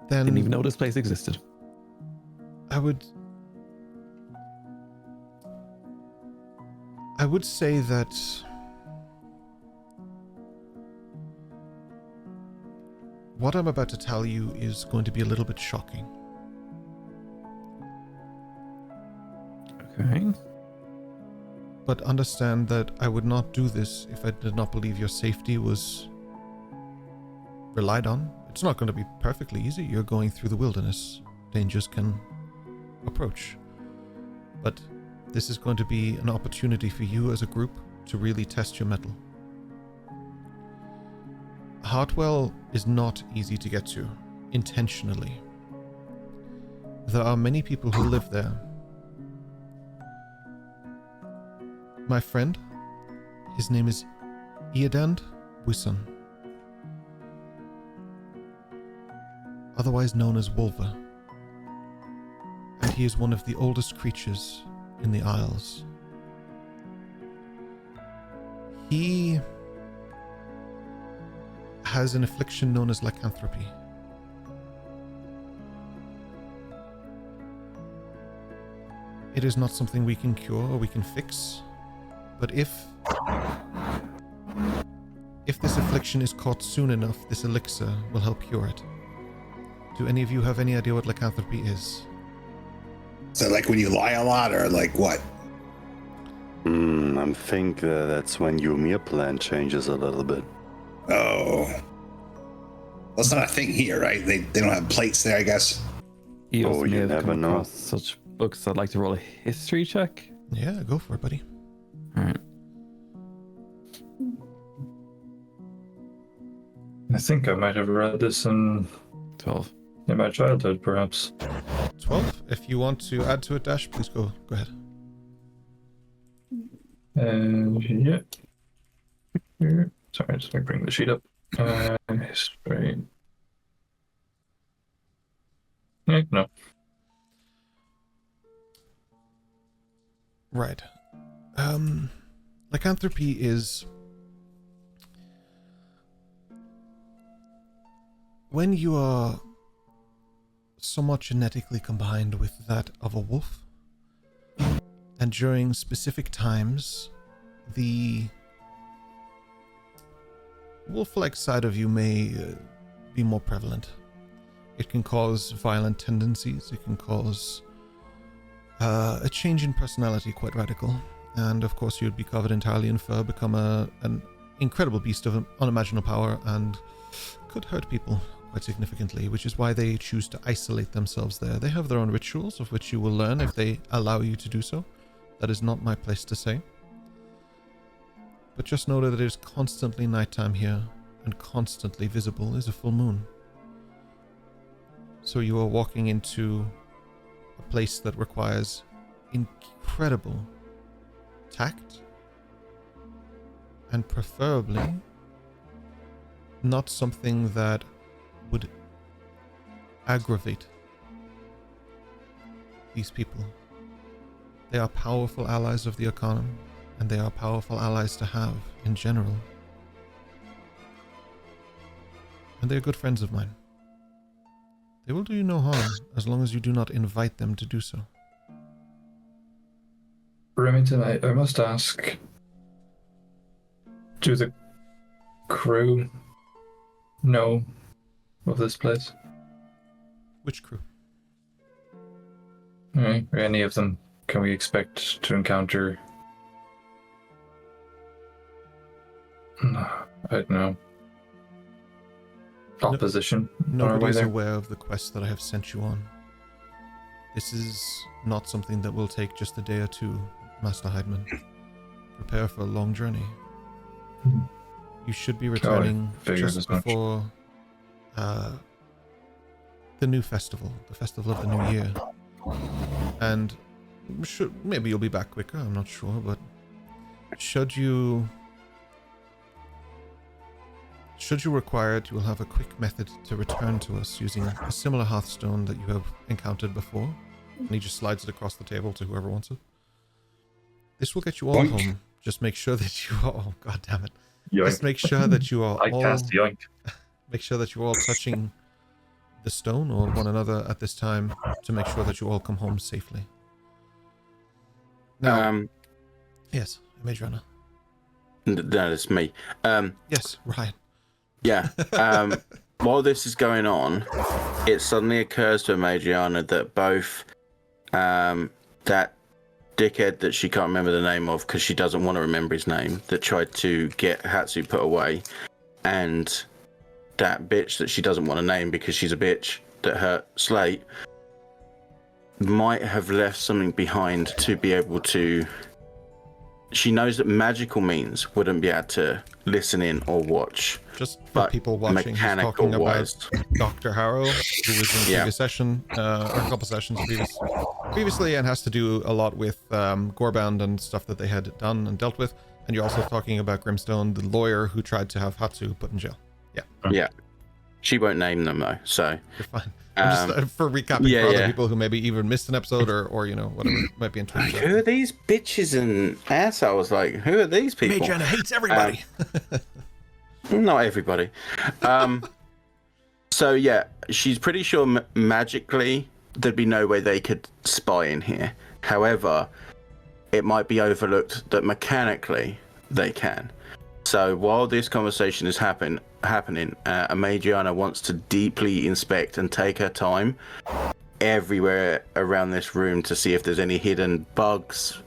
Then didn't even know this place existed. I would say that what I'm about to tell you is going to be a little bit shocking. Okay. But understand that I would not do this if I did not believe your safety was relied on. It's not going to be perfectly easy. You're going through the wilderness. Dangers can approach. But this is going to be an opportunity for you as a group to really test your mettle. Hartwell is not easy to get to, intentionally. There are many people who live there. My friend, his name is Eodand Buisson, otherwise known as Wolver, and he is one of the oldest creatures in the Isles. He has an affliction known as lycanthropy. It is not something we can cure or we can fix, but if this affliction is caught soon enough, this elixir will help cure it. Do any of you have any idea what lycanthropy is? So like when you lie a lot, or like what? I think that's when your meal plan changes a little bit. Oh. Well, it's not a thing here, right? They don't have plates there, I guess. Oh, you never know. Such books. I'd like to roll a history check. Yeah, go for it, buddy. All right. I think I might have read this in 12. In my childhood, perhaps. 12. If you want to add to it, Dash, please go ahead. And yeah. Here. Sorry, just let me bring the sheet up. History. Yeah, no. Right. Lycanthropy is when you are somewhat genetically combined with that of a wolf, and during specific times, the wolf-like side of you may be more prevalent. It can cause violent tendencies, it can cause a change in personality, quite radical, and of course you'd be covered entirely in fur, become an incredible beast of unimaginable power and could hurt people quite significantly, which is why they choose to isolate themselves there. They have their own rituals, of which you will learn if they allow you to do so. That is not my place to say. But just know that it is constantly nighttime here, and constantly visible is a full moon. So you are walking into a place that requires incredible tact, and preferably not something that would aggravate these people. They are powerful allies of the Arcanum, and they are powerful allies to have in general. And they are good friends of mine. They will do you no harm as long as you do not invite them to do so. Remington, I must ask, do the crew know of this place? Which crew? Any of them can we expect to encounter? I don't know. Opposition? Nobody is aware of the quest that I have sent you on. This is not something that will take just a day or two, Master Heidman. Prepare for a long journey. You should be returning just before the new festival, the festival of the new year. And maybe you'll be back quicker, I'm not sure, but should you require it, you will have a quick method to return to us using a similar hearthstone that you have encountered before. And he just slides it across the table to whoever wants it. This will get you all Yoink. home. Just make sure that you are... Oh, god damn it. Yoink. Just make sure that you are I cast yoink. Make sure that you're all touching the stone or one another at this time to make sure that you all come home safely. Now, yes, Majorana. No, it's me. Yes, Ryan. Yeah. While this is going on, it suddenly occurs to Magiana that both that dickhead that she can't remember the name of because she doesn't want to remember his name, that tried to get Hatsu put away, and that bitch that she doesn't want to name because she's a bitch that hurt Slate, might have left something behind to be able to... She knows that magical means wouldn't be able to listen in or watch. Just for people watching, he's talking about Dr. Harrow, who was in the previous session, or a couple sessions previously, and has to do a lot with Gorebound and stuff that they had done and dealt with. And you're also talking about Grimstone, the lawyer who tried to have Hatsu put in jail. Yeah. Yeah. She won't name them though, so you're fine. I'm just for recapping for other people who maybe even missed an episode or you know, whatever might be in Twitch. Who are these bitches and assholes? Like, who are these people? Majorana hates everybody. Not everybody. So yeah, she's pretty sure magically there'd be no way they could spy in here. However, it might be overlooked that mechanically they can. So while this conversation is happening, Magiana wants to deeply inspect and take her time everywhere around this room to see if there's any hidden bugs,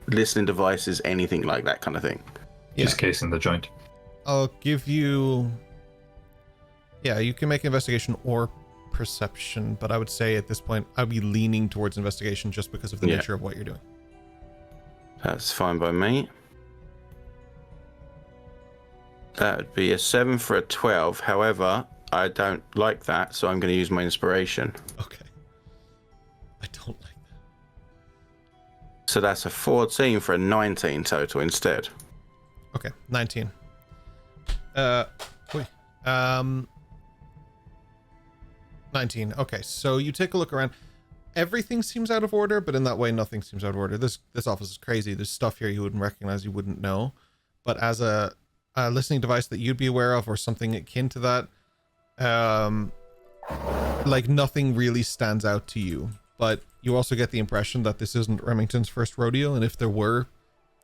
listening devices, anything like that kind of thing. Yeah. Just casing the joint. I'll give you... Yeah, you can make investigation or perception, but I would say at this point I'd be leaning towards investigation just because of the nature of what you're doing. That's fine by me. That would be a 7 for a 12. However, I don't like that, so I'm going to use my inspiration. Okay. I don't like that. So that's a 14 for a 19 total instead. Okay, 19. 19. Okay, so you take a look around. Everything seems out of order, but in that way, nothing seems out of order. This office is crazy. There's stuff here you wouldn't recognize, you wouldn't know. But as a listening device that you'd be aware of or something akin to that, like nothing really stands out to you. But you also get the impression that this isn't Remington's first rodeo, and if there were,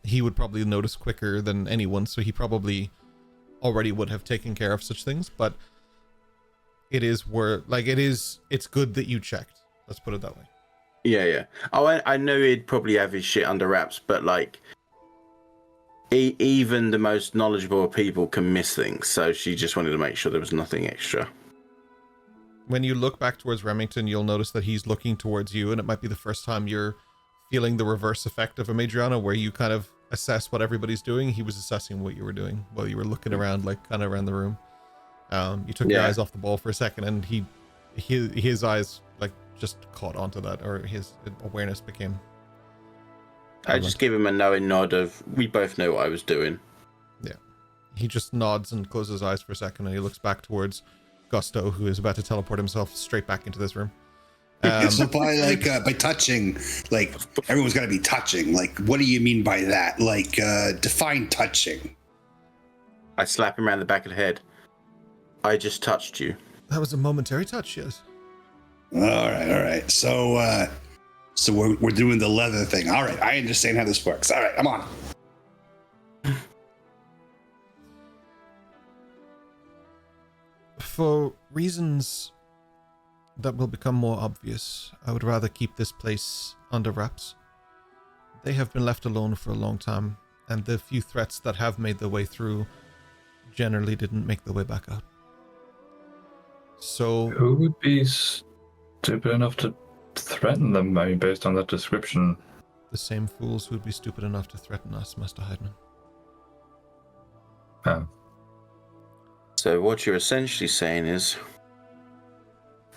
he would probably notice quicker than anyone, so he probably already would have taken care of such things. But it is it's good that you checked. Let's put it that way. Yeah. Oh, I know he'd probably have his shit under wraps, but like, Even the most knowledgeable of people can miss things, so she just wanted to make sure there was nothing extra. When you look back towards Remington, you'll notice that he's looking towards you, and it might be the first time you're feeling the reverse effect of a Madriana, where you kind of assess what everybody's doing. He was assessing what you were doing while you were looking around, like kind of around the room. You took your eyes off the ball for a second, and his eyes like just caught onto that, or his awareness became. I just give him a knowing nod of, we both know what I was doing. Yeah. He just nods and closes his eyes for a second, and he looks back towards Gusto, who is about to teleport himself straight back into this room. So by touching, like everyone's got to be touching. Like, what do you mean by that? Like, define touching. I slap him around the back of the head. I just touched you. That was a momentary touch, yes. All right. So we're doing the leather thing. All right, I understand how this works. All right, I'm on. For reasons that will become more obvious, I would rather keep this place under wraps. They have been left alone for a long time, and the few threats that have made their way through generally didn't make their way back out. So... Who would be stupid enough to threaten them? I mean, based on that description. The same fools who would be stupid enough to threaten us, Master Heidman. Oh. So what you're essentially saying is,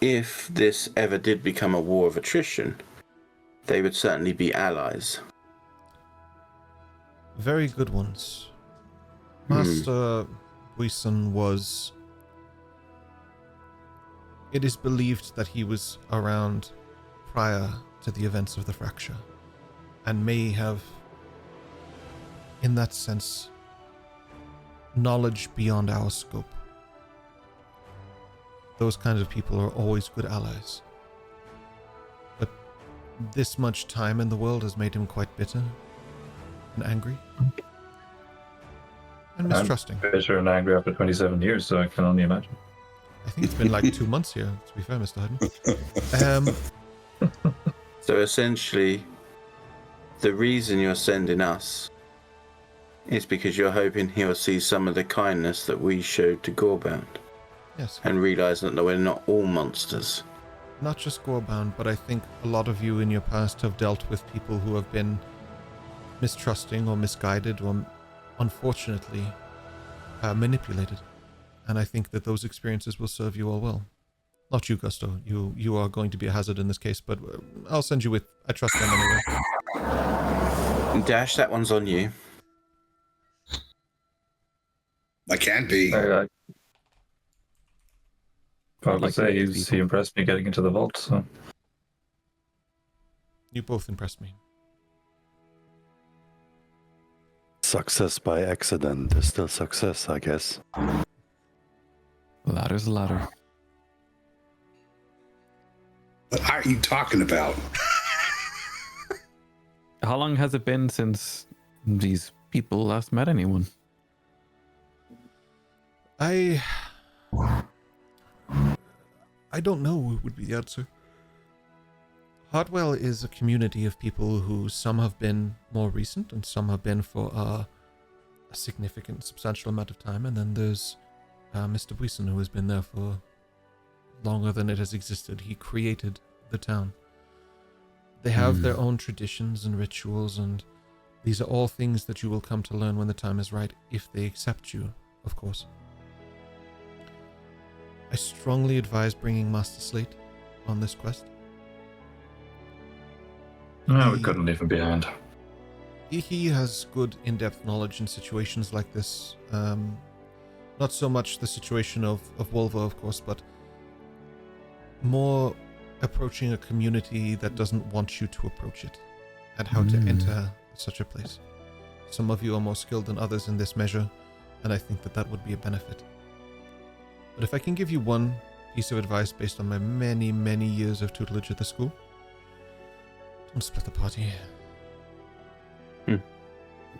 if this ever did become a war of attrition, they would certainly be allies. Very good ones. Master Buison was... It is believed that he was around prior to the events of the fracture, and may have, in that sense, knowledge beyond our scope. Those kinds of people are always good allies. But this much time in the world has made him quite bitter and angry. And mistrusting. I'm bitter and angry after 27 years, so I can only imagine. I think it's been like 2 months here, to be fair, Mr. Hayden. So essentially, the reason you're sending us is because you're hoping he'll see some of the kindness that we showed to Gorebound. Yes. And realize that we're not all monsters. Not just Gorebound, but I think a lot of you in your past have dealt with people who have been mistrusting or misguided or, unfortunately, manipulated. And I think that those experiences will serve you all well. Not you, Gusto. You are going to be a hazard in this case, but I'll send you with... I trust them anyway. Dash, that one's on you. I can't be. I would say he impressed me getting into the vault, so... You both impressed me. Success by accident is still success, I guess. Ladder's a ladder. What are you talking about? How long has it been since these people last met anyone? I don't know would be the answer. Hartwell is a community of people who some have been more recent and some have been for a significant, substantial amount of time. And then there's Mr. Buison, who has been there for longer than it has existed. He created the town. They have their own traditions and rituals, and these are all things that you will come to learn when the time is right, if they accept you, of course. I strongly advise bringing Master Slate on this quest. No, we couldn't leave him behind. He has good in-depth knowledge in situations like this. Not so much the situation of Wolva, of course, but more approaching a community that doesn't want you to approach it, and how to enter such a place. Some of you are more skilled than others in this measure, and I think that would be a benefit. But if I can give you one piece of advice based on my many, many years of tutelage at the school, don't split the party.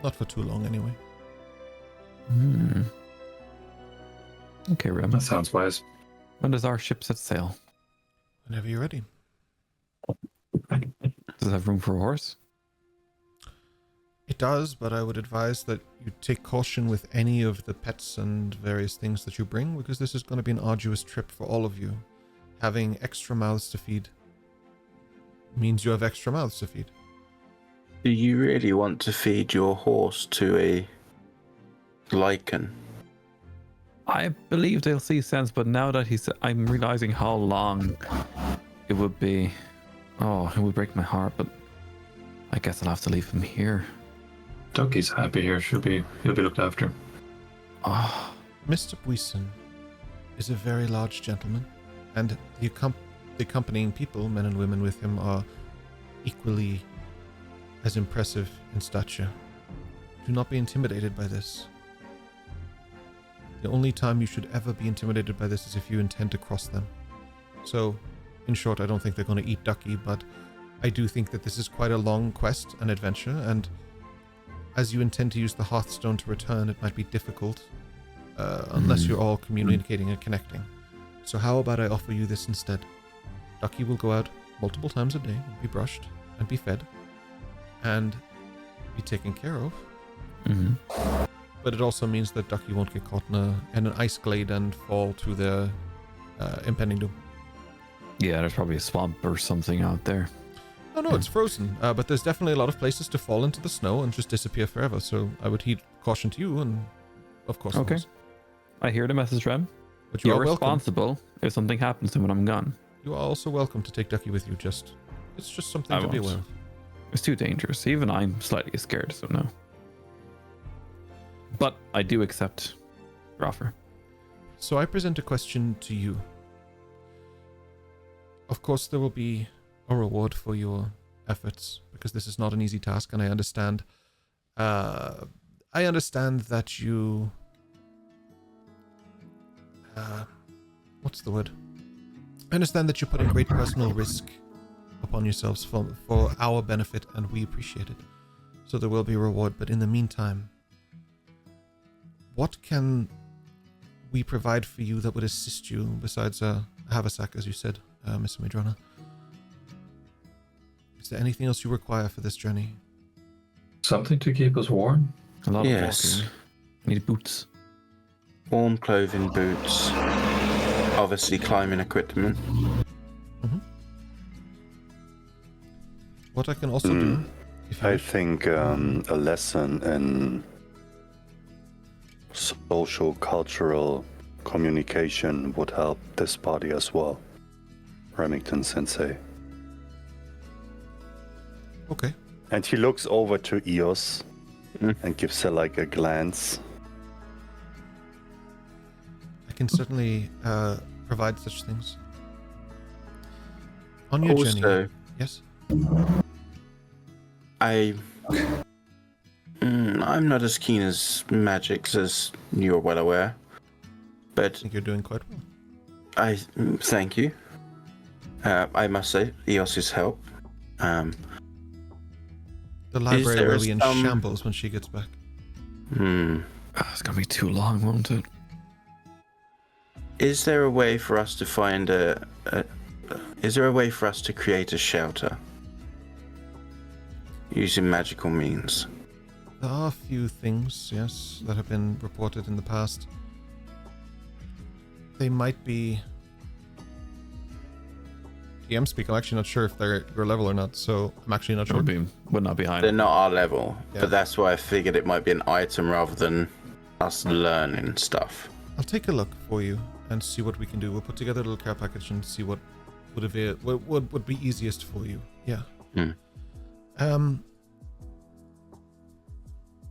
Not for too long, anyway. Okay, Rem. That sounds wise. When does our ship set sail? Whenever you're ready. Does it have room for a horse? It does, but I would advise that you take caution with any of the pets and various things that you bring, because this is going to be an arduous trip for all of you. Having extra mouths to feed means you have extra mouths to feed. Do you really want to feed your horse to a lichen? I believe they'll see sense, but now that I'm realizing how long it would be. Oh, it would break my heart, but I guess I'll have to leave him here. Ducky's happy here. He'll be looked after. Oh. Mr. Buisson is a very large gentleman, and the accompanying people, men and women with him, are equally as impressive in stature. Do not be intimidated by this. The only time you should ever be intimidated by this is if you intend to cross them. So, in short, I don't think they're going to eat Ducky, but I do think that this is quite a long quest and adventure, and as you intend to use the Hearthstone to return, it might be difficult unless you're all communicating and connecting. So how about I offer you this instead? Ducky will go out multiple times a day and be brushed and be fed and be taken care of. Mm-hmm. But it also means that Ducky won't get caught in an ice glade and fall to the impending doom. Yeah, there's probably a swamp or something out there. No, it's frozen. But there's definitely a lot of places to fall into the snow and just disappear forever. So I would heed caution to you, and of course. Okay. I hear the message, Rem. But you're responsible if something happens to me when I'm gone. You are also welcome to take Ducky with you. It's just something to be aware of. It's too dangerous. Even I'm slightly scared, so no. But I do accept your offer. So I present a question to you. Of course, there will be a reward for your efforts, because this is not an easy task, and I understand. I understand that you. What's the word? I understand that you're putting great personal risk upon yourselves for our benefit, and we appreciate it. So there will be a reward, but in the meantime, what can we provide for you that would assist you besides a haversack, as you said, Miss Madrona? Is there anything else you require for this journey? Something to keep us warm? A lot of walking. I need boots. Warm clothing, boots, obviously climbing equipment. Mm-hmm. What I can also do... I think a lesson in social, cultural communication would help this party as well. Remington Sensei. Okay. And he looks over to Eos and gives her like a glance. I can certainly provide such things. On your journey. Yes? I'm not as keen as magics as you're well aware, but I think you're doing quite well. I thank you. I must say, Eos's help. The library will be in shambles when she gets back. It's gonna be too long, won't it? Is there a way for us to find is there a way for us to create a shelter using magical means? There are a few things, yes, that have been reported in the past. They might be... DM speak, I'm actually not sure if they're your level or not, so I'm actually not sure. Would not be high. They're not our level, but that's why I figured it might be an item rather than us learning stuff. I'll take a look for you and see what we can do. We'll put together a little care package and see what would be easiest for you. Yeah.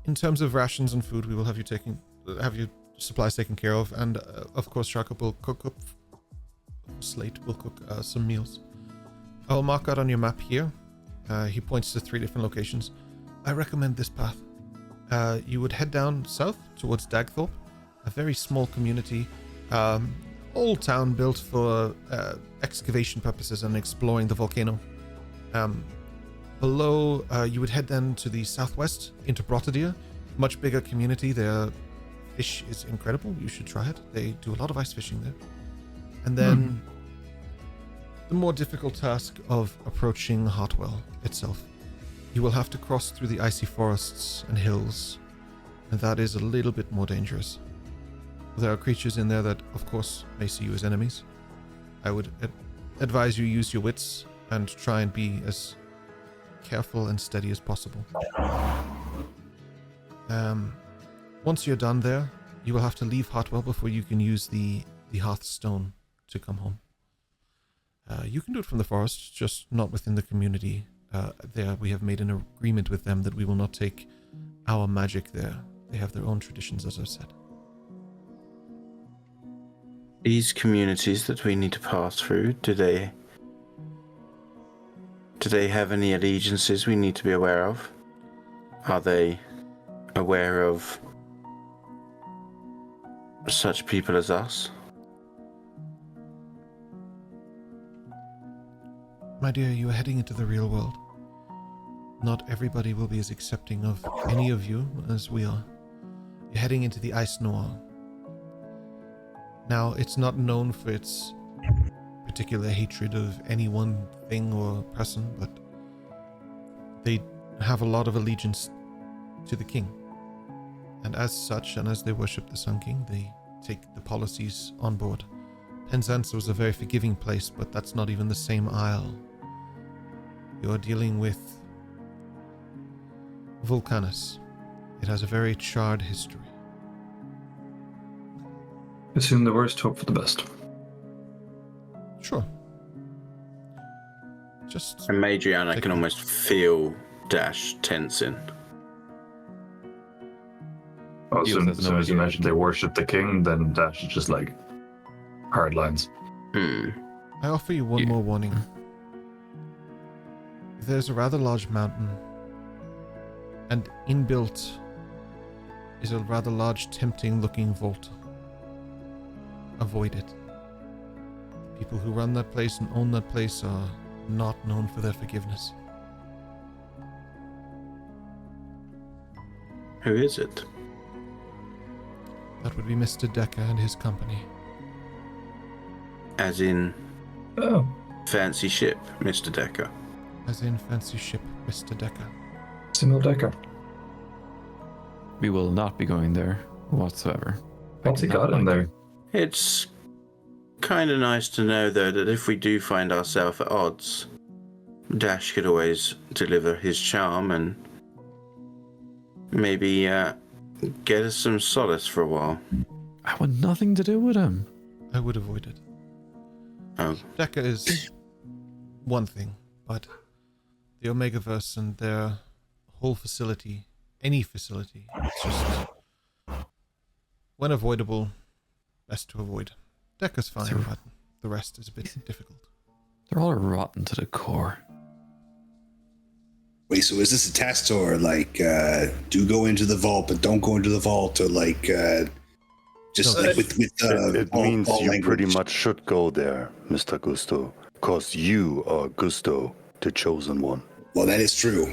In terms of rations and food, we will have your supplies taken care of, and of course, Jacob will cook up. Slate will cook some meals. I'll mark out on your map here. He points to 3 different locations. I recommend this path. You would head down south towards Dagthorpe, a very small community, old town built for excavation purposes and exploring the volcano. Below, you would head then to the southwest into Brotadir, much bigger community. Their fish is incredible. You should try it. They do a lot of ice fishing there. And then the more difficult task of approaching Hartwell itself. you will have to cross through the icy forests and hills, and that is a little bit more dangerous. There are creatures in there that, of course, may see you as enemies. I would advise you use your wits and try and be as careful and steady as possible. Once you're done there, you will have to leave Hartwell before you can use the Hearthstone to come home. You can do it from the forest, just not within the community. There, we have made an agreement with them that we will not take our magic there. They have their own traditions, as I've said. These communities that we need to pass through, do they have any allegiances we need to be aware of? Are they aware of such people as us? My dear, you are heading into the real world. Not everybody will be as accepting of any of you as we are. You're heading into the Ice Noir. Now, it's not known for its particular hatred of any one thing or person, but they have a lot of allegiance to the king. And as such, and as they worship the Sun King, they take the policies on board. Penzance was a very forgiving place, but that's not even the same isle. You're dealing with Vulcanus. It has a very charred history. Assume the worst, hope for the best. Sure. Just... And Madrian, I can almost feel Dash tensing. Well, as soon as you mentioned they worship the king, then Dash is just like hard lines. Hmm. I offer you one more warning. There's a rather large mountain, and inbuilt is a rather large, tempting-looking vault. Avoid it. People who run that place and own that place are not known for their forgiveness. Who is it? That would be Mr. Decker and his company. As in... Oh. Fancy ship, Mr. Decker. As in fancy ship, Mr. Decker. Single Decker. We will not be going there whatsoever. What's he got in there? It's kind of nice to know, though, that if we do find ourselves at odds, Dash could always deliver his charm and maybe get us some solace for a while. I want nothing to do with him. I would avoid it. Oh. Decker is one thing, but the Omegaverse and their whole facility, any facility, it's just, when avoidable, best to avoid. Decker's fine, but the rest is a bit difficult. They're all rotten to the core. Wait, so is this a test, or like, do go into the vault, but don't go into the vault, or like, just No, like with it means all you language? pretty much should go there, Mr. Gusto, because you are Gusto, the chosen one. Well, that is true.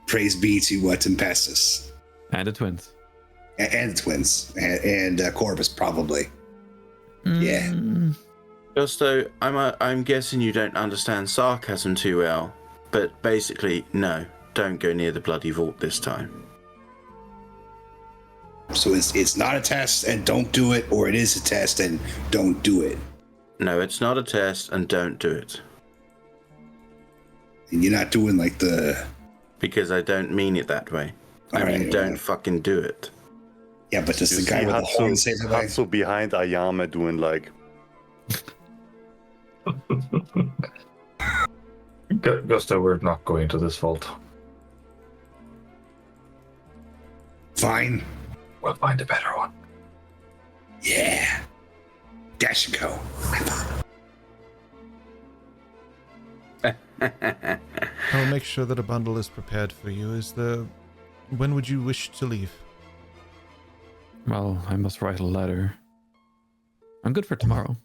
Praise be to Tempestus. And the twins. And the twins. And Corvus, probably. Yeah. Gusto, I'm guessing you don't understand sarcasm too well, but basically, no, don't go near the bloody vault this time. So it's not a test and don't do it, or it is a test and don't do it? No, it's not a test and don't do it. And you're not doing like the... Because I don't mean it that way. I mean, don't fucking do it. Yeah, but does the guy with the horn say the way? Hatsu behind Ayame doing like... Gusto, we're not going to this vault. Fine. We'll find a better one. Yeah. Dash and go. I'll make sure that a bundle is prepared for you. When would you wish to leave? Well, I must write a letter. I'm good for tomorrow.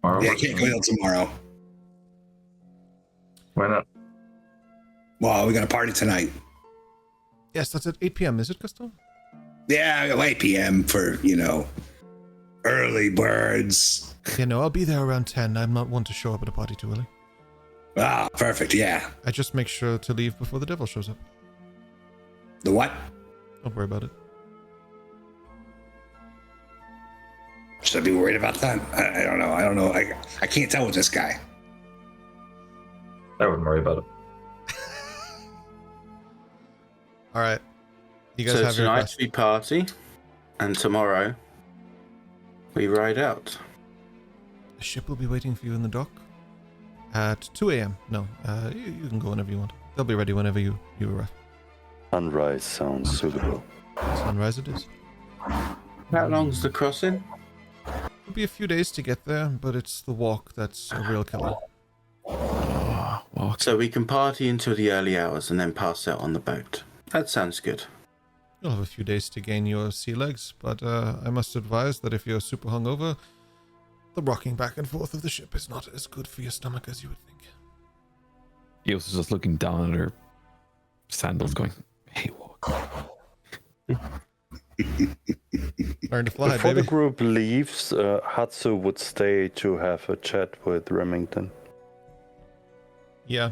Yeah, I can't go till tomorrow. Why not? Well, we got a party tonight. Yes, that's at 8 p.m., is it, Gusto? Yeah, 8 p.m. for, early birds. Yeah, no, I'll be there around 10. I'm not one to show up at a party too early. Ah, perfect. Yeah. I just make sure to leave before the devil shows up. The what? Don't worry about it. Should I be worried about that? I don't know. I don't know. I can't tell with this guy. I wouldn't worry about it. All right. You guys So have your tonight quest. we party, and tomorrow we ride out. The ship will be waiting for you in the dock at 2 a.m. No, you can go whenever you want. They'll be ready whenever you arrive. Sunrise sounds suitable. Sunrise it is. How long's the crossing? It'll be a few days to get there, but it's the walk that's a real killer. So we can party until the early hours and then pass out on the boat. That sounds good. You'll have a few days to gain your sea legs, but I must advise that if you're super hungover, the rocking back and forth of the ship is not as good for your stomach as you would think. Eos is just looking down at her sandals going, hey, walk. Learn to fly, Before baby. the group leaves, Hatsu would stay to have a chat with Remington. Yeah.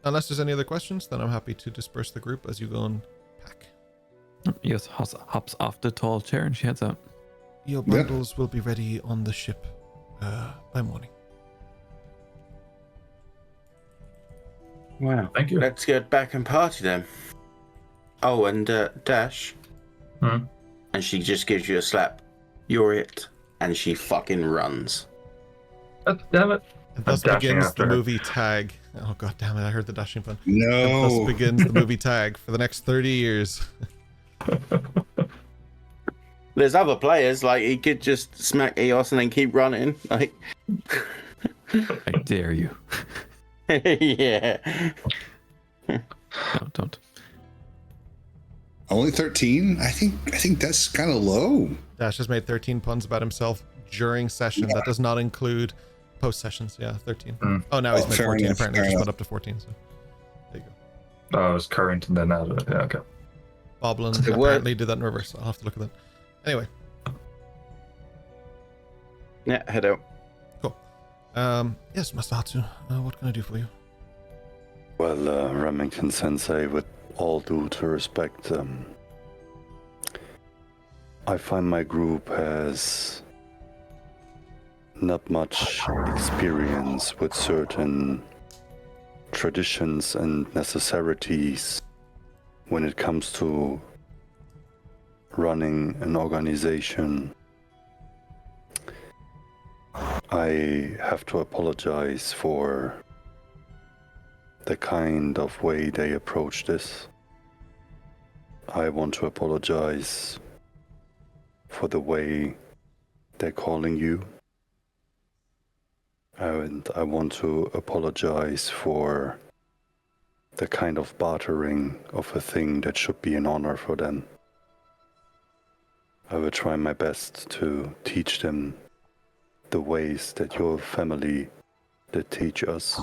Unless there's any other questions, then I'm happy to disperse the group as you go and pack. Eos hops off the tall chair and she heads out. Your bundles will be ready on the ship by morning. Wow. Thank you. Let's get back and party then. Oh, and Dash. Hmm? And she just gives you a slap. You're it. And she fucking runs. Damn it. And thus dashing begins after the her. movie Tag. Oh god damn it, I heard the dashing pun. No. And thus begins the movie Tag for the next 30 years. There's other players, like he could just smack Eos and then keep running. Like I dare you. yeah. No, don't. Only 13? I think that's kind of low. Dash has made 13 puns about himself during session. Yeah. That does not include post sessions. Yeah, 13. Mm. Oh, now he's Oh, made fair 14. enough, Apparently, fair just enough. went up to 14. So there you go. Oh, it was current and then added it. Yeah, okay. Boblin It was- apparently did that in reverse. I'll have to look at that. Anyway, Yeah, head out. cool. Yes, Master Hatsu, what can I do for you? Well, Remington Sensei, with all due to respect, I find my group has not much experience with certain traditions and necessities when it comes to running an organization. I have to apologize for the kind of way they approach this. I want to apologize for the way they're calling you. And I want to apologize for the kind of bartering of a thing that should be an honor for them. I will try my best to teach them the ways that your family did teach us.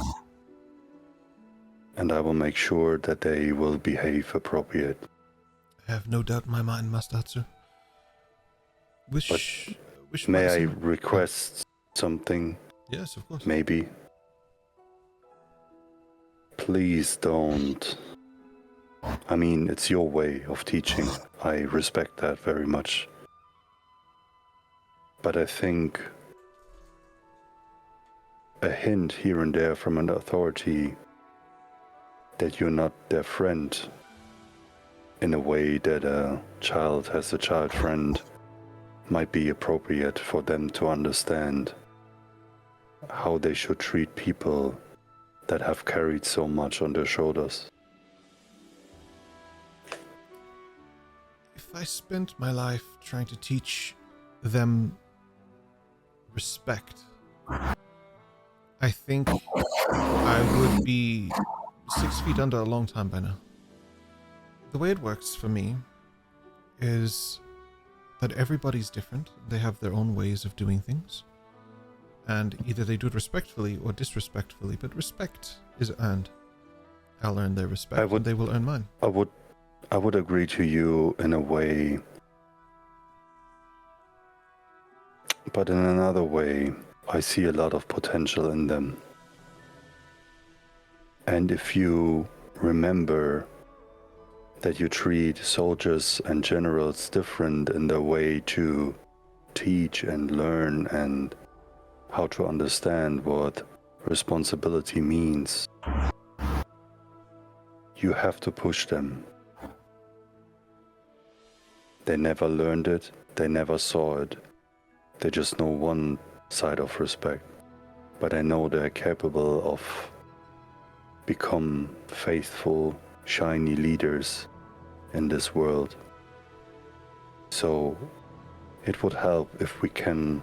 And I will make sure that they will behave appropriate. I have no doubt in my mind, Master Hatsu. Wish May I myself- request something? Yes, of course. Maybe. Please don't. I mean, it's your way of teaching. I respect that very much. But I think a hint here and there from an authority that you're not their friend in a way that a child has a child friend might be appropriate for them to understand how they should treat people that have carried so much on their shoulders. If I spent my life trying to teach them respect, I think I would be 6 feet under a long time by now. The way it works for me is that everybody's different. They have their own ways of doing things. And either they do it respectfully or disrespectfully, but respect is earned. I'll earn their respect, and they will earn mine. I would agree to you in a way, but in another way, I see a lot of potential in them. And if you remember that you treat soldiers and generals different in their way to teach and learn and how to understand what responsibility means, you have to push them. They never learned it, they never saw it. They just know one side of respect. But I know they're capable of become faithful, shiny leaders in this world. So it would help if we can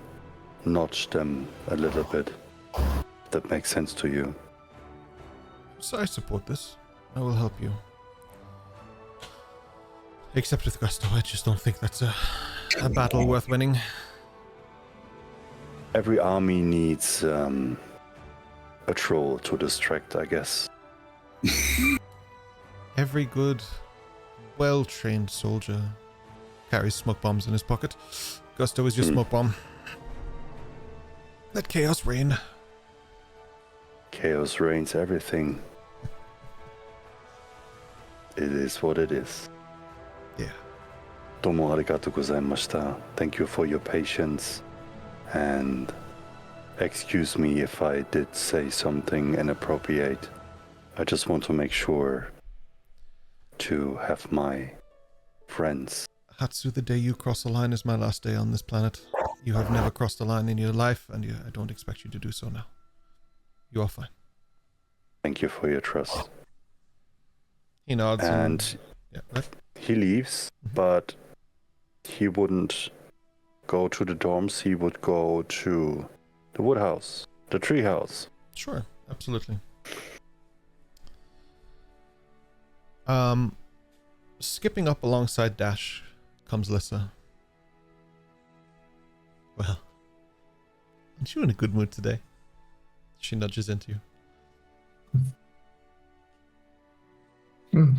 notch them a little bit. If that makes sense to you. So I support this. I will help you. Except with Gusto, I just don't think that's a battle worth winning. Every army needs a troll to distract, I guess. Every good, well-trained soldier carries smoke bombs in his pocket. Gusto is your smoke bomb. Let chaos reign. Chaos reigns everything. It is what it is. Yeah. Domo arigatou gozaimashita. Thank you for your patience. And excuse me if I did say something inappropriate. I just want to make sure to have my friends. Hatsu, the day you cross a line is my last day on this planet. You have never crossed a line in your life, and I don't expect you to do so now. You are fine. Thank you for your trust. He nods. And he leaves, but he wouldn't go to the dorms. He would go to the woodhouse, the treehouse. Sure, absolutely. Skipping up alongside Dash comes Lissa. Well, aren't you in a good mood today? She nudges into you.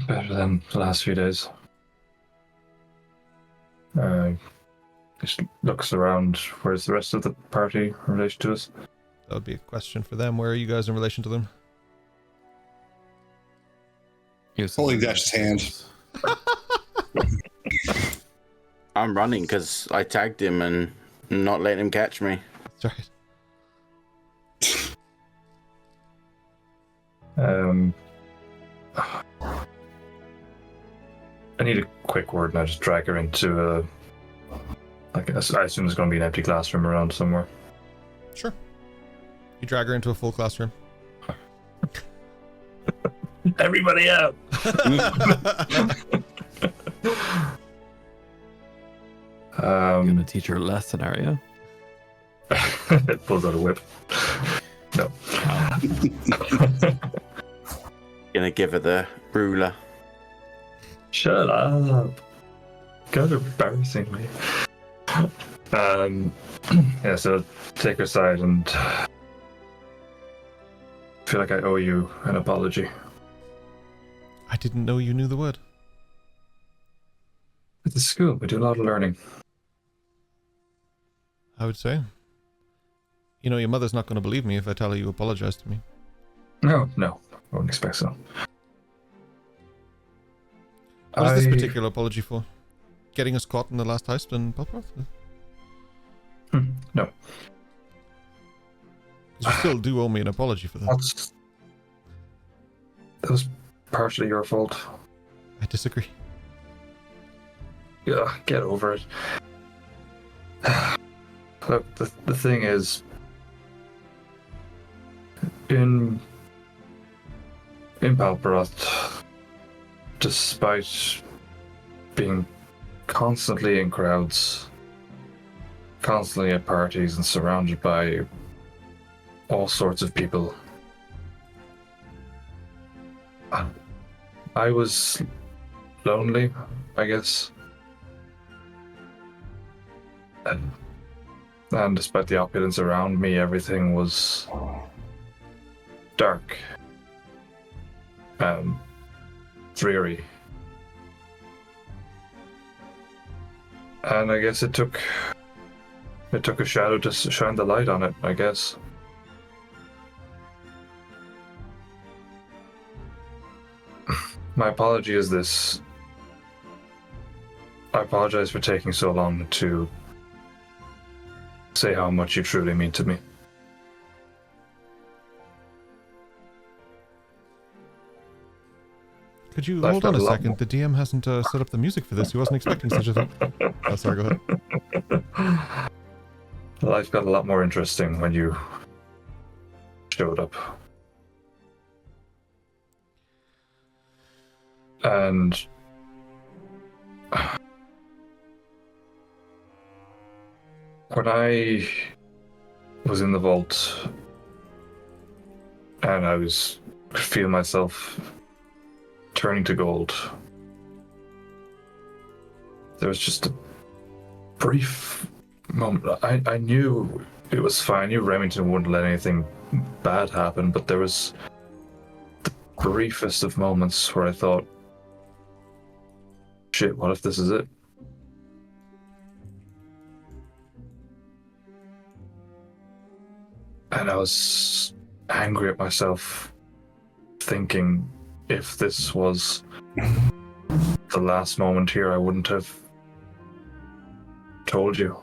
Better than the last few days. Just looks around. Where's the rest of the party in relation to us? That would be a question for them. Where are you guys in relation to them? Holding Dash's hand. I'm running because I tagged him and not letting him catch me. That's right. I need a quick word and I just drag her into I assume there's going to be an empty classroom around somewhere. Sure. You drag her into a full classroom. Everybody out! You're gonna teach her a lesson, are you? It pulls out a whip. No. Gonna give her the ruler. Shut up. God, you're embarrassing me. Yeah, so take her side and feel like I owe you an apology. I didn't know you knew the word. At the school, we do a lot of learning. I would say. You know, your mother's not going to believe me if I tell her you apologized to me. No, I wouldn't expect so. What is this particular apology for? Getting us caught in the last heist in Belproth? No. You still do owe me an apology for that. That was partially your fault. I disagree. Yeah, get over it. Look, the thing is, in Belproth, despite being constantly in crowds, constantly at parties and surrounded by all sorts of people, I was lonely, I guess. And despite the opulence around me, everything was dark and dreary. And I guess it took It took a shadow to shine the light on it, I guess. My apology is this. I apologize for taking so long to say how much you truly mean to me. Could you hold on a second? The DM hasn't set up the music for this. He wasn't expecting such a thing. Oh, sorry, go ahead. Life got a lot more interesting when you showed up. And when I was in the vault and I was feeling myself turning to gold, there was just a brief moment. I knew it was fine. I knew Remington wouldn't let anything bad happen, but there was the briefest of moments where I thought, shit, what if this is it? And I was angry at myself, thinking if this was the last moment here, I wouldn't have told you.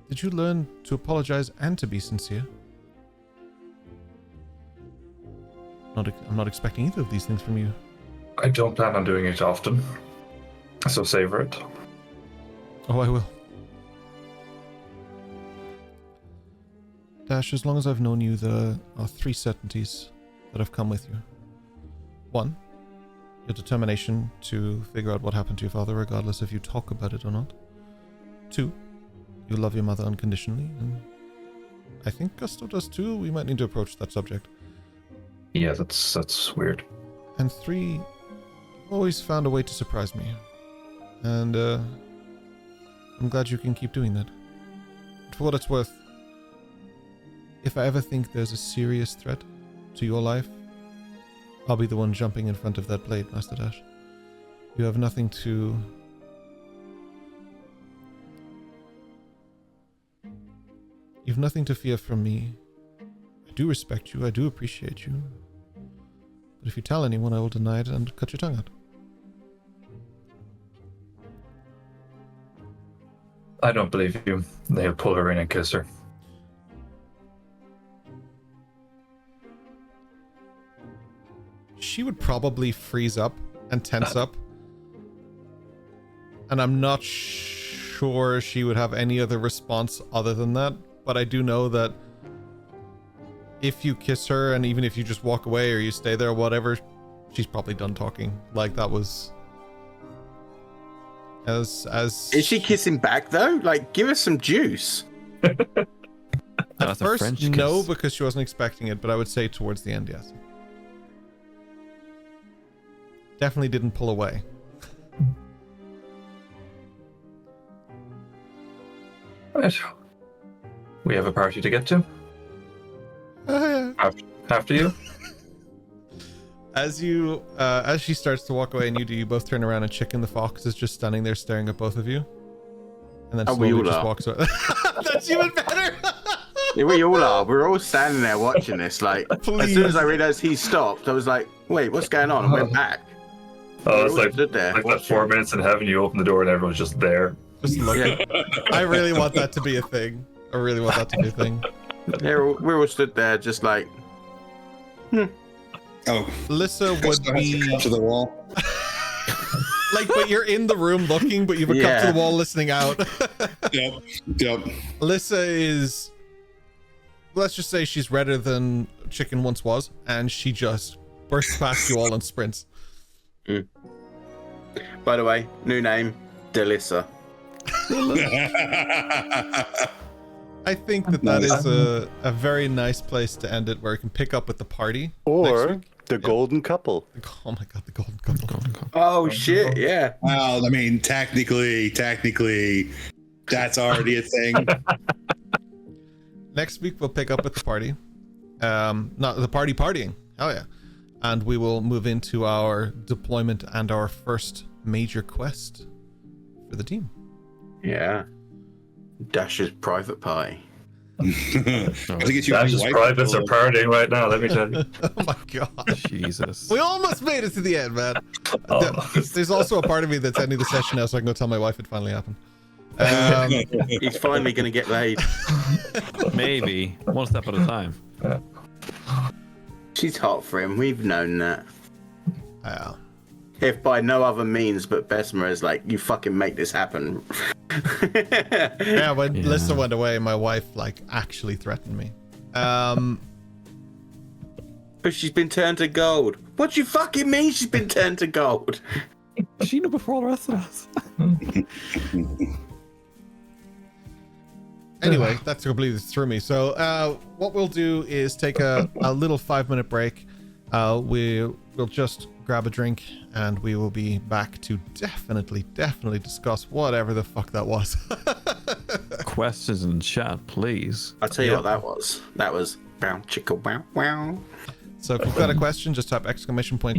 Did you learn to apologize and to be sincere? I'm not expecting either of these things from you. I don't plan on doing it often, so savor it. Oh, I will. Dash, as long as I've known you, there are 3 certainties that have come with you. 1, your determination to figure out what happened to your father, regardless if you talk about it or not. 2, you love your mother unconditionally, and I think Gusto does too. We might need to approach that subject. Yeah, that's weird. And 3, you've always found a way to surprise me. And, I'm glad you can keep doing that. For what it's worth, if I ever think there's a serious threat to your life, I'll be the one jumping in front of that blade, Master Dash. You have nothing to... You've nothing to fear from me. I do respect you, I do appreciate you. But if you tell anyone, I will deny it and cut your tongue out. I don't believe you. They'll pull her in and kiss her. She would probably freeze up and tense up. And I'm not sure she would have any other response other than that. But I do know that if you kiss her, and even if you just walk away or you stay there or whatever, she's probably done talking. Like, that was... As Is she kissing back, though? Like, give us some juice. At first, no, because she wasn't expecting it, but I would say towards the end, yes. Definitely didn't pull away. Right. We have a party to get to. After you. As she starts to walk away and you both turn around and Chicken the Fox is just standing there staring at both of you. And then slowly just walks away. That's even better! Yeah, we all are. We're all standing there watching this. Like, Please. As soon as I realized he stopped, I was like, wait, what's going on? And went back. Oh, it's like that 4 minutes in heaven, you open the door and everyone's just there. Just looking. I really want that to be a thing. I really want that to be a thing. We're all stood there just like... Oh. Lissa would be... to the wall. Like, but you're in the room looking, but you've a cup to the wall listening out. Yep. Lissa is... Let's just say she's redder than Chicken once was, and she just bursts past you all and sprints. By the way, new name, Delissa. I think that is a very nice place to end it, where we can pick up with the party. Or the golden couple. Oh my god, the golden couple. Oh shit, yeah. Well, I mean, technically, that's already a thing. Next week we'll pick up with the party. Not the partying. Oh yeah. And we will move into our deployment and our first major quest for the team. Yeah. Dash's private party. Dash's privates are partying right now, let me tell you. Oh my god. Jesus. We almost made it to the end, man. Oh. There's also a part of me that's ending the session now so I can go tell my wife it finally happened. He's finally going to get laid. Maybe. One step at a time. She's hot for him. We've known that. Yeah. If by no other means but Besmer is like, you fucking make this happen. Yeah, when Lissa went away, my wife like actually threatened me. But she's been turned to gold. What do you fucking mean she's been turned to gold? She knew before all the rest of us. Anyway, that's completely through me. So what we'll do is take a little 5-minute break. We'll just grab a drink and we will be back to definitely discuss whatever the fuck that was. Questions in chat, please. I'll tell you what that was. That was bow chicka wow wow. So if you've got a question, just type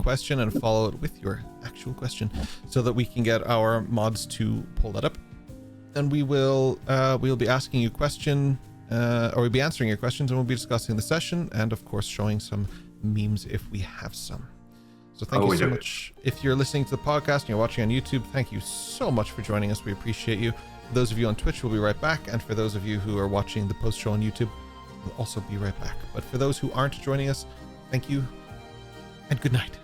!question and follow it with your actual question so that we can get our mods to pull that up. And we'll be asking you question, or we'll be answering your questions, and we'll be discussing the session, and of course showing some memes if we have some. So thank you so much. If you're listening to the podcast and you're watching on YouTube, thank you so much for joining us. We appreciate you. For those of you on Twitch, we'll be right back, and for those of you who are watching the post show on YouTube, we'll also be right back. But for those who aren't joining us, thank you and good night.